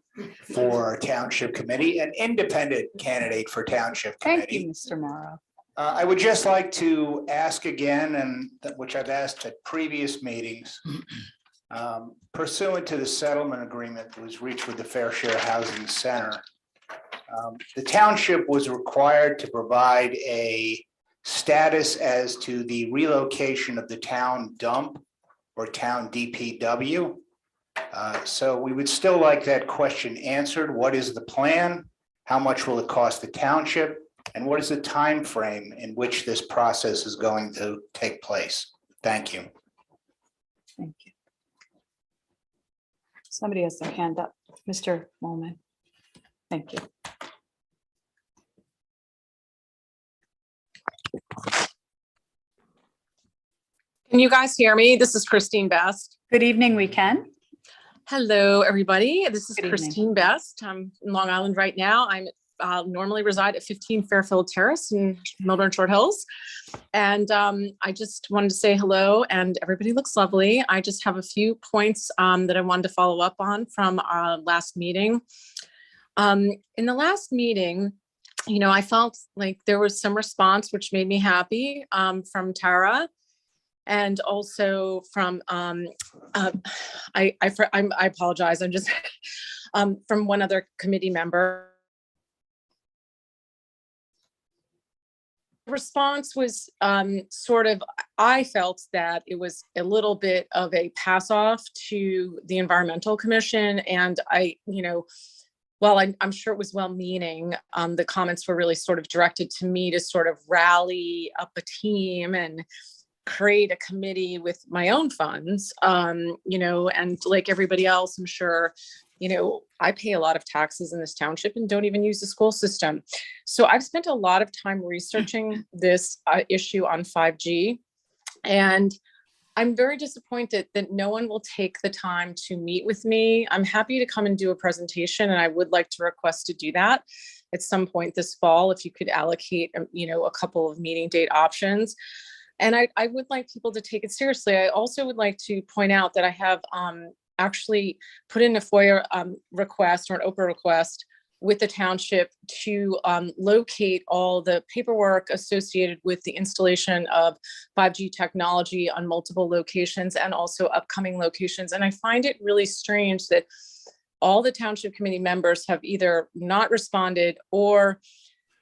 for Township Committee, an independent candidate for Township Thank Committee. you, Mr. Morrow. I would just like to ask again, and which I've asked at previous meetings, pursuant to the settlement agreement that was reached with the Fair Share Housing Center, the township was required to provide a status as to the relocation of the town dump or town DPW. So we would still like that question answered. What is the plan? How much will it cost the township? And what is the time frame in which this process is going to take place? Thank you. Thank you. Somebody has their hand up. Mr. Molman. Thank you. Can you guys hear me? This is Christine Best. Good evening, we can. Hello, everybody. This is Good evening. Christine Best. I'm in Long Island right now. I'm normally reside at 15 Fairfield Terrace in Melbourne Short Hills. And I just wanted to say hello, and everybody looks lovely. I just have a few points that I wanted to follow up on from our last meeting. In the last meeting, you know, I felt like there was some response which made me happy from Tara. And also from, I apologize, I'm just, from one other committee member. Response was sort of, I felt that it was a little bit of a pass off to the Environmental Commission. And you know, while I'm sure it was well-meaning, the comments were really sort of directed to me to sort of rally up a team and create a committee with my own funds, you know, and like everybody else, I'm sure, you know, I pay a lot of taxes in this township and don't even use the school system. So I've spent a lot of time researching this issue on 5G. And I'm very disappointed that no one will take the time to meet with me. I'm happy to come and do a presentation, and I would like to request to do that at some point this fall, if you could allocate, you know, a couple of meeting date options. And I would like people to take it seriously. I also would like to point out that I have actually put in a FOIA request or an Oprah request with the township to locate all the paperwork associated with the installation of 5G technology on multiple locations and also upcoming locations. And I find it really strange that all the township committee members have either not responded or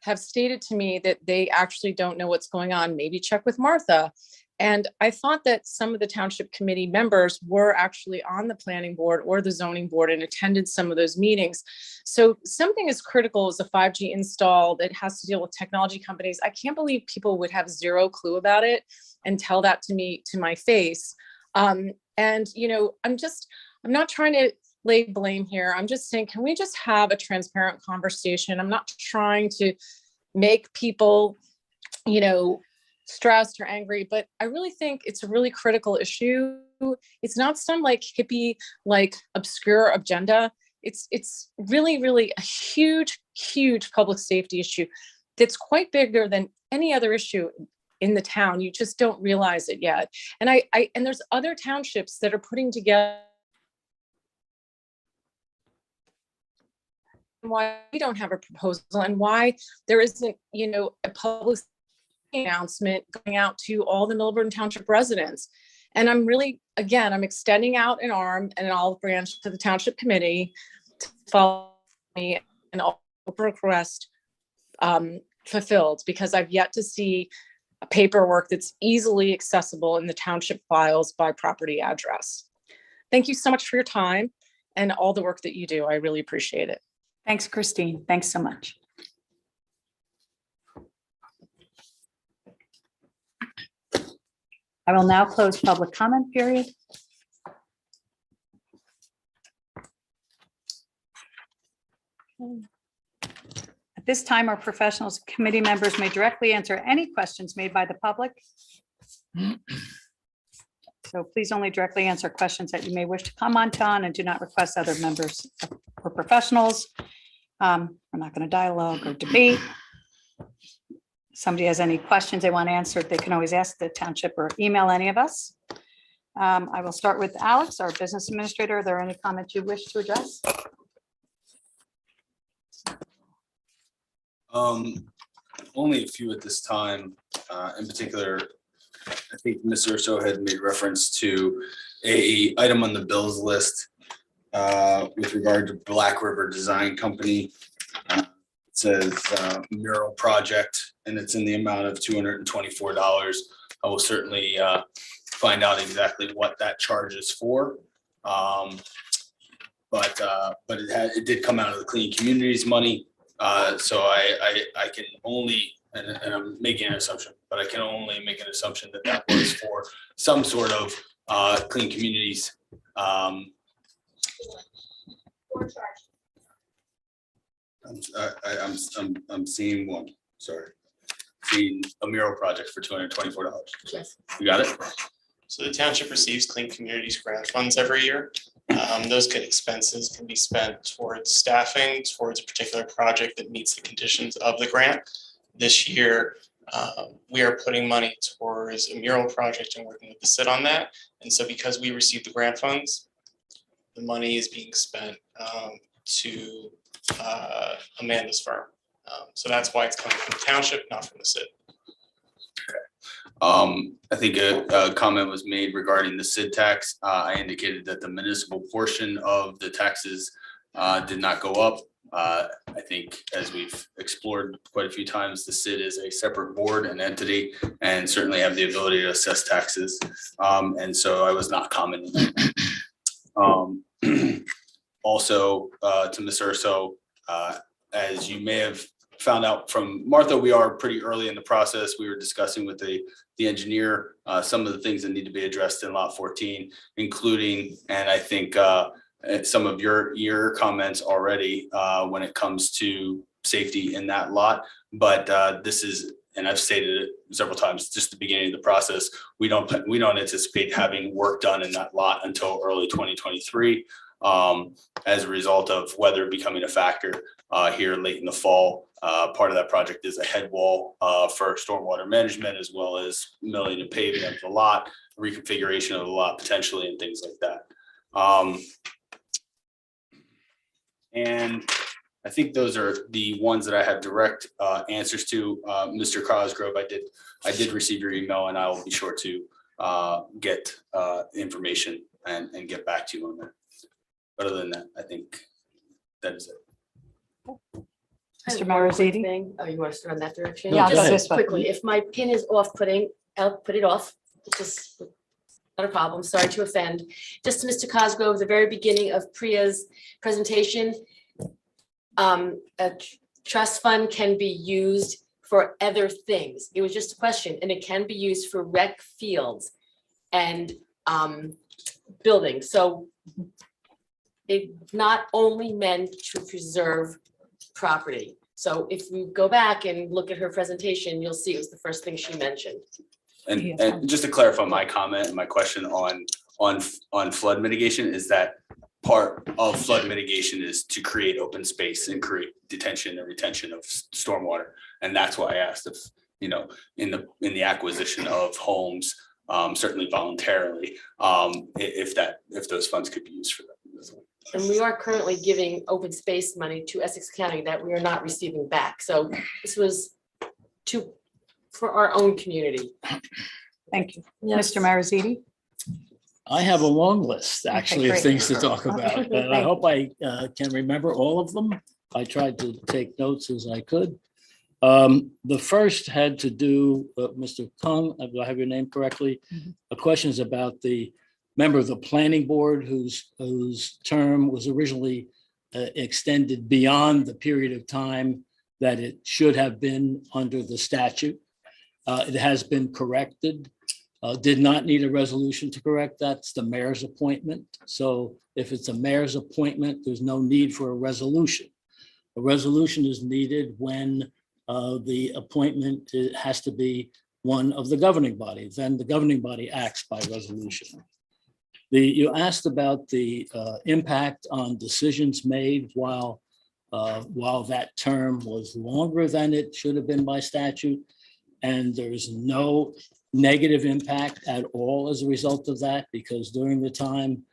have stated to me that they actually don't know what's going on. Maybe check with Martha. And I thought that some of the township committee members were actually on the planning board or the zoning board and attended some of those meetings. So something as critical as a 5G install that has to deal with technology companies, I can't believe people would have zero clue about it and tell that to me to my face. And, you know, I'm not trying to lay blame here. I'm just saying, can we just have a transparent conversation? I'm not trying to make people, you know, stressed or angry, but I really think it's a really critical issue. It's not some like hippie, like obscure agenda. It's really, really a huge, huge public safety issue that's quite bigger than any other issue in the town. You just don't realize it yet. And and there's other townships that are putting together why we don't have a proposal and why there isn't, you know, a public announcement going out to all the Milburn Township residents. And I'm really, again, I'm extending out an arm and an olive branch to the Township Committee to follow me and all request fulfilled, because I've yet to see a paperwork that's easily accessible in the township files by property address. Thank you so much for your time and all the work that you do. I really appreciate it. Thanks, Christine. Thanks so much. I will now close public comment period. At this time, our professionals committee members may directly answer any questions made by the public. So please only directly answer questions that you may wish to comment on and do not request other members or professionals. We're not going to dialogue or debate. Somebody has any questions they want answered, they can always ask the township or email any of us. I will start with Alex, our business administrator. Are there any comments you wish to address? Only a few at this time. In particular, I think Ms. Urso had made reference to a item on the bills list with regard to Black River Design Company. It says mural project, and it's in the amount of $224. I will certainly find out exactly what that charge is for. But it did come out of the Clean Communities money. So I can only, and I'm making an assumption, but I can only make an assumption that that was for some sort of Clean Communities. I'm seeing one, sorry. Seeing a mural project for $224. Yes. You got it? So the township receives Clean Communities grant funds every year. Those expenses can be spent towards staffing, towards a particular project that meets the conditions of the grant. This year, we are putting money towards a mural project and working with the CIT on that. And so because we received the grant funds, the money is being spent to Amanda's firm. So that's why it's coming from the township, not from the CIT. I think a comment was made regarding the SID tax. I indicated that the municipal portion of the taxes did not go up. I think as we've explored quite a few times, the SID is a separate board and entity and certainly have the ability to assess taxes. And so I was not commenting. Also, to Ms. Urso, as you may have found out from Martha, we are pretty early in the process. We were discussing with the engineer some of the things that need to be addressed in lot 14, including, and I think some of your comments already when it comes to safety in that lot. But this is, and I've stated it several times, just the beginning of the process. We don't anticipate having work done in that lot until early 2023 as a result of weather becoming a factor here late in the fall. Part of that project is a head wall for stormwater management, as well as milling and paving of the lot, reconfiguration of the lot potentially, and things like that. And I think those are the ones that I have direct answers to. Mr. Cosgrove, I did receive your email, and I will be sure to get information and get back to you on that. But other than that, I think that is it. Mr. I have one quick Mariziti? thing. Oh, you want to start in that direction? Yeah, I'll go Just this way. quickly, if my pin is off-putting, I'll put it off. It's just not a problem. Sorry to offend. Just to Mr. Cosgrove, the very beginning of Priya's presentation, a trust fund can be used for other things. It was just a question, and it can be used for rec fields and buildings. So it's not only meant to preserve property. So if we go back and look at her presentation, you'll see it was the first thing she mentioned. And just to clarify my comment and my question on flood mitigation is that part of flood mitigation is to create open space and create detention and retention of stormwater. And that's why I asked if, you know, in the acquisition of homes, certainly voluntarily, if those funds could be used for that. And we are currently giving open space money to Essex County that we are not receiving back. So this was for our own community. Thank you. Yes. Mr. Mariziti? I have a long list, actually, of great. things to talk about. Okay, And I hope I can remember all of them. I tried to take notes as I could. The first had to do, Mr. Kung, do I have your name correctly? The questions about the member of the planning board whose term was originally extended beyond the period of time that it should have been under the statute. It has been corrected. Did not need a resolution to correct that. It's the mayor's appointment. So if it's a mayor's appointment, there's no need for a resolution. A resolution is needed when the appointment has to be one of the governing body. Then the governing body acts by resolution. You asked about the impact on decisions made while that term was longer than it should have been by statute. And there's no negative impact at all as a result of that, because during the time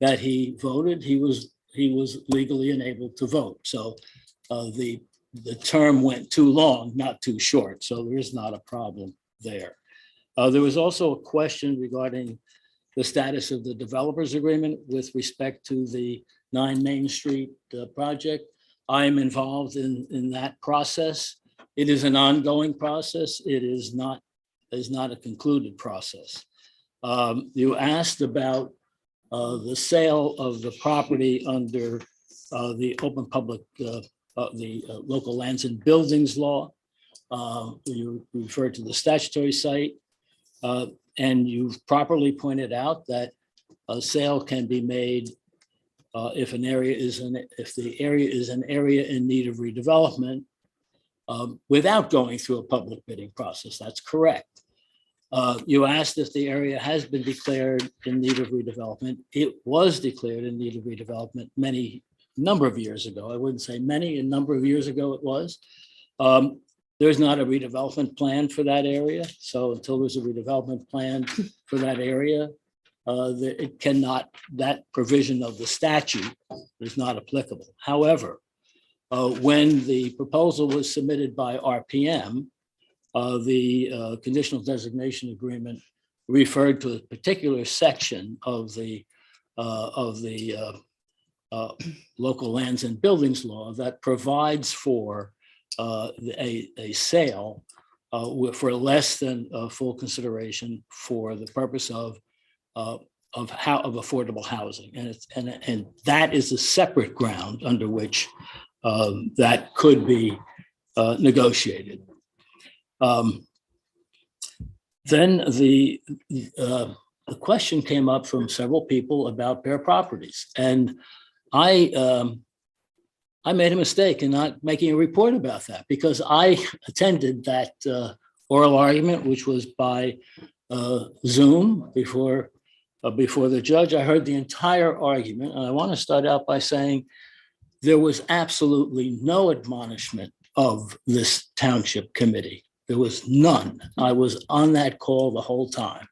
that he voted, he was legally enabled to vote. So the term went too long, not too short. So there is not a problem there. There was also a question regarding the status of the developers agreement with respect to the 9 Main Street project. I am involved in that process. It is an ongoing process. It is not a concluded process. You asked about the sale of the property under the open public, the local lands and buildings law. You referred to the statutory site. And you've properly pointed out that a sale can be made if the area is an area in need of redevelopment without going through a public bidding process. That's correct. You asked if the area has been declared in need of redevelopment. It was declared in need of redevelopment number of years ago. I wouldn't say many, a number of years ago it was. There's not a redevelopment plan for that area. So until there's a redevelopment plan for that area, that provision of the statute is not applicable. However, when the proposal was submitted by RPM, the conditional designation agreement referred to a particular section of the local lands and buildings law that provides for a sale for less than full consideration for the purpose of affordable housing, and that is a separate ground under which that could be negotiated. Then the question came up from several people about bare properties, and I made a mistake in not making a report about that, because I attended that oral argument, which was by Zoom before the judge. I heard the entire argument, and I want to start out by saying there was absolutely no admonishment of this township committee. There was none. I was on that call the whole time.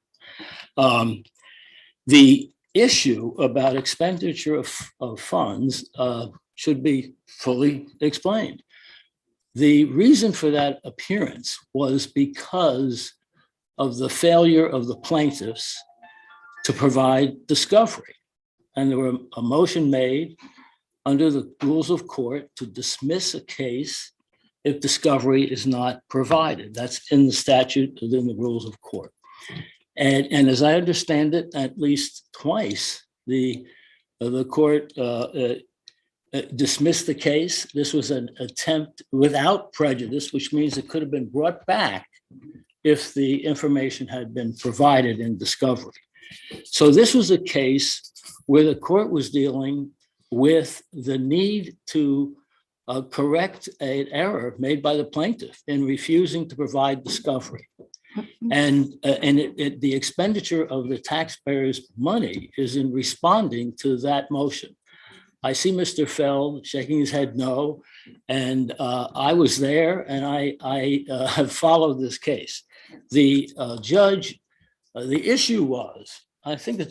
The issue about expenditure of funds should be fully explained. The reason for that appearance was because of the failure of the plaintiffs to provide discovery. And there was a motion made under the rules of court to dismiss a case if discovery is not provided. That's in the statute, within the rules of court. And as I understand it, at least twice, the court dismissed the case. This was an attempt without prejudice, which means it could have been brought back if the information had been provided in discovery. So this was a case where the court was dealing with the need to correct an error made by the plaintiff in refusing to provide discovery. And the expenditure of the taxpayers' money is in responding to that motion. I see Mr. Feld shaking his head no, and I was there, and I have followed this case. The judge, the issue was, I think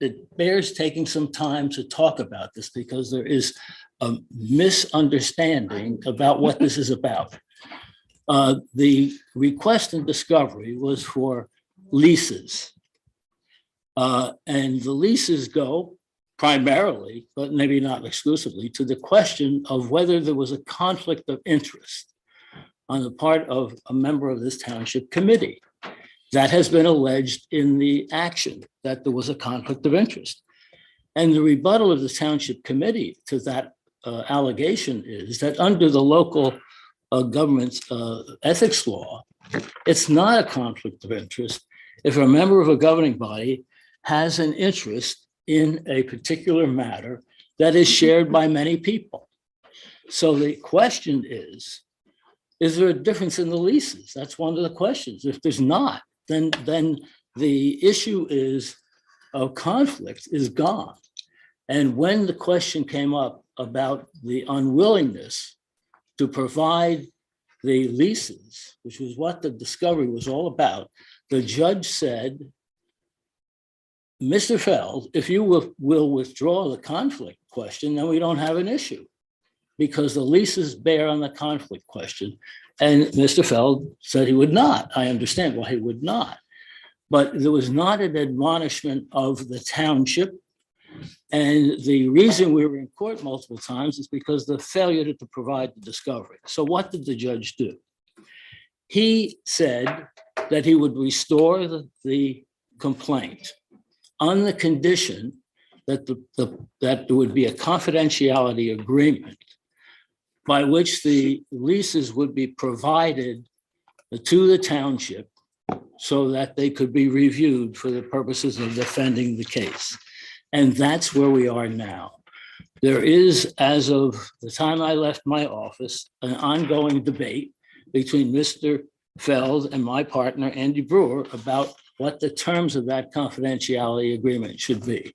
it bears taking some time to talk about this, because there is a misunderstanding about what this is about. The request and discovery was for leases. And the leases go primarily, but maybe not exclusively, to the question of whether there was a conflict of interest on the part of a member of this township committee. That has been alleged in the action, that there was a conflict of interest. And the rebuttal of the township committee to that allegation is that under the local government's ethics law, it's not a conflict of interest if a member of a governing body has an interest in a particular matter that is shared by many people. So the question is there a difference in the leases? That's one of the questions. If there's not, then the issue is of conflict is gone. And when the question came up about the unwillingness to provide the leases, which was what the discovery was all about, the judge said, Mr. Feld, if you will withdraw the conflict question, then we don't have an issue because the leases bear on the conflict question. And Mr. Feld said he would not. I understand why he would not. But there was not an admonishment of the township. And the reason we were in court multiple times is because the failure to provide the discovery. So what did the judge do? He said that he would restore the complaint on the condition that that there would be a confidentiality agreement by which the leases would be provided to the township so that they could be reviewed for the purposes of defending the case. And that's where we are now. There is, as of the time I left my office, an ongoing debate between Mr. Feld and my partner, Andy Brewer, about what the terms of that confidentiality agreement should be.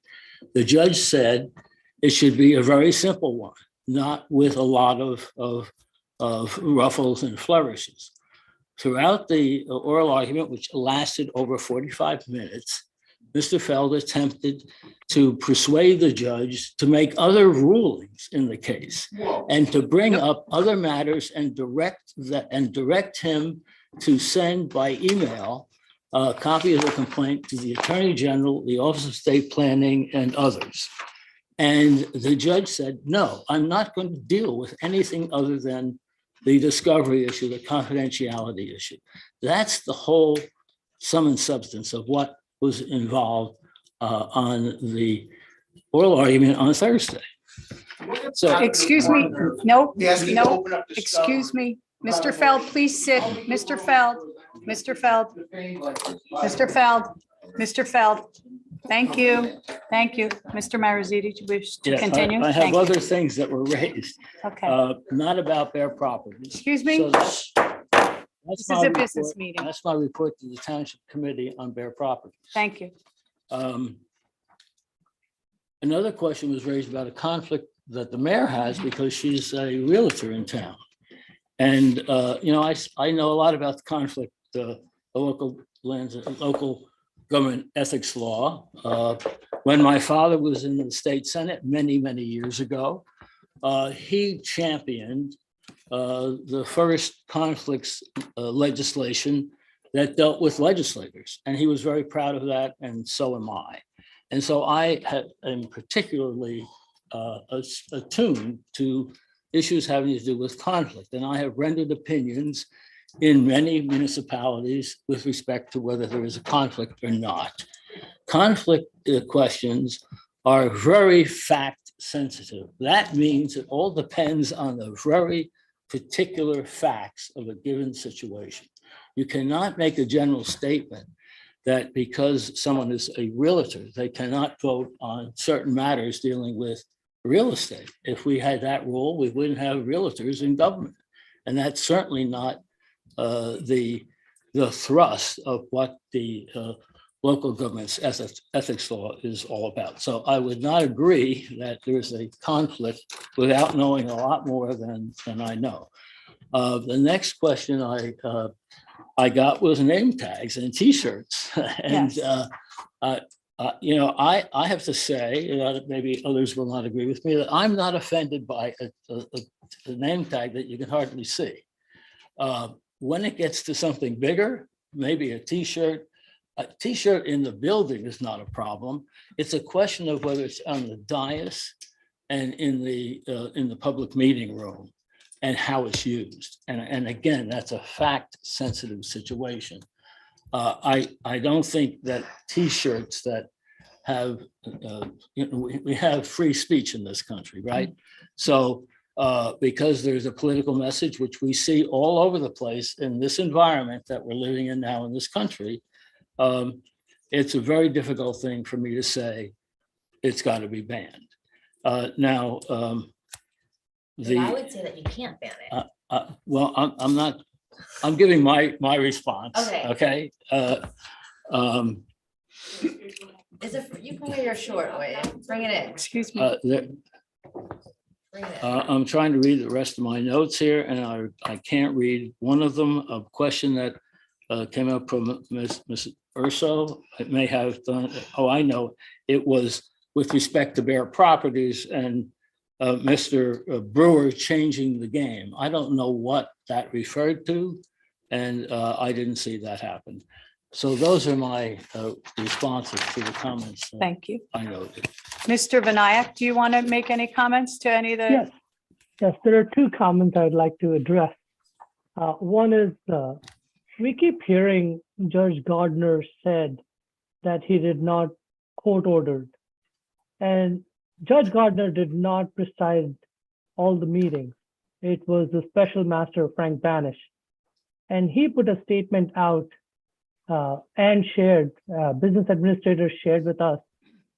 The judge said it should be a very simple one, not with a lot of ruffles and flourishes. Throughout the oral argument, which lasted over 45 minutes, Mr. Feld attempted to persuade the judge to make other rulings in the case and to bring up other matters and direct him to send by email a copy of the complaint to the Attorney General, the Office of State Planning, and others. And the judge said, no, I'm not going to deal with anything other than the discovery issue, the confidentiality issue. That's the whole sum and substance of what was involved on the oral argument on Thursday. So, excuse me, no, He asked me to no, open up the excuse me. Mr. Feld, please sit. Mr. Feld, Mr. Feld, Mr. Feld, Mr. Feld. Thank you. Thank you. Mr. Marizzi, do you wish to yes, continue? I Thank have you. other things that were raised, Okay, not about their property. excuse me. So that's This is my a business report. meeting. That's my report to the Township Committee on Bear Property. Thank you. Another question was raised about a conflict that the mayor has because she's a realtor in town. And, you know, I know a lot about the conflict, the local lands, local government ethics law. When my father was in the state Senate many, many years ago, he championed the first conflicts legislation that dealt with legislators. And he was very proud of that, and so am I. And so I am particularly attuned to issues having to do with conflict. And I have rendered opinions in many municipalities with respect to whether there is a conflict or not. Conflict questions are very fact sensitive. That means it all depends on the very particular facts of a given situation. You cannot make a general statement that because someone is a realtor, they cannot vote on certain matters dealing with real estate. If we had that rule, we wouldn't have realtors in government. And that's certainly not the thrust of what the local government's ethics law is all about. So I would not agree that there's a conflict without knowing a lot more than I know. The next question I got was name tags and T-shirts. And you know, I have to say, maybe others will not agree with me, that I'm not offended by a name tag that you can hardly see. When it gets to something bigger, maybe a T-shirt in the building is not a problem. It's a question of whether it's on the dais and in the public meeting room and how it's used. And again, that's a fact-sensitive situation. I don't think that T-shirts that have, you know, we have free speech in this country, right? So because there's a political message, which we see all over the place in this environment that we're living in now in this country, it's a very difficult thing for me to say it's got to be banned. Now, But I the, would say that you can't ban it. well, I'm not, I'm giving my response. Okay. Okay. Is it, you can wear your short, wait, bring it in. Excuse me. Bring it in. I'm trying to read the rest of my notes here, and I can't read one of them, a question that came up from Ms. Urso. It may have done, oh, I know, it was with respect to Bear Properties and Mr. Brewer changing the game. I don't know what that referred to, and I didn't see that happen. So those are my responses to the comments. Thank you. I noted. Mr. Vinayak, do you want to make any comments to any of the? Yes, yes, there are two comments I'd like to address. One is, we keep hearing Judge Gardner said that he did not court ordered. And Judge Gardner did not preside all the meetings. It was the special master, Frank Banish. And he put a statement out and shared, business administrators shared with us.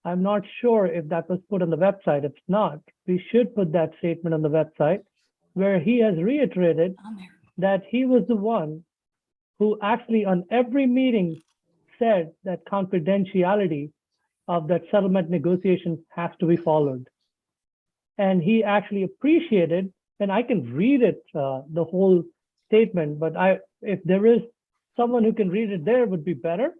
I'm not sure if that was put on the website. If not, we should put that statement on the website where he has reiterated that he was the one who actually on every meeting said that confidentiality of that settlement negotiation has to be followed. And he actually appreciated, and I can read it, the whole statement, but if there is someone who can read it there would be better.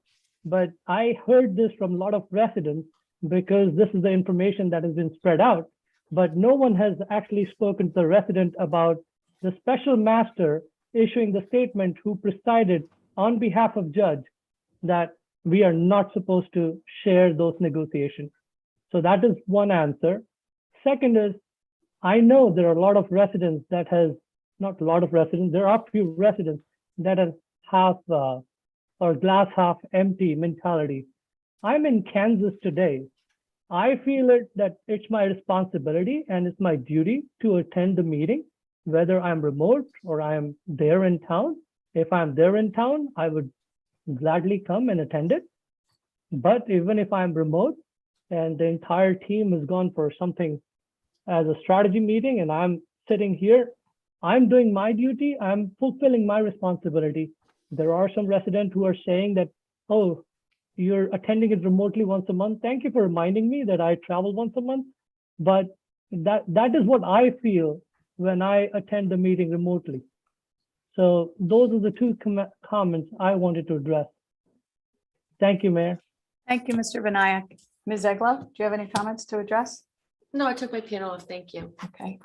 But I heard this from a lot of residents because this is the information that has been spread out, but no one has actually spoken to the resident about the special master issuing the statement who presided on behalf of judge that we are not supposed to share those negotiations. So that is one answer. Second is, I know there are a lot of residents that has, not a lot of residents, there are a few residents that have half or glass half empty mentality. I'm in Kansas today. I feel that it's my responsibility and it's my duty to attend the meeting, whether I'm remote or I'm there in town. If I'm there in town, I would gladly come and attend it. But even if I'm remote and the entire team has gone for something as a strategy meeting and I'm sitting here, I'm doing my duty, I'm fulfilling my responsibility. There are some residents who are saying that, oh, you're attending it remotely once a month. Thank you for reminding me that I travel once a month. But that is what I feel when I attend the meeting remotely. So those are the two comments I wanted to address. Thank you, Mayor. Thank you, Mr. Vinayak. Ms. Eglo, do you have any comments to address? No, I took my panel off. Thank you. Okay.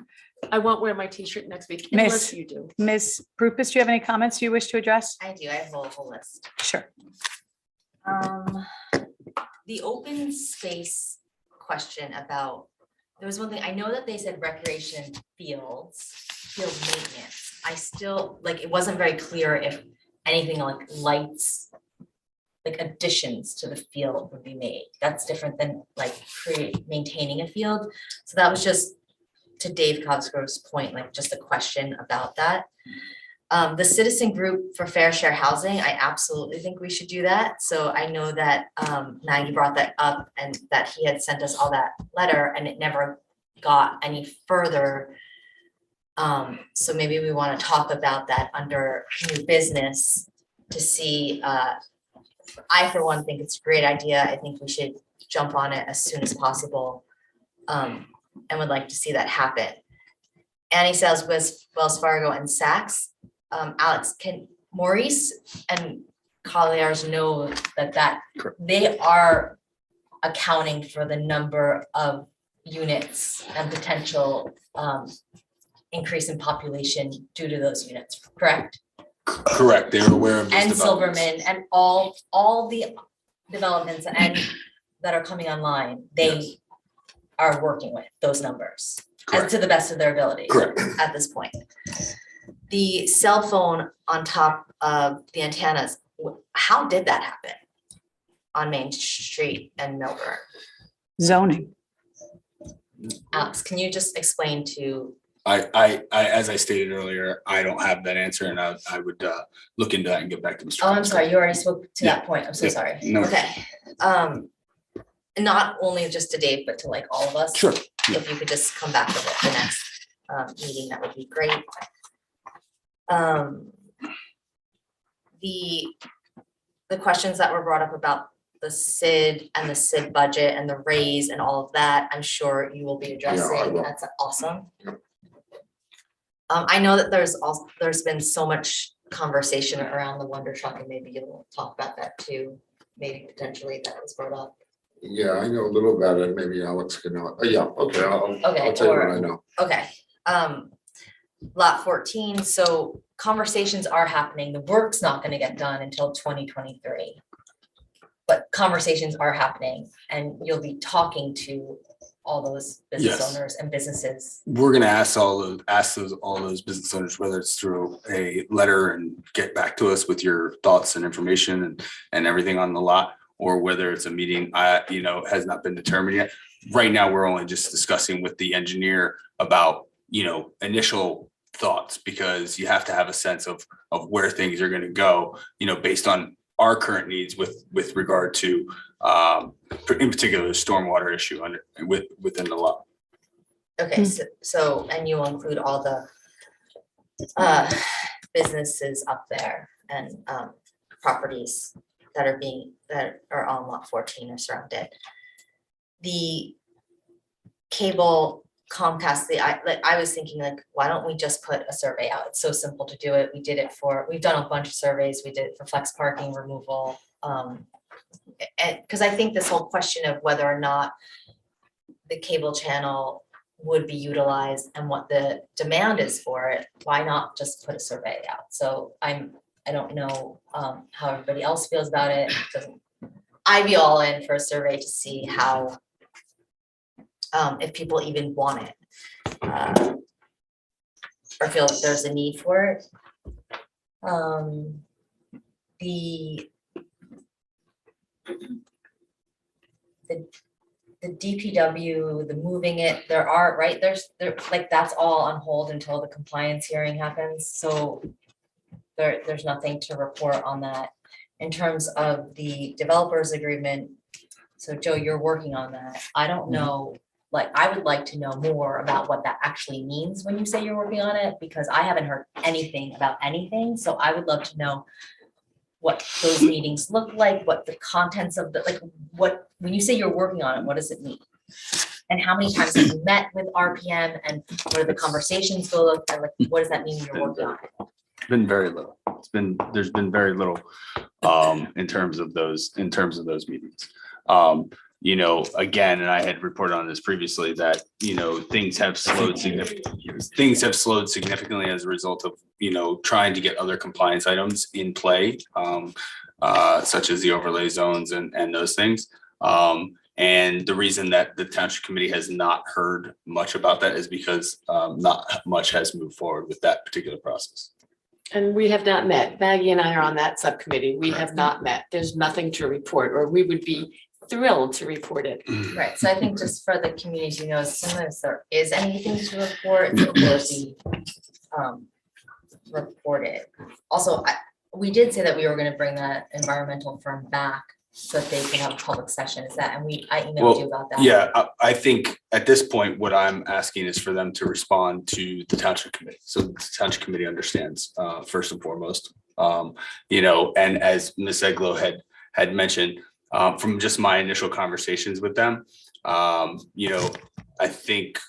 I won't wear my t-shirt next week Miss- unless you do. Ms. Prupus, do you have any comments you wish to address? I do, I have a whole list. Sure. The open space question about, there was one thing, I know that they said recreation field maintenance. I still, like, it wasn't very clear if anything like lights, like additions to the field would be made. That's different than like maintaining a field. So that was just to Dave Cosgrove's point, like just a question about that. The citizen group for fair share housing, I absolutely think we should do that. So I know that Maggie brought that up and that he had sent us all that letter and it never got any further. So maybe we want to talk about that under new business to see. I, for one, think it's a great idea. I think we should jump on it as soon as possible and would like to see that happen. Annie sells Wells Fargo and Saks. Alex, can Maurice and Colliers know that they are accounting for the number of units and potential increase in population due to those units, correct? Correct, they're aware of this And developments. Silverman and all the developments and that are coming online, they are working with those numbers as to the best of their ability. Correct. At this point. The cell phone on top of the antennas, how did that happen on Main Street and Milburn? Zoning. Alex, can you just explain to? I, as I stated earlier, I don't have that answer and I would look into that and get back to Mr. Oh, I'm sorry, you already spoke to Yeah. that point. I'm so Yeah. sorry. No. Okay. Not only just to Dave, but to like all of us. Sure. If you could just come back with it the next meeting, that would be great. The questions that were brought up about the SID and the SID budget and the raise and all of that, I'm sure you will be addressing. will. That's awesome. I know that there's been so much conversation around the Wonder Truck, and maybe you'll talk about that too. Maybe potentially that was brought up. Yeah, I know a little about it. Maybe Alex can know. Yeah, okay, I'll Okay, tell you what or- I know. Okay, lot 14, so conversations are happening. The work's not gonna get done until 2023. But conversations are happening, and you'll be talking to all those business Yes. owners and businesses. We're gonna ask all those business owners, whether it's through a letter and get back to us with your thoughts and information and everything on the lot, or whether it's a meeting, has not been determined yet. Right now, we're only just discussing with the engineer about, initial thoughts, because you have to have a sense of where things are gonna go, based on our current needs with regard to, in particular, the stormwater issue within the lot. Okay, so, and you will include all the businesses up there and properties that are on lot 14 or surrounded. The cable Comcast, I was thinking, like, why don't we just put a survey out? It's so simple to do it. We've done a bunch of surveys. We did it for flex parking removal. And because I think this whole question of whether or not the cable channel would be utilized and what the demand is for it, why not just put a survey out? So I don't know how everybody else feels about it. I'd be all in for a survey to see how, if people even want it, or feel that there's a need for it. The DPW, the moving it, there's like, that's all on hold until the compliance hearing happens, so there's nothing to report on that. In terms of the developers agreement, so Joe, you're working on that. I don't know, like, I would like to know more about what that actually means when you say you're working on it, because I haven't heard anything about anything, so I would love to know what those meetings look like, what the contents of when you say you're working on it, what does it mean? And how many times have you met with RPM, and what do the conversations go like, and like, what does that mean when you're working on it? Been very little. There's been very little in terms of those meetings. Again, and I had reported on this previously, that things have slowed significantly as a result of trying to get other compliance items in play, such as the overlay zones and those things. And the reason that the Township Committee has not heard much about that is because not much has moved forward with that particular process. And we have not met. Maggie and I are on that subcommittee. We have not met. There's nothing to report, or we would be thrilled to report it. Right, so I think just for the community, sometimes there is anything to report, it will be reported. Also, we did say that we were gonna bring that environmental firm back so that they can have a public session. Is that, and I emailed you about that. Yeah, I think at this point, what I'm asking is for them to respond to the Township Committee. So the Township Committee understands, first and foremost. And as Ms. Eglo had mentioned, from just my initial conversations with them, I think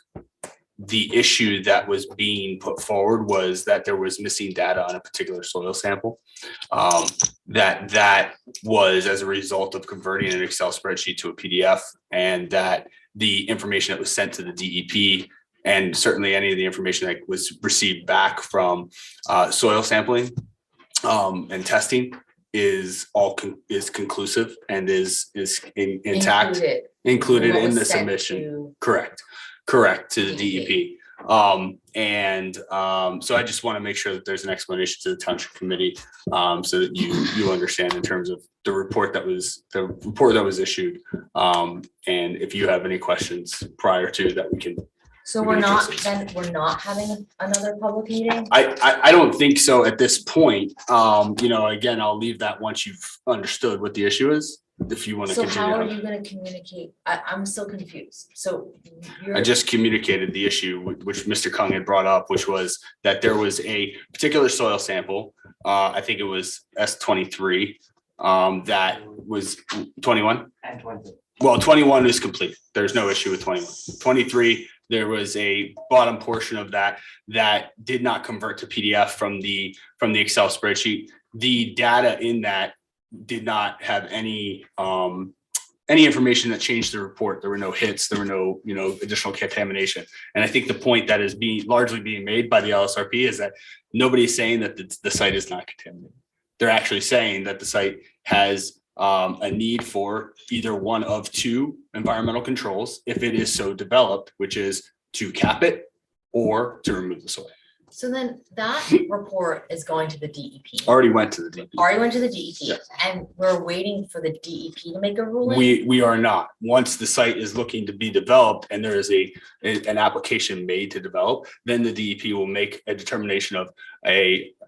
the issue that was being put forward was that there was missing data on a particular soil sample. That was as a result of converting an Excel spreadsheet to a PDF, and that the information that was sent to the DEP, and certainly any of the information that was received back from soil sampling and testing is conclusive and is intact, included in the submission. Correct to the DEP. So I just want to make sure that there's an explanation to the Township Committee, so that you understand in terms of the report that was issued. And if you have any questions prior to that, we can. So we're not having another public meeting? I don't think so at this point. Again, I'll leave that once you've understood what the issue is. if you want to So continue. how are you gonna communicate? I'm still confused. So you're. I just communicated the issue which Mr. Kung had brought up, which was that there was a particular soil sample. I think it was S23, that was 21. And 20. Well, 21 is complete. There's no issue with 21. 23, there was a bottom portion of that did not convert to PDF from the Excel spreadsheet. The data in that did not have any information that changed the report. There were no hits, there were no, additional contamination. And I think the point that is largely being made by the LSRP is that nobody's saying that the site is not contaminated. They're actually saying that the site has a need for either one of two environmental controls, if it is so developed, which is to cap it or to remove the soil. So then that report is going to the DEP. Already went to the DEP. Already went to the DEP, Yes. and we're waiting for the DEP to make a ruling? We are not. Once the site is looking to be developed and there is an application made to develop, then the DEP will make a determination of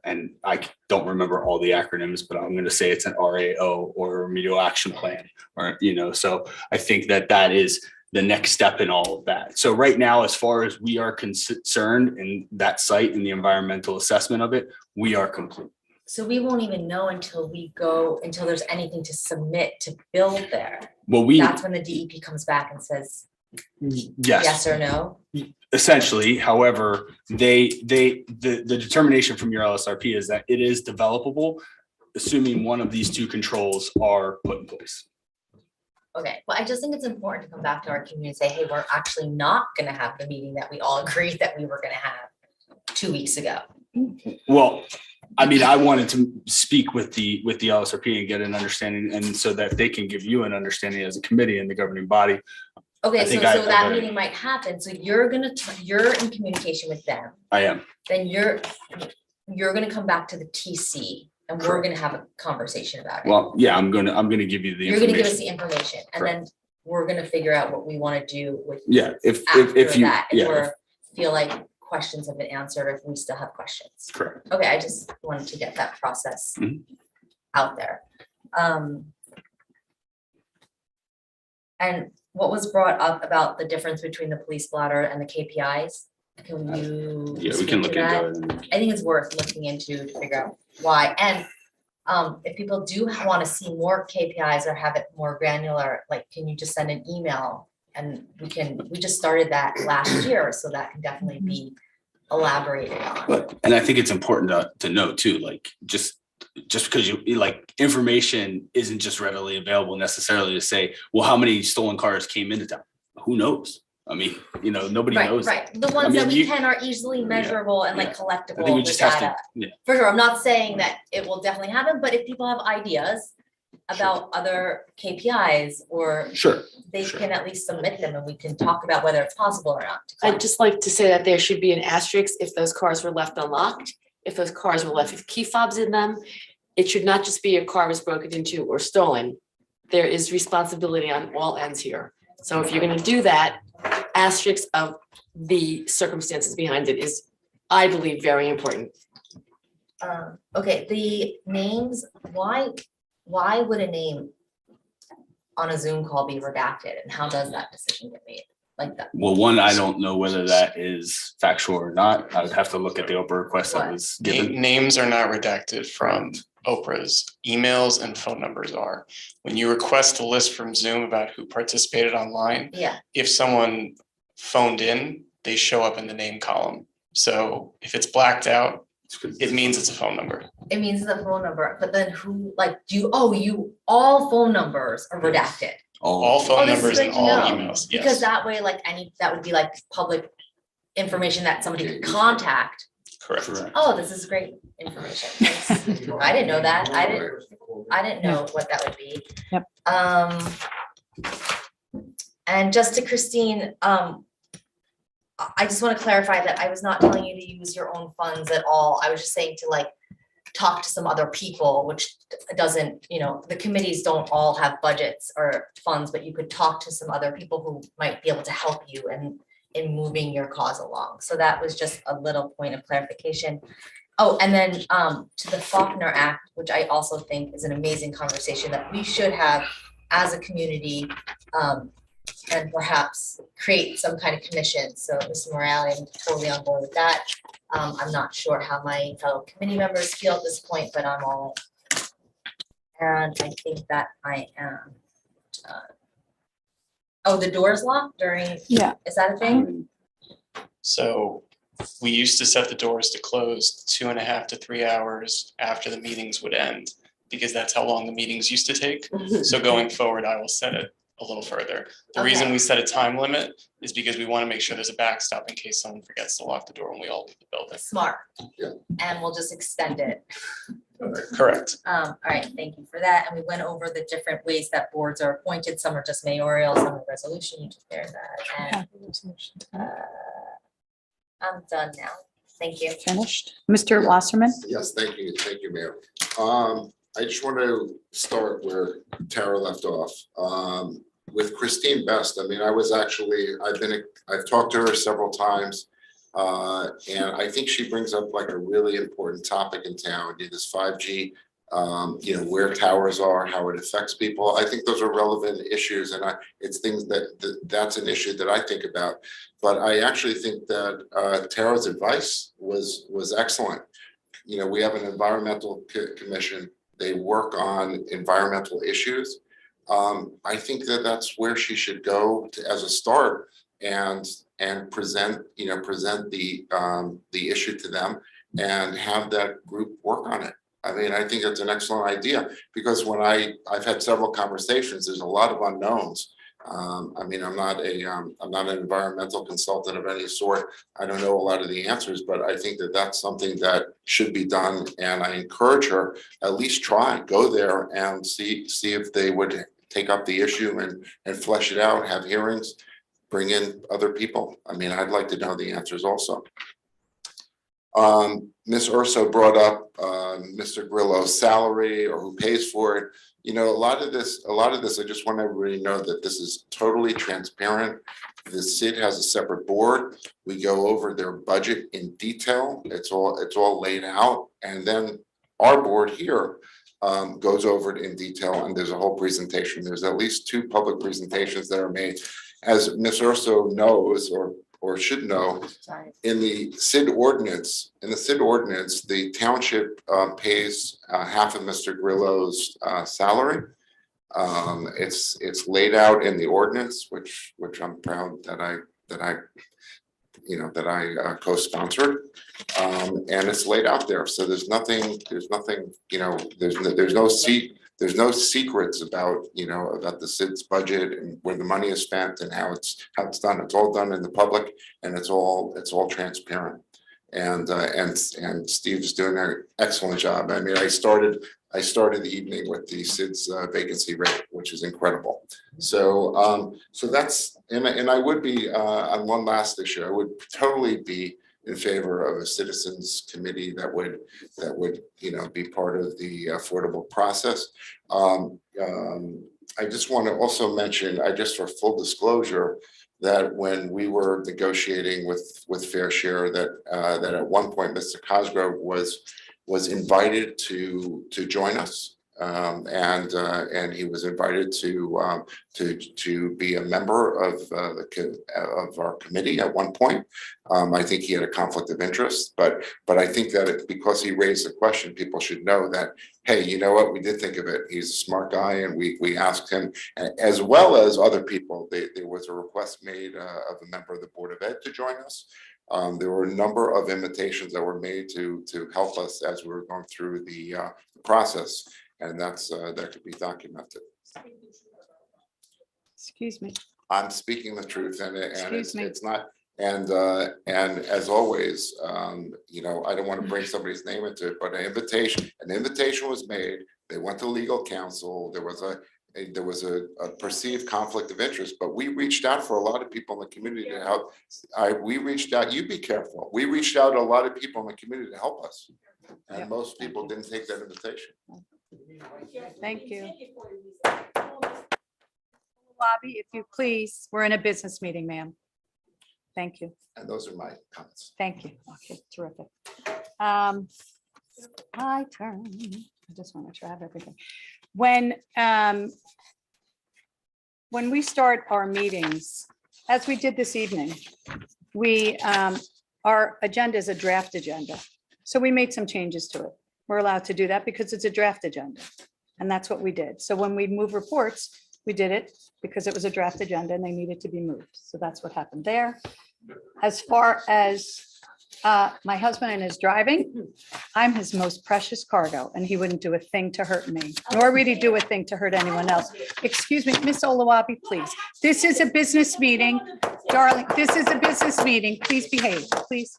and I don't remember all the acronyms, but I'm going to say it's an RAO or remedial action plan, or, so I think that is the next step in all of that. So right now, as far as we are concerned in that site and the environmental assessment of it, we are complete. So we won't even know until there's anything to submit to build there. Well, That's when the DEP comes back and says yes or no. Essentially, however, the determination from your LSRP is that it is developable, assuming one of these two controls are put in place. Okay, well, I just think it's important to come back to our community and say, hey, we're actually not gonna have the meeting that we all agreed that we were gonna have 2 weeks ago. Well, I mean, I wanted to speak with the LSRP and get an understanding, and so that they can give you an understanding as a committee and the governing body. Okay, I so think that meeting might happen, so you're in communication with them, I am. then you're gonna come back to the TC and we're gonna have a conversation about it. Well, yeah, I'm gonna give you the You're gonna give us information. the information, and then we're gonna figure out what we wanna do with. Yeah, if After you, that, if yeah, we're, feel like questions have been answered, if we still have questions. correct. Okay, I just wanted to get that process Mhm. out there. And what was brought up about the difference between the police blotter and the KPIs? Can you? Yeah, we speak can to look that? into it. I think it's worth looking into to figure out why. And if people do want to see more KPIs or have it more granular, like, can you just send an email? And we just started that last year, so that can definitely be elaborated on. And I think it's important to note too, like, just because information isn't just readily available necessarily to say, well, how many stolen cars came into town? Who knows? I mean, nobody knows. Right, the ones that we can are easily Yeah, measurable and like I collectible, think we the just have to, data. yeah, For sure, I'm not saying that it will definitely happen, but if people have ideas about other KPIs or sure. they can at least submit them and we can talk about whether it's possible or not. I'd just like to say that there should be an asterisk if those cars were left unlocked, if those cars were left with key fobs in them. It should not just be a car was broken into or stolen. There is responsibility on all ends here. So if you're gonna do that, asterisk of the circumstances behind it is, I believe, very important. Okay, the names, why would a name on a Zoom call be redacted and how does that decision get made? Like that? Well, one, I don't know whether that is factual or not. I would have to look at the Oprah request that was given. Names are not redacted from Oprah's. Emails and phone numbers are. When you request a list from Zoom about who participated online, Yeah, if someone phoned in, they show up in the name column. So if it's blacked out, it means it's a phone number. it means the phone number, but then who, like, all phone numbers are redacted. All phone this is numbers good and to all know, emails, Because yes, that way, like, that would be like public information that somebody could contact. correct. Oh, this is great information. Thanks. I didn't know that. I didn't know what that would be. Yep. And just to Christine, I just want to clarify that I was not telling you to use your own funds at all. I was just saying to talk to some other people, which doesn't, the committees don't all have budgets or funds, but you could talk to some other people who might be able to help you in moving your cause along. So that was just a little point of clarification. Oh, and then to the Faulkner Act, which I also think is an amazing conversation that we should have as a community, and perhaps create some kind of commission. So Mr. Morale, I'm totally on board with that. I'm not sure how my fellow committee members feel at this point, but I'm all in. And I think that I am. Oh, the door's locked during, Yeah. is that a thing? So we used to set the doors to close 2.5 to 3 hours after the meetings would end, because that's how long the meetings used to take. So going forward, I will set it a little further. The reason Okay. we set a time limit is because we want to make sure there's a backstop in case someone forgets to lock the door when we all leave the building. Smart. Yeah. And we'll just extend it. Correct. All right, thank you for that. And we went over the different ways that boards are appointed. Some are just mayoral, some are resolution. You took care of that. And I'm done now. Thank you. Finished. Mr. Wasserman? Yes, thank you, Mayor. I just want to start where Tara left off. With Christine Best, I mean, I've talked to her several times. And I think she brings up like a really important topic in town, this 5G, where towers are, how it affects people. I think those are relevant issues, and it's things that's an issue that I think about. But I actually think that Tara's advice was excellent. We have an environmental commission. They work on environmental issues. I think that's where she should go as a start and present the issue to them and have that group work on it. I mean, I think that's an excellent idea, because when I've had several conversations, there's a lot of unknowns. I mean, I'm not an environmental consultant of any sort. I don't know a lot of the answers, but I think that's something that should be done. And I encourage her, at least go there and see if they would take up the issue and flesh it out, have hearings, bring in other people. I mean, I'd like to know the answers also. Ms. Urso brought up Mr. Grillo's salary or who pays for it. A lot of this, I just want everybody to know that this is totally transparent. The SID has a separate board. We go over their budget in detail. It's all laid out. And then our board here goes over it in detail, and there's a whole presentation. There's at least 2 public presentations that are made. As Ms. Urso knows or should know, in the SID ordinance, the township pays half of Mr. Grillo's salary. It's laid out in the ordinance, which I'm proud that I co-sponsored, and it's laid out there. So there's nothing, there's no secrets about the SID's budget and where the money is spent and how it's done. It's all done in the public, and it's all transparent. And Steve's doing an excellent job. I mean, I started the evening with the SID's vacancy rate, which is incredible. So that's, and I would be on one last issue. I would totally be in favor of a citizens committee that would be part of the affordable process. I just want to also mention, just for full disclosure, that when we were negotiating with Fair Share, that at one point Mr. Cosgrove was invited to join us. And he was invited to be a member of our committee at one point. I think he had a conflict of interest, but I think that because he raised the question, people should know that, hey, you know what, we did think of it. He's a smart guy, and we asked him, as well as other people. There was a request made of a member of the Board of Ed to join us. There were a number of invitations that were made to help us as we were going through the process. And that could be documented. Excuse me. I'm speaking the truth, and Excuse me. it's not. And as always, I don't want to bring somebody's name into it, but an invitation was made. They went to legal counsel. There was a perceived conflict of interest, but we reached out for a lot of people in the community to help. We reached out. You be careful. We reached out to a lot of people in the community to help us, and most people didn't take that invitation. Thank you. Lobby, if you please. We're in a business meeting, ma'am. Thank you. And those are my comments. Thank you. Okay, terrific. My turn. I just want to make sure I have everything. When when we start our meetings, as we did this evening, we, our agenda is a draft agenda. So we made some changes to it. We're allowed to do that because it's a draft agenda. And that's what we did. So when we move reports, we did it because it was a draft agenda and they needed to be moved. So that's what happened there. As far as my husband and his driving, I'm his most precious cargo and he wouldn't do a thing to hurt me, nor would he do a thing to hurt anyone else. Excuse me, Miss Olawabi, please. This is a business meeting. Darling, this is a business meeting. Please behave, please.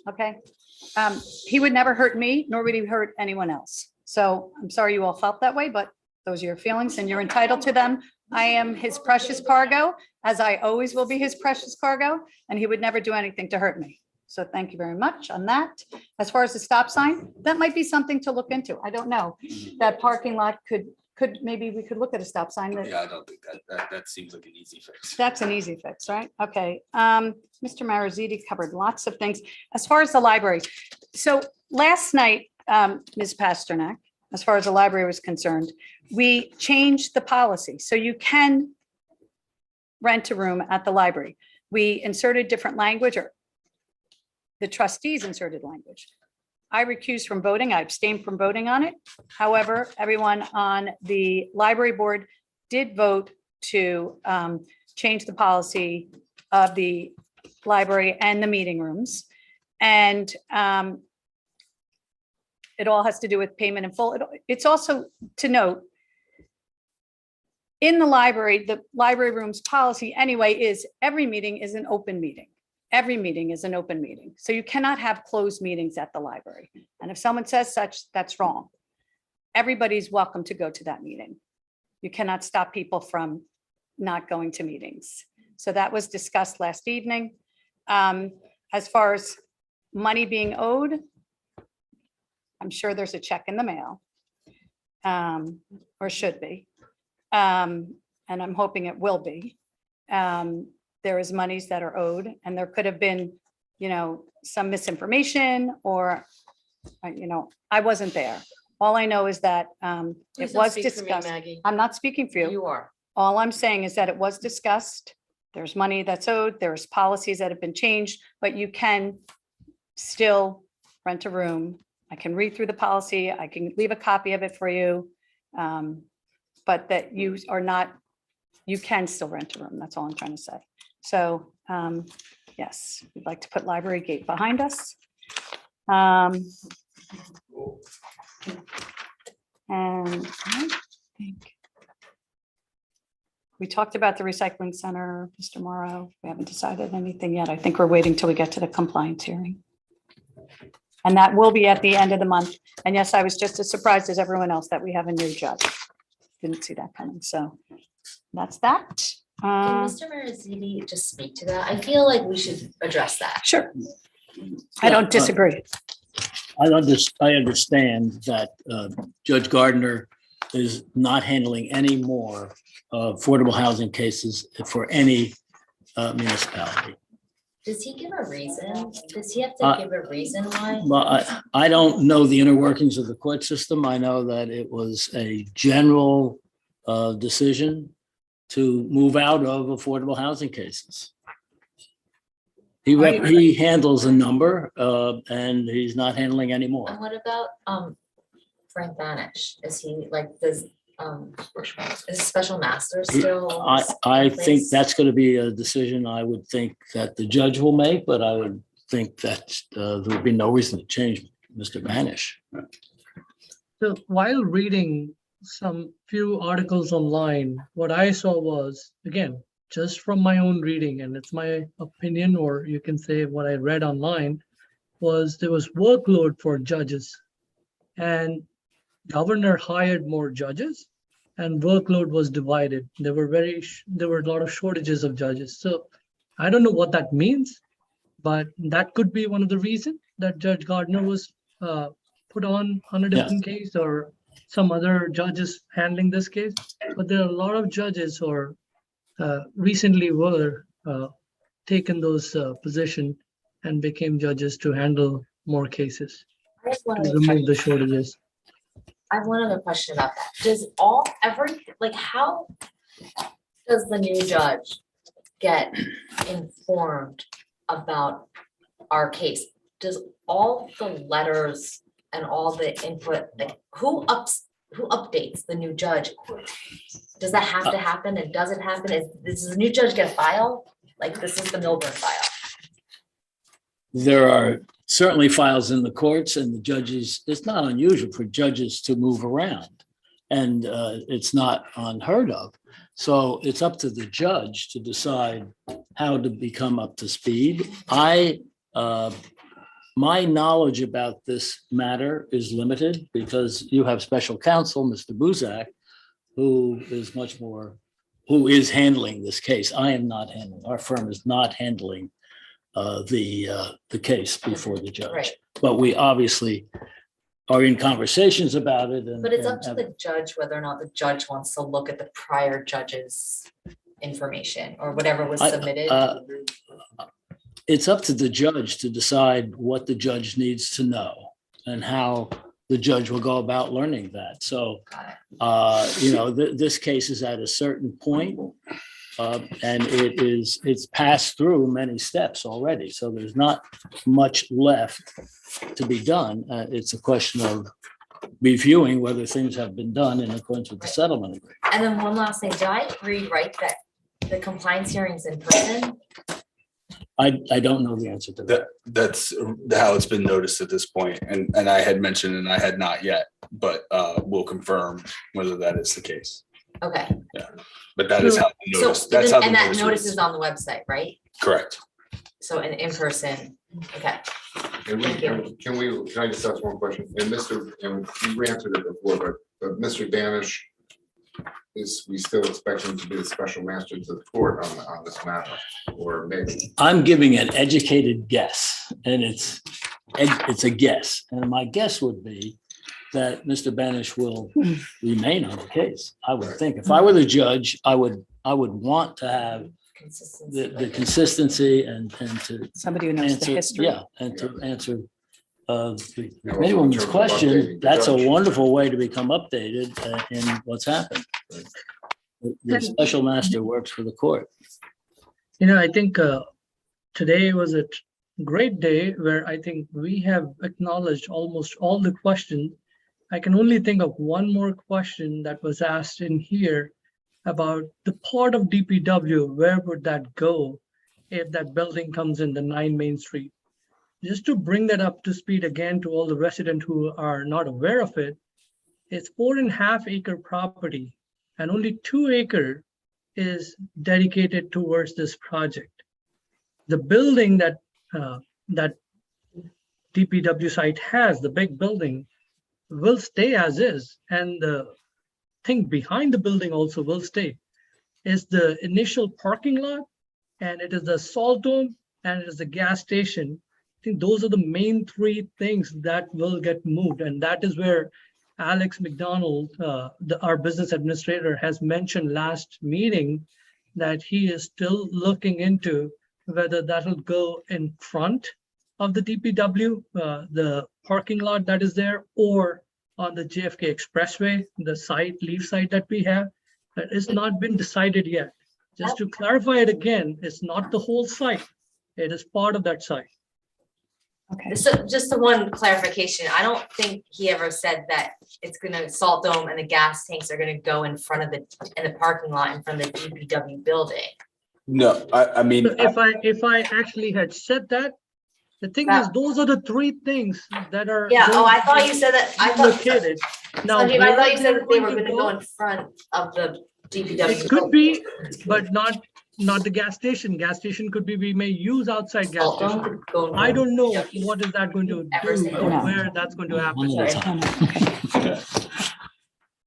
Okay. He would never hurt me, nor would he hurt anyone else. So I'm sorry you all felt that way, but those are your feelings and you're entitled to them. I am his precious cargo, as I always will be his precious cargo, and he would never do anything to hurt me. So thank you very much on that. As far as the stop sign, that might be something to look into. I don't know. That parking lot could maybe we could look at a stop sign. Yeah, I don't think that seems like an easy fix. That's an easy fix, right? Okay. Mr. Mariziti covered lots of things. As far as the library. So last night, Ms. Pasternak, as far as the library was concerned, we changed the policy. So you can rent a room at the library. We inserted different language, or the trustees inserted language. I recused from voting. I abstained from voting on it. However, everyone on the library board did vote to change the policy of the library and the meeting rooms. And it all has to do with payment in full. It's also to note, in the library rooms policy anyway is every meeting is an open meeting. Every meeting is an open meeting. So you cannot have closed meetings at the library. And if someone says such, that's wrong. Everybody's welcome to go to that meeting. You cannot stop people from not going to meetings. So that was discussed last evening. As far as money being owed, I'm sure there's a check in the mail, or should be. And I'm hoping it will be. There is monies that are owed, and there could have been, some misinformation, or, I wasn't there. All I know is that it was discussed. I'm not speaking for you. You are. All I'm saying is that it was discussed. There's money that's owed. There's policies that have been changed, but you can still rent a room. I can read through the policy. I can leave a copy of it for you. But that you can still rent a room. That's all I'm trying to say. So, yes, we'd like to put Library Gate behind us. And I think we talked about the recycling center, Mr. Morrow. We haven't decided anything yet. I think we're waiting till we get to the compliance hearing. And that will be at the end of the month. And yes, I was just as surprised as everyone else that we have a new judge. Didn't see that coming. So that's that. Can Mr. Mariziti just speak to that? I feel like we should address that. Sure. I don't disagree. I understand that Judge Gardner is not handling any more affordable housing cases for any municipality. Does he give a reason? Does he have to give a reason why? Well, I don't know the inner workings of the court system. I know that it was a general decision to move out of affordable housing cases. He handles a number and he's not handling anymore. And what about Frank Banish? Is he is special master still? I think that's going to be a decision I would think that the judge will make, but I would think that there would be no reason to change Mr. Banish. So while reading some few articles online, what I saw was, again, just from my own reading, and it's my opinion, or you can say what I read online, was there was workload for judges, and governor hired more judges, and workload was divided. There were a lot of shortages of judges. So I don't know what that means, but that could be one of the reasons that Judge Gardner was put on a different case, or some other judges handling this case. But there are a lot of judges who are recently were taken those position and became judges to handle more cases, to remove the shortages. I have one other question about that. Does Does the new judge get informed about our case? Does all the letters and all the input, like who updates the new judge? Does that have to happen, and does it happen? Does the new judge get a file? Like this is the Milburn file? There are certainly files in the courts, and the judges, it's not unusual for judges to move around. And it's not unheard of. So it's up to the judge to decide how to become up to speed. My knowledge about this matter is limited because you have special counsel, Mr. Buzak, who is handling this case. I am not handling, our firm is not handling the case before the judge. Right. But we obviously are in conversations about it. But it's up to the judge whether or not the judge wants to look at the prior judge's information or whatever was submitted. It's up to the judge to decide what the judge needs to know and how the judge will go about learning that. So, this case is at a certain point, and it's passed through many steps already. So there's not much left to be done. It's a question of reviewing whether things have been done in accordance with the settlement agreement. And then one last thing, did I read right that the compliance hearings in person? I don't know the answer to that. That's how it's been noticed at this point, and I had mentioned and I had not yet, but we'll confirm whether that is the case. Okay. Yeah, but that is how the notice. That's how the and that notice notice is. is on the website, right? Correct. So in person, okay. Can I just ask one question? And you answered it before, but Mr. Danish, is we still expect him to be the special master to the court on this matter, or maybe? I'm giving an educated guess, and it's a guess. And my guess would be that Mr. Banish will remain on the case. I would think if I were the judge, I would want to have the consistency and to Somebody who knows the answer, history. yeah, and to answer the committee woman's question. That's a wonderful way to become updated in what's happened. The special master works for the court. I think today was a great day where I think we have acknowledged almost all the questions. I can only think of one more question that was asked in here about the part of DPW. Where would that go if that building comes in the 9 Main Street? Just to bring that up to speed again to all the residents who are not aware of it, it's 4.5 acre property and only 2 acre is dedicated towards this project. The building that DPW site has, the big building, will stay as is, and the thing behind the building also will stay. It's the initial parking lot, and it is the salt dome, and it is the gas station. I think those are the main 3 things that will get moved, and that is where Alex McDonald, our business administrator, has mentioned last meeting that he is still looking into whether that will go in front of the DPW, the parking lot that is there, or on the JFK Expressway, the leave site that we have. It's not been decided yet. Just to clarify it again, it's not the whole site. It is part of that site. Okay. So just the one clarification, I don't think he ever said that it's gonna salt dome and the gas tanks are gonna go in front of in the parking lot in front of the DPW building. No, I mean, So if I actually had said that, the thing is, those are the 3 things that are. Yeah, I thought you said that, Located. Now, Sanjeev, I thought you said that they where were they're gonna go in front of the DPW. It could be, but not the gas station. Gas station could be, we may use outside gas station. I don't know what is that going to do or where that's going to happen.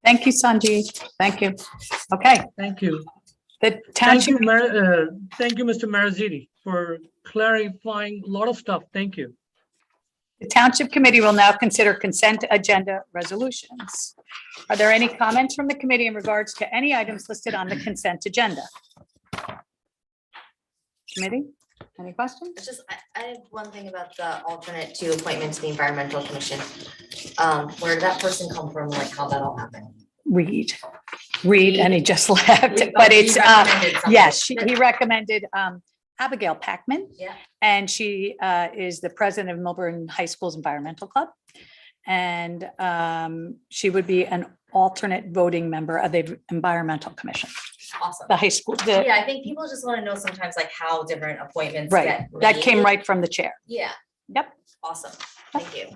Thank you, Sanjeev. Thank you. Okay. Thank you. The Thank you, township, thank you, Mr. Maraziti, for clarifying a lot of stuff. Thank you. the township committee will now consider consent agenda resolutions. Are there any comments from the committee in regards to any items listed on the consent agenda? Committee, any questions? It's just, I have one thing about the alternate to appointment to the environmental commission. Where did that person come from, like how that all happened? Read. read and he just left, but it's, yes, he recommended Abigail Packman. Yeah. And she is the president of Milburn High School's Environmental Club. And she would be an alternate voting member of the Environmental Commission, Awesome. the high school. Yeah, I think people just want to know sometimes like how different appointments Right, get that came made. right from the chair. Yeah, Yep. awesome. Thank you.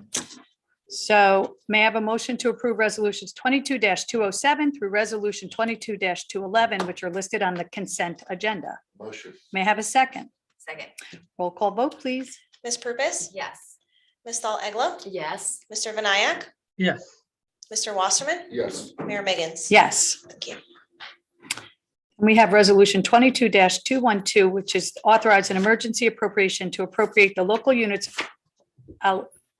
So may I have a motion to approve resolutions 22-207 through resolution 22-211, which are listed on the consent agenda? Motion. May I have a second? Second. Roll call vote, please. Ms. Purpose, Yes. Ms. Dahl Egla, Yes. Mr. Vinayak, Yes. Mr. Wasserman, Yes. Mayor Miggins. Yes. Thank you. We have resolution 22-212, which is authorize an emergency appropriation to appropriate the local units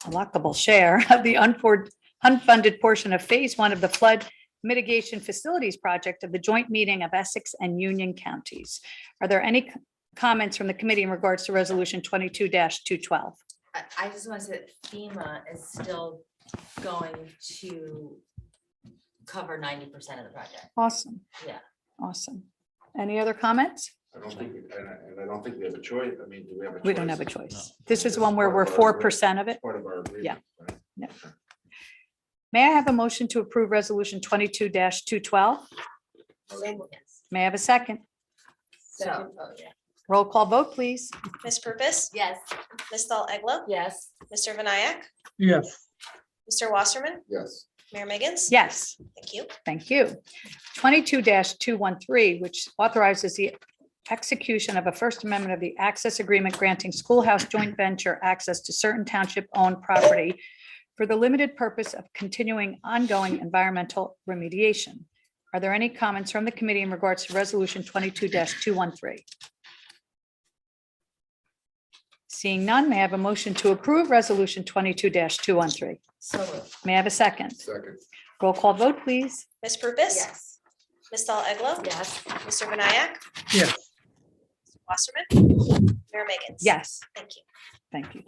allocable share of the unfunded portion of phase 1 of the flood mitigation facilities project of the joint meeting of Essex and Union counties. Are there any comments from the committee in regards to resolution 22-212? I just want to say that FEMA is still going to cover 90% of the project. Awesome. Yeah. Awesome. Any other comments? I don't think, and I don't think we have a choice. I mean, do we have a choice? We don't have a choice. This is one where we're 4% of it. Part of our agreement. Yeah. right? Yeah. May I have a motion to approve resolution 22-212? Yes. May I have a second? So, oh, yeah. Roll call vote, please. Ms. Purpose, Yes. Ms. Dahl Egla, Yes. Mr. Vinayak, Yes. Mr. Wasserman, Yes. Mayor Miggins. Yes. Thank you. Thank you. 22-213, which authorizes the execution of a First Amendment of the Access Agreement granting schoolhouse joint venture access to certain township-owned property for the limited purpose of continuing ongoing environmental remediation. Are there any comments from the committee in regards to resolution 22-213? Seeing none, may I have a motion to approve resolution 22-213? So moved. May I have a second? Second. Roll call vote, please. Ms. Purpose. Yes. Ms. Dahl Egla. Yes. Mr. Vinayak, Yes. Wasserman, Mayor Miggins. Yes. Thank you. Thank you.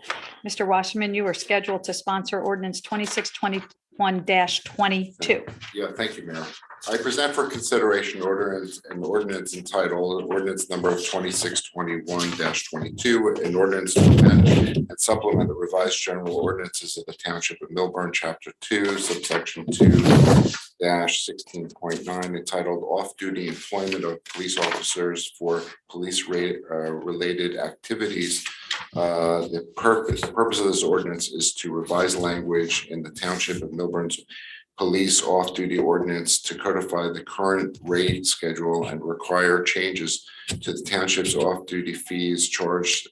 Mr. Wasserman, you are scheduled to sponsor ordinance 2621-22. Yeah, thank you, Mayor. I present for consideration an ordinance entitled ordinance number 2621-22, an ordinance to amend and supplement the revised general ordinances of the Township of Milburn, Chapter 2, subsection 2-16.9, entitled Off-Duty Employment of Police Officers for Police-Related Activities. The purpose of this ordinance is to revise language in the Township of Milburn's police off-duty ordinance to codify the current rate schedule and require changes to the township's off-duty fees charged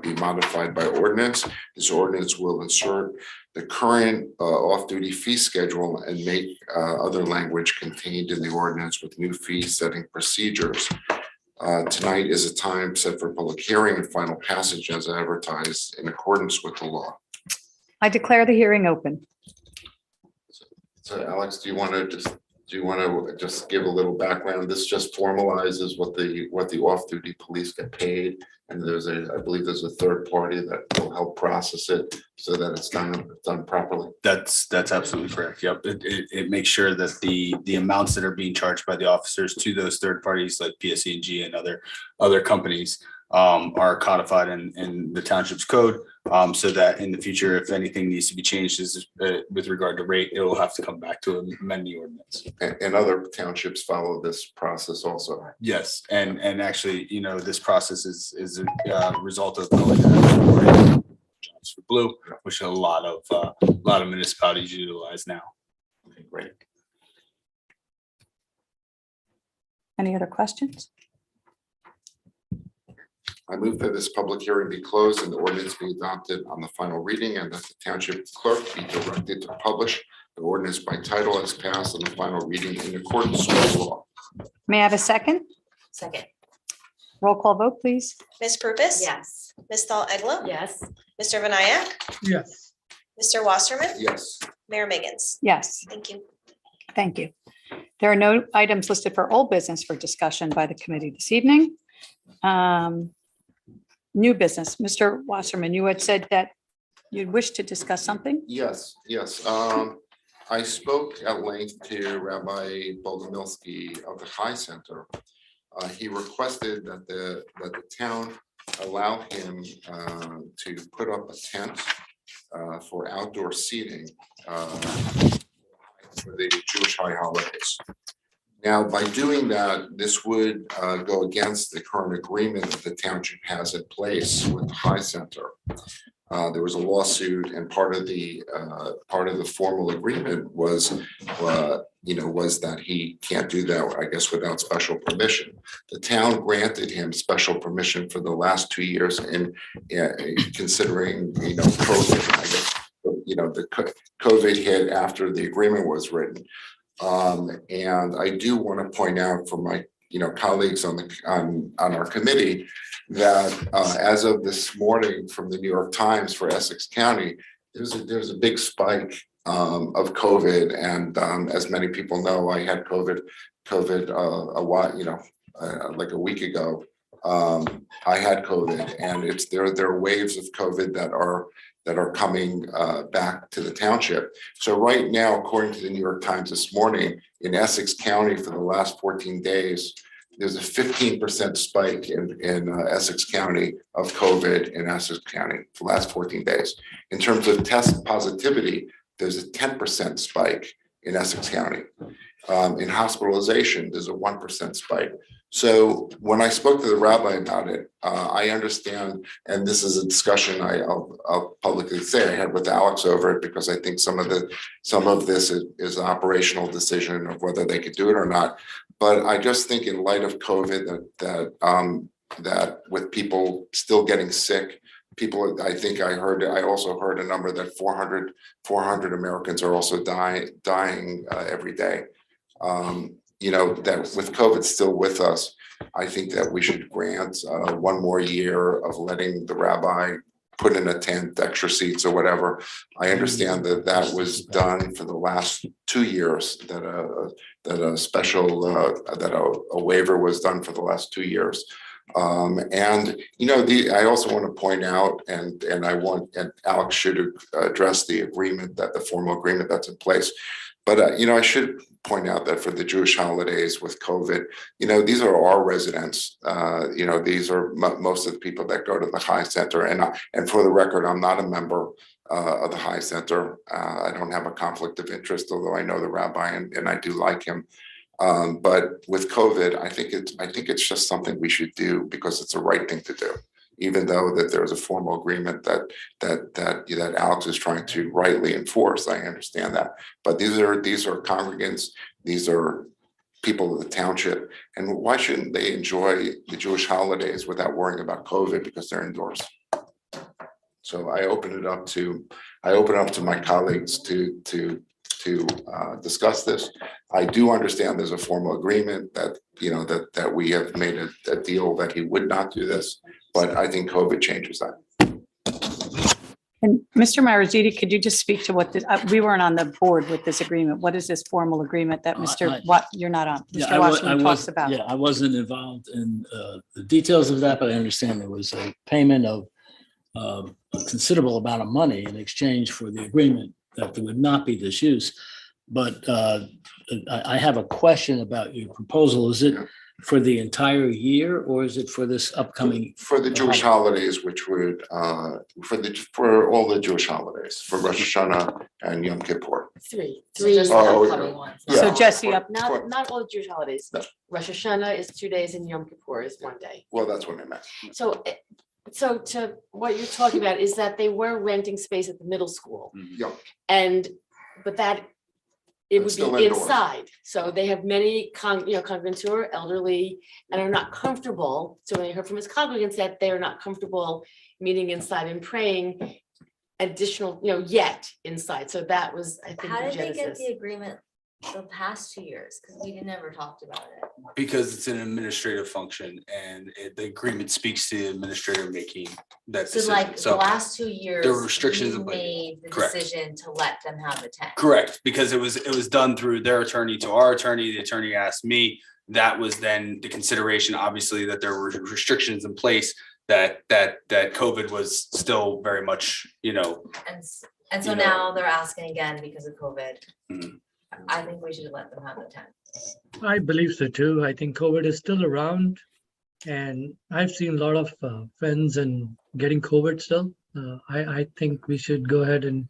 be modified by ordinance. This ordinance will insert the current off-duty fee schedule and make other language contained in the ordinance with new fee setting procedures. Tonight is a time set for public hearing and final passage as advertised in accordance with the law. I declare the hearing open. So Alex, do you want to just give a little background? This just formalizes what the off-duty police get paid. And I believe there's a third party that will help process it so that it's done properly. That's absolutely correct. Yep. It makes sure that the amounts that are being charged by the officers to those third parties like PSE&G and other companies are codified in the township's code, so that in the future, if anything needs to be changed with regard to rate, it will have to come back to amend the ordinance. And other townships follow this process also. Yes, and actually, this process is a result of going to Jobs for Blue, which a lot of municipalities utilize now. Okay, great. Any other questions? I move that this public hearing be closed and the ordinance be adopted on the final reading and that the township clerk be directed to publish the ordinance by title as passed on the final reading in accordance with law. May I have a second? Second. Roll call vote, please. Ms. Purpose. Yes. Ms. Dahl Egla. Yes. Mr. Vinayak, Yes. Mr. Wasserman, Yes. Mayor Miggins. Yes, Thank you. thank you. There are no items listed for old business for discussion by the committee this evening. New business, Mr. Wasserman, you had said that you'd wish to discuss something? Yes. I spoke at length to Rabbi Bogomilsky of the High Center. He requested that the town allow him to put up a tent for outdoor seating for the Jewish high holidays. Now, by doing that, this would go against the current agreement that the township has in place with the High Center. There was a lawsuit, and part of the formal agreement was that he can't do that, I guess, without special permission. The town granted him special permission for the last 2 years, and considering COVID, I guess, the COVID hit after the agreement was written. And I do want to point out for my colleagues on our committee that as of this morning from the New York Times for Essex County, there's a big spike of COVID, and as many people know, I had COVID a while, like a week ago. I had COVID, and there are waves of COVID that are coming back to the township. So right now, according to the New York Times this morning, in Essex County for the last 14 days, there's a 15% spike in Essex County of COVID in Essex County for the last 14 days. In terms of test positivity, there's a 10% spike in Essex County. In hospitalization, there's a 1% spike. So when I spoke to the rabbi about it, I understand, and this is a discussion I'll publicly say I had with Alex over it, because I think some of this is an operational decision of whether they could do it or not. But I just think in light of COVID that with people still getting sick, I also heard a number that 400 Americans are also dying every day. That with COVID still with us, I think that we should grant 1 more year of letting the rabbi put in a tent, extra seats or whatever. I understand that was done for the last 2 years, that a waiver was done for the last 2 years. I also want to point out, and Alex should address the agreement, that the formal agreement that's in place. But I should point out that for the Jewish holidays with COVID, these are our residents. These are most of the people that go to the High Center. And for the record, I'm not a member of the High Center. I don't have a conflict of interest, although I know the rabbi and I do like him. But with COVID, I think it's just something we should do because it's the right thing to do, even though that there's a formal agreement that Alex is trying to rightly enforce. I understand that, but these are congregants, these are people of the township, and why shouldn't they enjoy the Jewish holidays without worrying about COVID because they're indoors? So I open it up to my colleagues to discuss this. I do understand there's a formal agreement that we have made a deal that he would not do this, but I think COVID changes that. And Mr. Marizzuti, could you just speak to what we weren't on the board with this agreement. What is this formal agreement that you're not on? Mr. Wasserman talks about. Yeah, I wasn't involved in the details of that, but I understand there was a payment of a considerable amount of money in exchange for the agreement that there would not be this use. But I have a question about your proposal. Is it for the entire year, or is it for this upcoming? For the Jewish holidays, which would for all the Jewish holidays, for Rosh Hashanah and Yom Kippur. Three. Just the upcoming ones. So Jesse, Not all the Jewish holidays. No. Rosh Hashanah is 2 days and Yom Kippur is 1 day. Well, that's what I meant. So to what you're talking about is that they were renting space at the middle school. Yeah. But that it would still be indoors. inside. So they have many congregants who are elderly and are not comfortable. So when I heard from his congregants that they are not comfortable meeting inside and praying additional, yet inside. So that was, I think, How the did they get genesis. the agreement the past 2 years? Because we never talked about it. Because it's an administrative function and the agreement speaks to the administrator making that So decision. like the last 2 years, there were restrictions you in place. made the Correct. decision to let them have the tent. Correct, because it was done through their attorney to our attorney. The attorney asked me. That was then the consideration, obviously, that there were restrictions in place that COVID was still very much, And And so you know. now they're asking again because of COVID. Mhm. I think we should let them have the tent. I believe so too. I think COVID is still around. And I've seen a lot of friends and getting COVID still. I think we should go ahead and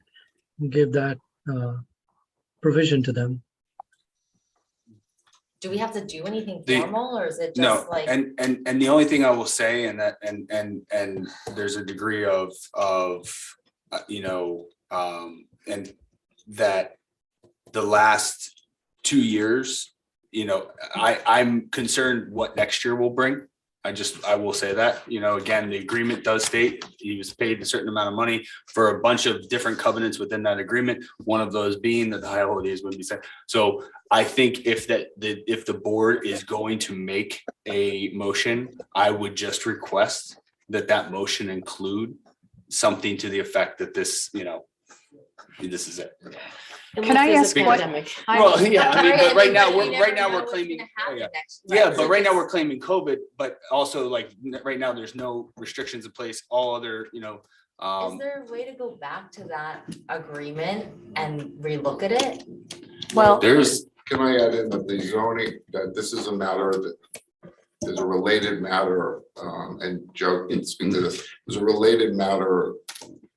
give that provision to them. Do we have to do anything The- formal or is it No, just like? and the only thing I will say, and that, and there's a degree of, you know, and that the last 2 years, you know, I'm concerned what next year will bring. I will say that, you know, again, the agreement does state he was paid a certain amount of money for a bunch of different covenants within that agreement. One of those being that the high holidays would be set. So I think if the board is going to make a motion, I would just request that motion include something to the effect that this, you know, this is it. Can I ask what? Well, yeah, I mean, but right now, you never know we're what's claiming, gonna happen next- yeah, right, but so right now this- we're claiming COVID, but also like, right now, there's no restrictions in place, all other, you know. Is there a way to go back to that agreement and relook at it? Well, Can I add in that the zoning, that this is a matter that is a related matter, and Joe can speak to this, there's a related matter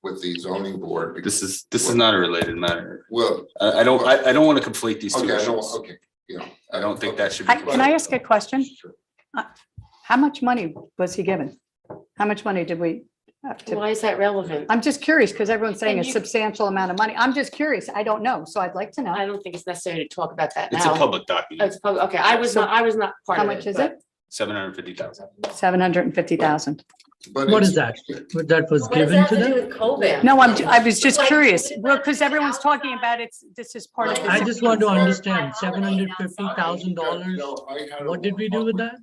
with the zoning board. This is not a related matter. Well. I don't want to conflate these two Okay, issues. okay, yeah. I don't think that should be. Can I ask a question? How much money was he given? How much money did we have to? Why is that relevant? I'm just curious because everyone's saying a And you- substantial amount of money. I'm just curious. I don't know. So I'd like to know. I don't think it's necessary to talk about that now. It's a public Oh, document, it's public, okay, I was not part How of it. much is but- it? 750,000. 750,000. What is that? That was What does given that to have to do them? with COVID? No, I was just Like, curious. it's Well, like because everyone's talking about this is part of. I the- just want to understand, $750,000. $750,000. What did we do with that?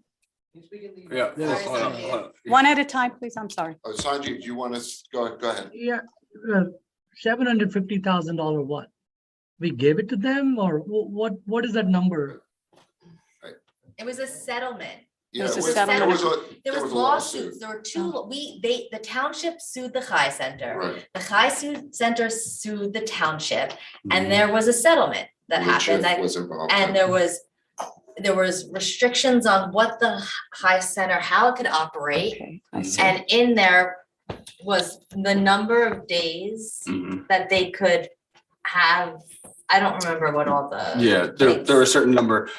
Yeah. Yes. Hold on, hold on. One at a time, please. I'm sorry. Sanjay, do you want to, go ahead. Yeah, $750,000 what? We gave it to them or what is that number? It was a settlement. Yeah, There's a it was- settlement. There was a lawsuit. lawsuits, there were two, the township sued the High Center. Right. The High Center sued the township, and there was a settlement that Which happened, was involved. and there was restrictions on what the High Center, how it could operate. Okay, I see. And in there was the number of days Mhm. that they could have, I don't remember what all the. Yeah, there things. were a certain number,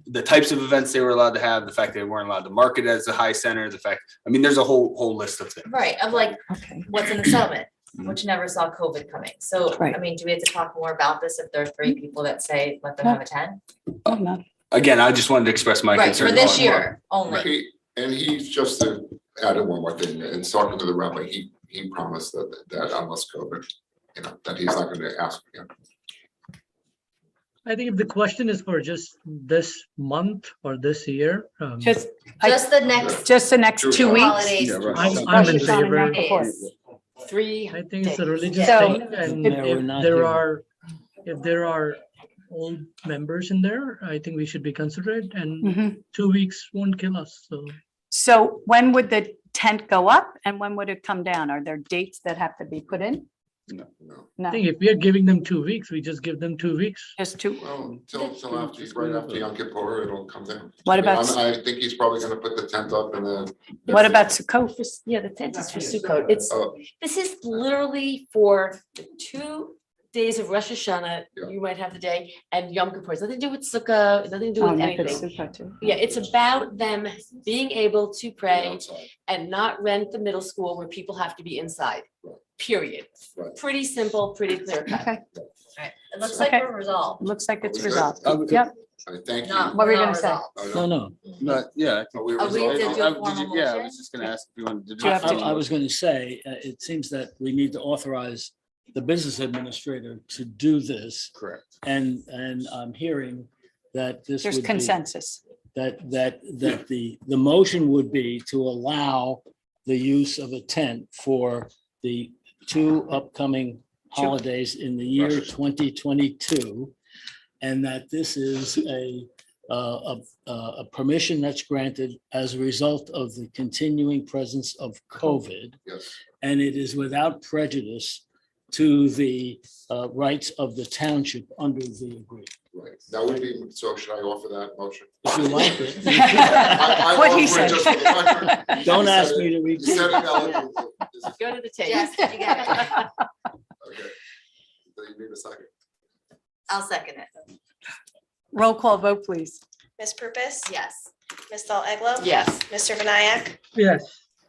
the types of events they were allowed to have, the fact they weren't allowed to market as a high center, the fact, I mean, there's a whole list of things. Right, of like, Okay. what's in the settlement, Mhm. which never saw COVID coming. So, Right. I mean, do we have to talk more about this if there are 3 people that say, let them have a 10? Oh, no. Again, I just wanted to express my Right, concern. for this on- year only. And he's just to add in one more thing, and talking to the rabbi, he promised that unless COVID, you know, that he's not going to ask again. I think if the question is for just this month or this year. Just Just the next the next 2 weeks. holidays. Yeah, right. I'm in Rosh Hashanah and favor. Yom Kippur. 3 I think it's a religious So, thing and No, we're not here. if there are old members in there, I think we should be considerate and Mhm. 2 weeks won't kill us, so. So when would the tent go up and when would it come down? Are there dates that have to be put in? No, I No, think if we are giving them 2 weeks, we just give them 2 weeks. just two. well, till after, right after Yom Kippur, it'll come down. What I mean, about- I think he's probably going to put the tent up and then. What about Sukkot? Yeah, the tent is for Sukkot. It's, Oh, this is literally for the 2 days of Rosh Hashanah. Yeah. You might have the day and Yom Kippur. It's nothing to do with Sukkah, it's nothing to do Oh, with Neked anything. Sukkot too. Yeah, it's about them being able to pray outside. and not rent the middle school where people have to be inside, Right. period. Right. Pretty simple, pretty clear cut. Okay, Right, it looks like Okay. we're resolved. looks like it's Okay. resolved. Okay. Yep. I thank you. No, What were you we're gonna not say? resolved. No, no. But, yeah. Are we Are we resolved? to do a Did you- formal Yeah, I motion? was just gonna ask if you wanted to. Do you have to- I was going to say, it seems that we need to authorize the business administrator to do this. Correct. And I'm hearing that this There's would be, consensus. that the motion would be to allow the use of a tent for the 2 upcoming holidays in the year 2022. And that this is a permission that's granted as a result of the continuing presence of COVID. Yes. And it is without prejudice to the rights of the township under the agreement. Right, that would be, so should I offer that motion? If you like it. I What he offer it said. just for the record. Don't You said ask it- me to read. You said it eloquently. Go to the tape. Yes, you got it. Okay. Do you need a second? I'll second it. Roll call vote, please. Ms. Purpose? Yes. Ms. Dahl Eglo? Yes. Mr. Vinayak? Yes.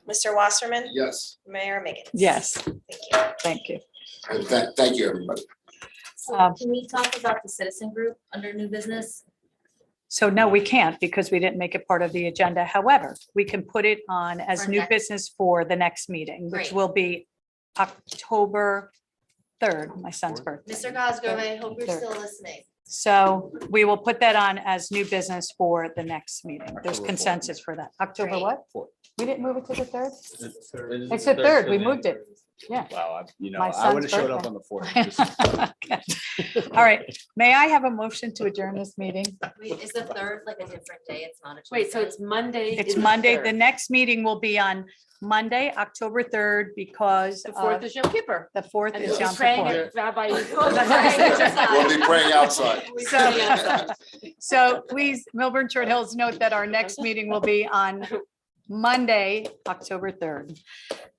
Mr. Wasserman? Yes, Mayor Miggins? Yes, Thank you. thank you. and thank you, everybody. So Um, can we talk about the citizen group under new business? So no, we can't because we didn't make it part of the agenda. However, we can put it on as For new next- business for the next meeting, which Great. will be October 3rd, my son's birthday. Mr. Cosgrove, I hope you're Third. still listening. So we will put that on as new business for the next meeting. There's October 4th. consensus for that. October Great. what? We didn't move it to the 3rd? It's the 3rd. We moved it. Yeah. Wow, My I would have son's showed up birthday. on the 4th. Okay. All right. May I have a motion to adjourn this meeting? Wait, is the third like a different day? It's not a. Wait, so Tuesday? it's Monday. It's the Monday. 3rd. The next meeting will be on Monday, October 3rd, because The 4th of is Yom Kippur. the 4th And is we're Yom praying Kippur. at Rabbi. We'll be praying outside. So please, Milburn Short Hills, note that our next meeting will be on Monday, October 3rd.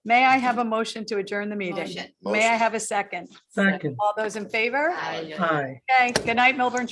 May I have a motion to adjourn the meeting? Motion. May I have a second? Second. All those in favor? Aye. Aye. Okay, good night, Milburn Short